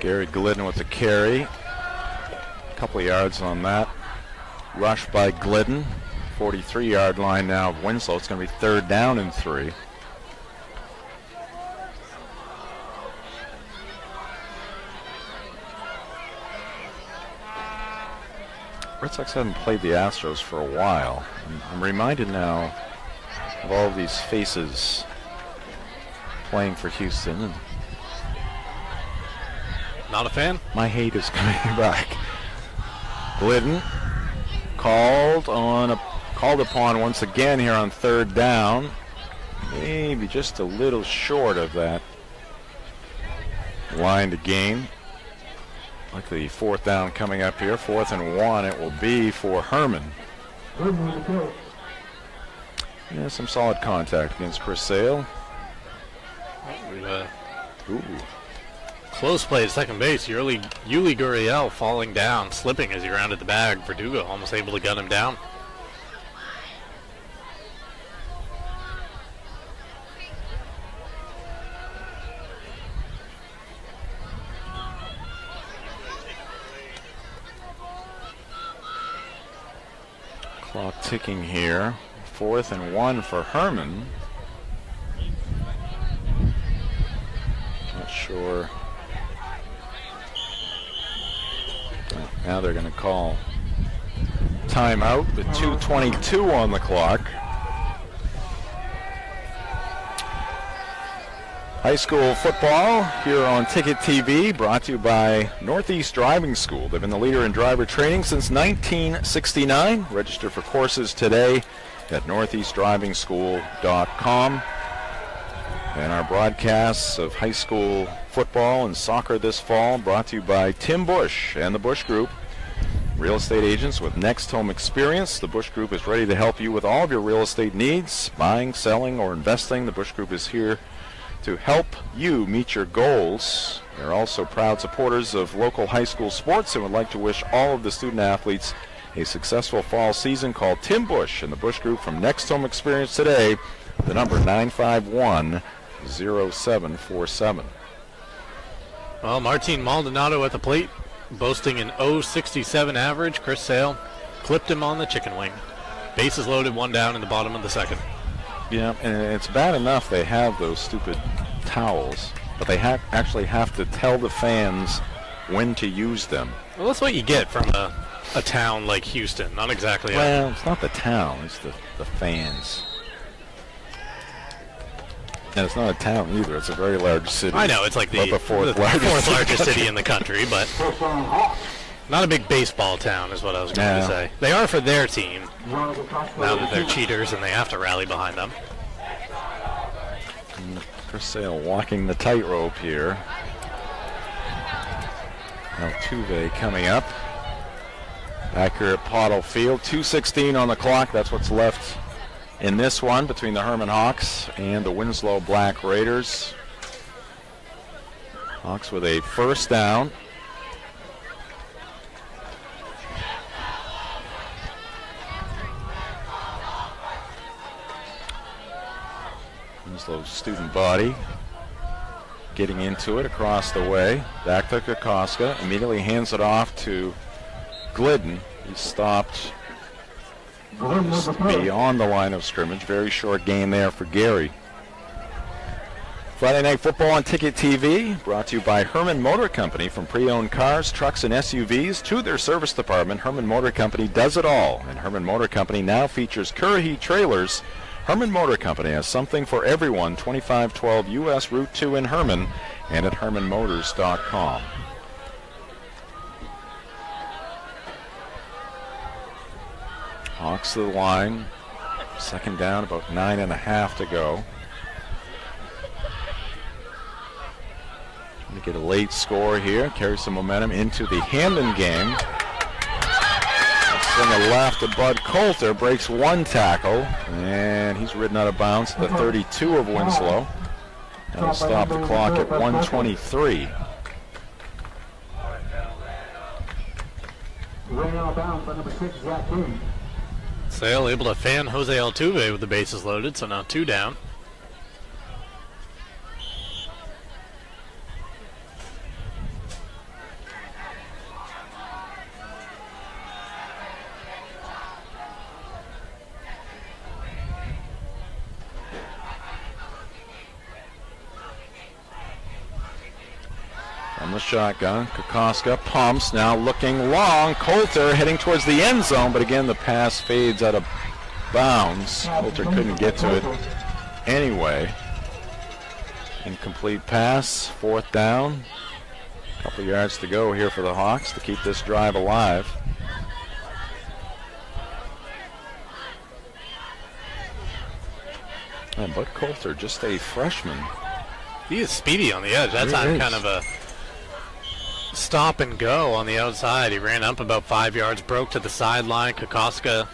Speaker 2: Gary Glidden with the carry. A couple of yards on that. Rush by Glidden. 43-yard line now of Winslow. It's going to be 3rd down and 3. Red Sox haven't played the Astros for a while. I'm reminded now of all of these faces playing for Houston. And
Speaker 3: not a fan?
Speaker 2: my hate is coming back. Glidden called upon once again here on third down. Maybe just a little short of that line to gain. Like the fourth down coming up here, 4th and 1, it will be for Hermon. Yeah, some solid contact against Chris Sale. Ooh.
Speaker 3: Close play at second base. Yuli Gurriel falling down, slipping as he rounded the bag. Verdugo almost able to gun him down.
Speaker 2: Clock ticking here. 4th and 1 for Hermon. Not sure. Now they're going to call timeout with 2:22 on the clock. High school football here on Ticket TV, brought to you by Northeast Driving School. They've been the leader in driver training since 1969. Register for courses today at northeastdrivingschool.com. And our broadcasts of high school football and soccer this fall brought to you by Tim Bush and the Bush Group. Real estate agents with next home experience. The Bush Group is ready to help you with all of your real estate needs, buying, selling, or investing. The Bush Group is here to help you meet your goals. They're also proud supporters of local high school sports and would like to wish all of the student athletes a successful fall season. Call Tim Bush and the Bush Group from Next Home Experience today. The number 951-0747.
Speaker 3: Well, Martin Maldonado at the plate, boasting an .067 average. Chris Sale clipped him on the chicken wing. Bases loaded, 1 down in the bottom of the second.
Speaker 2: Yeah, and it's bad enough they have those stupid towels, but they actually have to tell the fans when to use them.
Speaker 3: Well, that's what you get from a town like Houston. Not exactly.
Speaker 2: Well, it's not the town, it's the fans. And it's not a town either, it's a very large city.
Speaker 3: I know, it's like the fourth largest city in the country, but not a big baseball town is what I was going to say. They are for their team, now that they're cheaters and they have to rally behind them.
Speaker 2: Chris Sale walking the tightrope here. Altuve coming up. Back here at Pottle Field, 2:16 on the clock. That's what's left in this one between the Hermon Hawks and the Winslow Black Raiders. Hawks with a first down. Winslow student body getting into it across the way. Back to Kokoska. Immediately hands it off to Glidden. He stopped just beyond the line of scrimmage. Very short gain there for Gary. Friday Night Football on Ticket TV, brought to you by Hermon Motor Company. From pre-owned cars, trucks, and SUVs to their service department, Hermon Motor Company does it all. And Hermon Motor Company now features Currahee trailers. Hermon Motor Company has something for everyone. 2512 U.S. Route 2 in Hermon and at hermonmotors.com. Hawks to the line. Second down, about 9.5 to go. Trying to get a late score here. Carry some momentum into the Hamden game. Swing a left to Bud Coulter. Breaks one tackle. And he's ridden out of bounds at the 32 of Winslow. That'll stop the clock at 1:23.
Speaker 6: Ran out of bounds by number 6, Zach Boone.
Speaker 3: Sale able to fan Jose Altuve with the bases loaded, so now 2 down.
Speaker 2: From the shotgun, Kokoska pumps, now looking long. Coulter heading towards the end zone, but again the pass fades out of bounds. Coulter couldn't get to it anyway. Incomplete pass, 4th down. A couple yards to go here for the Hawks to keep this drive alive. And Bud Coulter, just a freshman.
Speaker 3: He is speedy on the edge. That's on kind of a stop and go on the outside. He ran up about 5 yards, broke to the sideline. Kokoska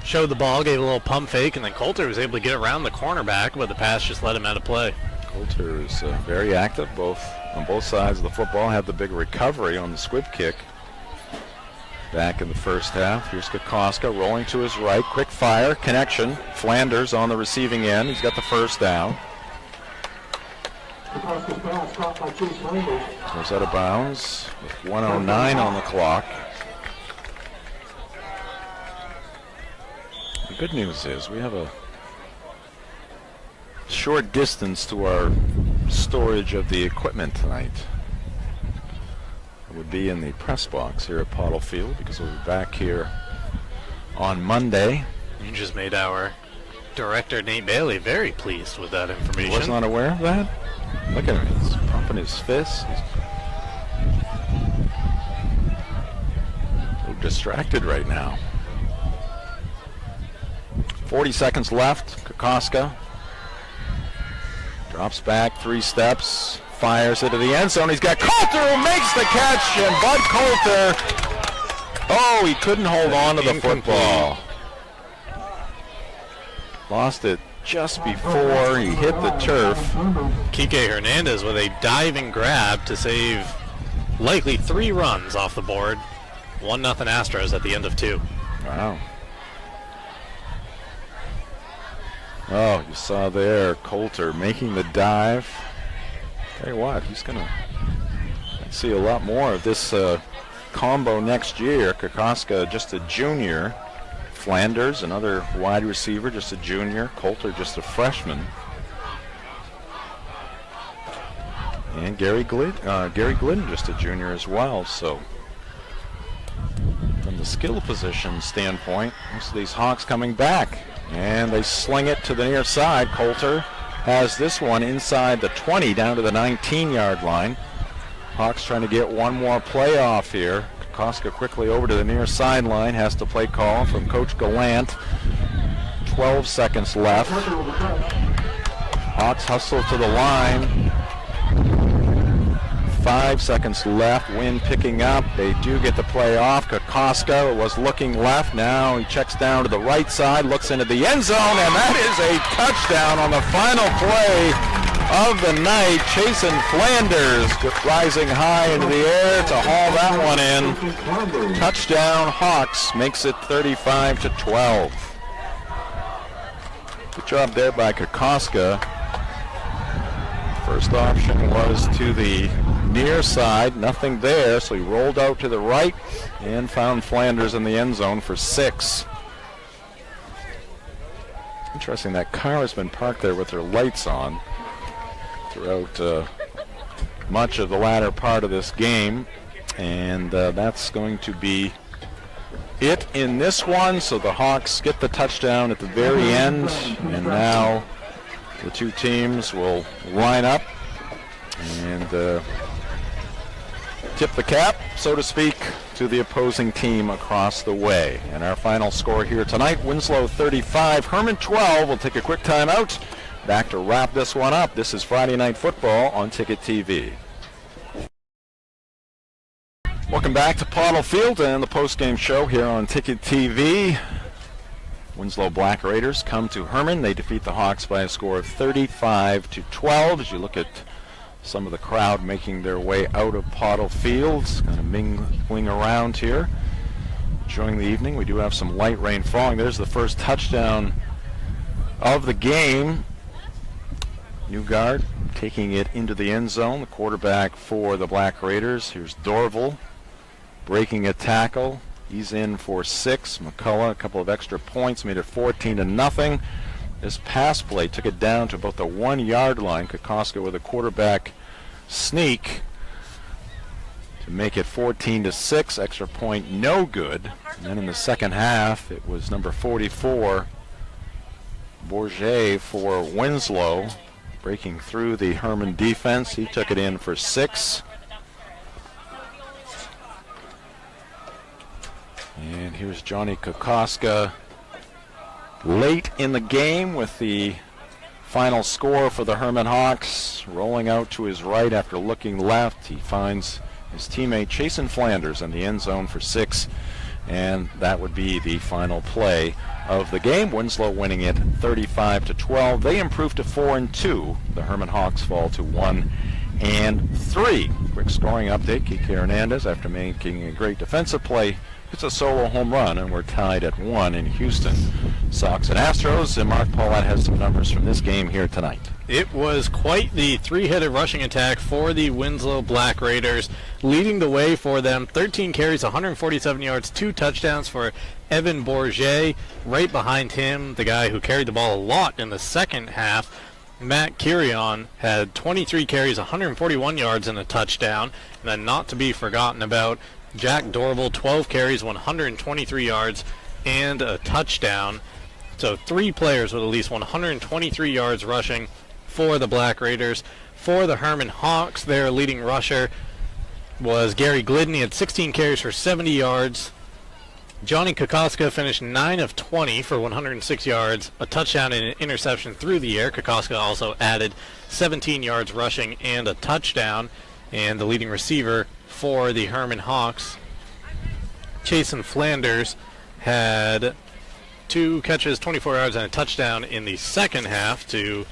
Speaker 3: showed the ball, gave a little pump fake, and then Coulter was able to get around the cornerback, but the pass just let him out of play.
Speaker 2: Coulter is very active on both sides of the football. Had the big recovery on the squib kick back in the first half. Here's Kokoska rolling to his right. Quick fire, connection. Flanders on the receiving end. He's got the first down.
Speaker 6: Kokoska's pass caught by Chase Flanders.
Speaker 2: Goes out of bounds with 1:09 on the clock. The good news is we have a short distance to our storage of the equipment tonight. It would be in the press box here at Pottle Field because we'll be back here on Monday.
Speaker 3: You just made our director, Nate Bailey, very pleased with that information.
Speaker 2: He was not aware of that? Look at him. He's pumping his fists. He's a little distracted right now. 40 seconds left. Kokoska drops back 3 steps, fires into the end zone. He's got Coulter who makes the catch, and Bud Coulter, he couldn't hold on to the football. Lost it just before he hit the turf.
Speaker 3: Kike Hernandez with a diving grab to save likely 3 runs off the board. 1-0 Astros at the end of 2.
Speaker 2: Wow. Oh, you saw there Coulter making the dive. Tell you what, he's going to see a lot more of this combo next year. Kokoska, just a junior. Flanders, another wide receiver, just a junior. Coulter, just a freshman. And Gary Glidden, just a junior as well. So, from the skill position standpoint, most of these Hawks coming back. And they sling it to the near side. Coulter has this one inside the 20 down to the 19-yard line. Hawks trying to get one more play off here. Kokoska quickly over to the near sideline. Has to play call from Coach Gallant. 12 seconds left. Hawks hustle to the line. 5 seconds left. Wind picking up. They do get the play off. Kokoska was looking left. Now he checks down to the right side, looks into the end zone, and that is a touchdown on the final play of the night. Chasen Flanders rising high into the air to haul that one in. Touchdown Hawks, makes it 35-12. Good job there by Kokoska. First option was to the near side, nothing there, so he rolled out to the right and found Flanders in the end zone for 6. Interesting, that car has been parked there with their lights on throughout much of the latter part of this game, and that's going to be it in this one. So the Hawks get the touchdown at the very end, and now the two teams will line up and tip the cap, so to speak, to the opposing team across the way. And our final score here tonight, Winslow 35, Hermon 12. We'll take a quick timeout. Back to wrap this one up. This is Friday Night Football on Ticket TV. Welcome back to Pottle Field and the post-game show here on Ticket TV. Winslow Black Raiders come to Hermon. They defeat the Hawks by a score of 35-12. As you look at some of the crowd making their way out of Pottle Field, kind of mingling around here, enjoying the evening. We do have some light rain falling. There's the first touchdown of the game. Newgard taking it into the end zone. The quarterback for the Black Raiders. Here's Dorval breaking a tackle. He's in for 6. McCullough, a couple of extra points, made it 14-0. This pass play took it down to about the 1-yard line. Kokoska with a quarterback sneak to make it 14-6. Extra point, no good. And then in the second half, it was number 44, Bourget for Winslow, breaking through the Hermon defense. He took it in for 6. And here's Johnny Kokoska late in the game with the Final score for the Hermon Hawks, rolling out to his right after looking left. He finds his teammate Chasen Flanders in the end zone for 6, and that would be the final play of the game. Winslow winning it 35-12. They improve to 4-2. The Hermon Hawks fall to 1-3. Quick scoring update. Kike Hernandez, after making a great defensive play, hits a solo home run, and we're tied at 1 in Houston. Sox and Astros, and Mark Paulette has some numbers from this game here tonight.
Speaker 3: It was quite the three-headed rushing attack for the Winslow Black Raiders, leading the way for them. 13 carries, 147 yards, 2 touchdowns for Evan Bourget. Right behind him, the guy who carried the ball a lot in the second half, Matt Kirion, had 23 carries, 141 yards, and a touchdown. And then not to be forgotten about, Jack Dorval, 12 carries, 123 yards, and a touchdown. So 3 players with at least 123 yards rushing for the Black Raiders. For the Hermon Hawks, their leading rusher was Gary Glidden. He had 16 carries for 70 yards. Johnny Kokoska finished 9 of 20 for 106 yards, a touchdown and an interception through the air. Kokoska also added 17 yards rushing and a touchdown. And the leading receiver for the Hermon Hawks, Chasen Flanders, had 2 catches, 24 yards, and a touchdown in the second half to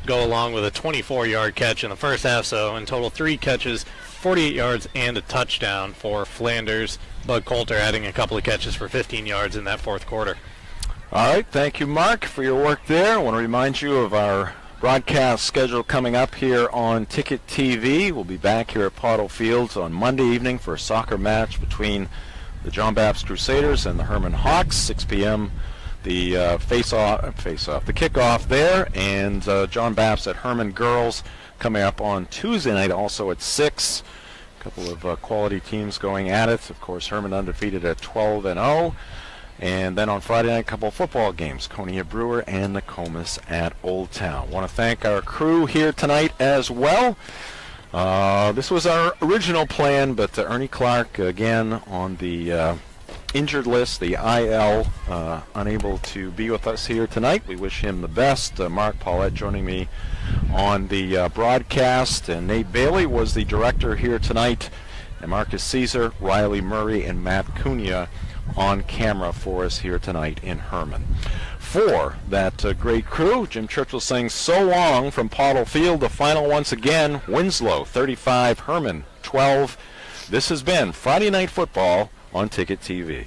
Speaker 3: go along with a 24-yard catch in the first half. So in total, 3 catches, 48 yards, and a touchdown for Flanders. Bud Coulter adding a couple of catches for 15 yards in that fourth quarter.
Speaker 2: All right, thank you, Mark, for your work there. I want to remind you of our broadcast schedule coming up here on Ticket TV. We'll be back here at Pottle Fields on Monday evening for a soccer match between the John Baptist Crusaders and the Hermon Hawks, 6 p.m. The the kickoff there, and John Baptist at Hermon Girls coming up on Tuesday night, also at 6. A couple of quality teams going at it. Of course, Hermon undefeated at 12-0. And then on Friday night, a couple of football games, Konya Brewer and Nokomis at Old Town. Want to thank our crew here tonight as well. This was our original plan, but Ernie Clark, again, on the injured list, the IL, unable to be with us here tonight. We wish him the best. Mark Paulette joining me on the broadcast, and Nate Bailey was the director here tonight, and Marcus Caesar, Riley Murray, and Matt Cunha on camera for us here tonight in Hermon. For that great crew, Jim Churchill saying so long from Pottle Field. The final once again, Winslow 35, Hermon 12. This has been Friday Night Football on Ticket TV.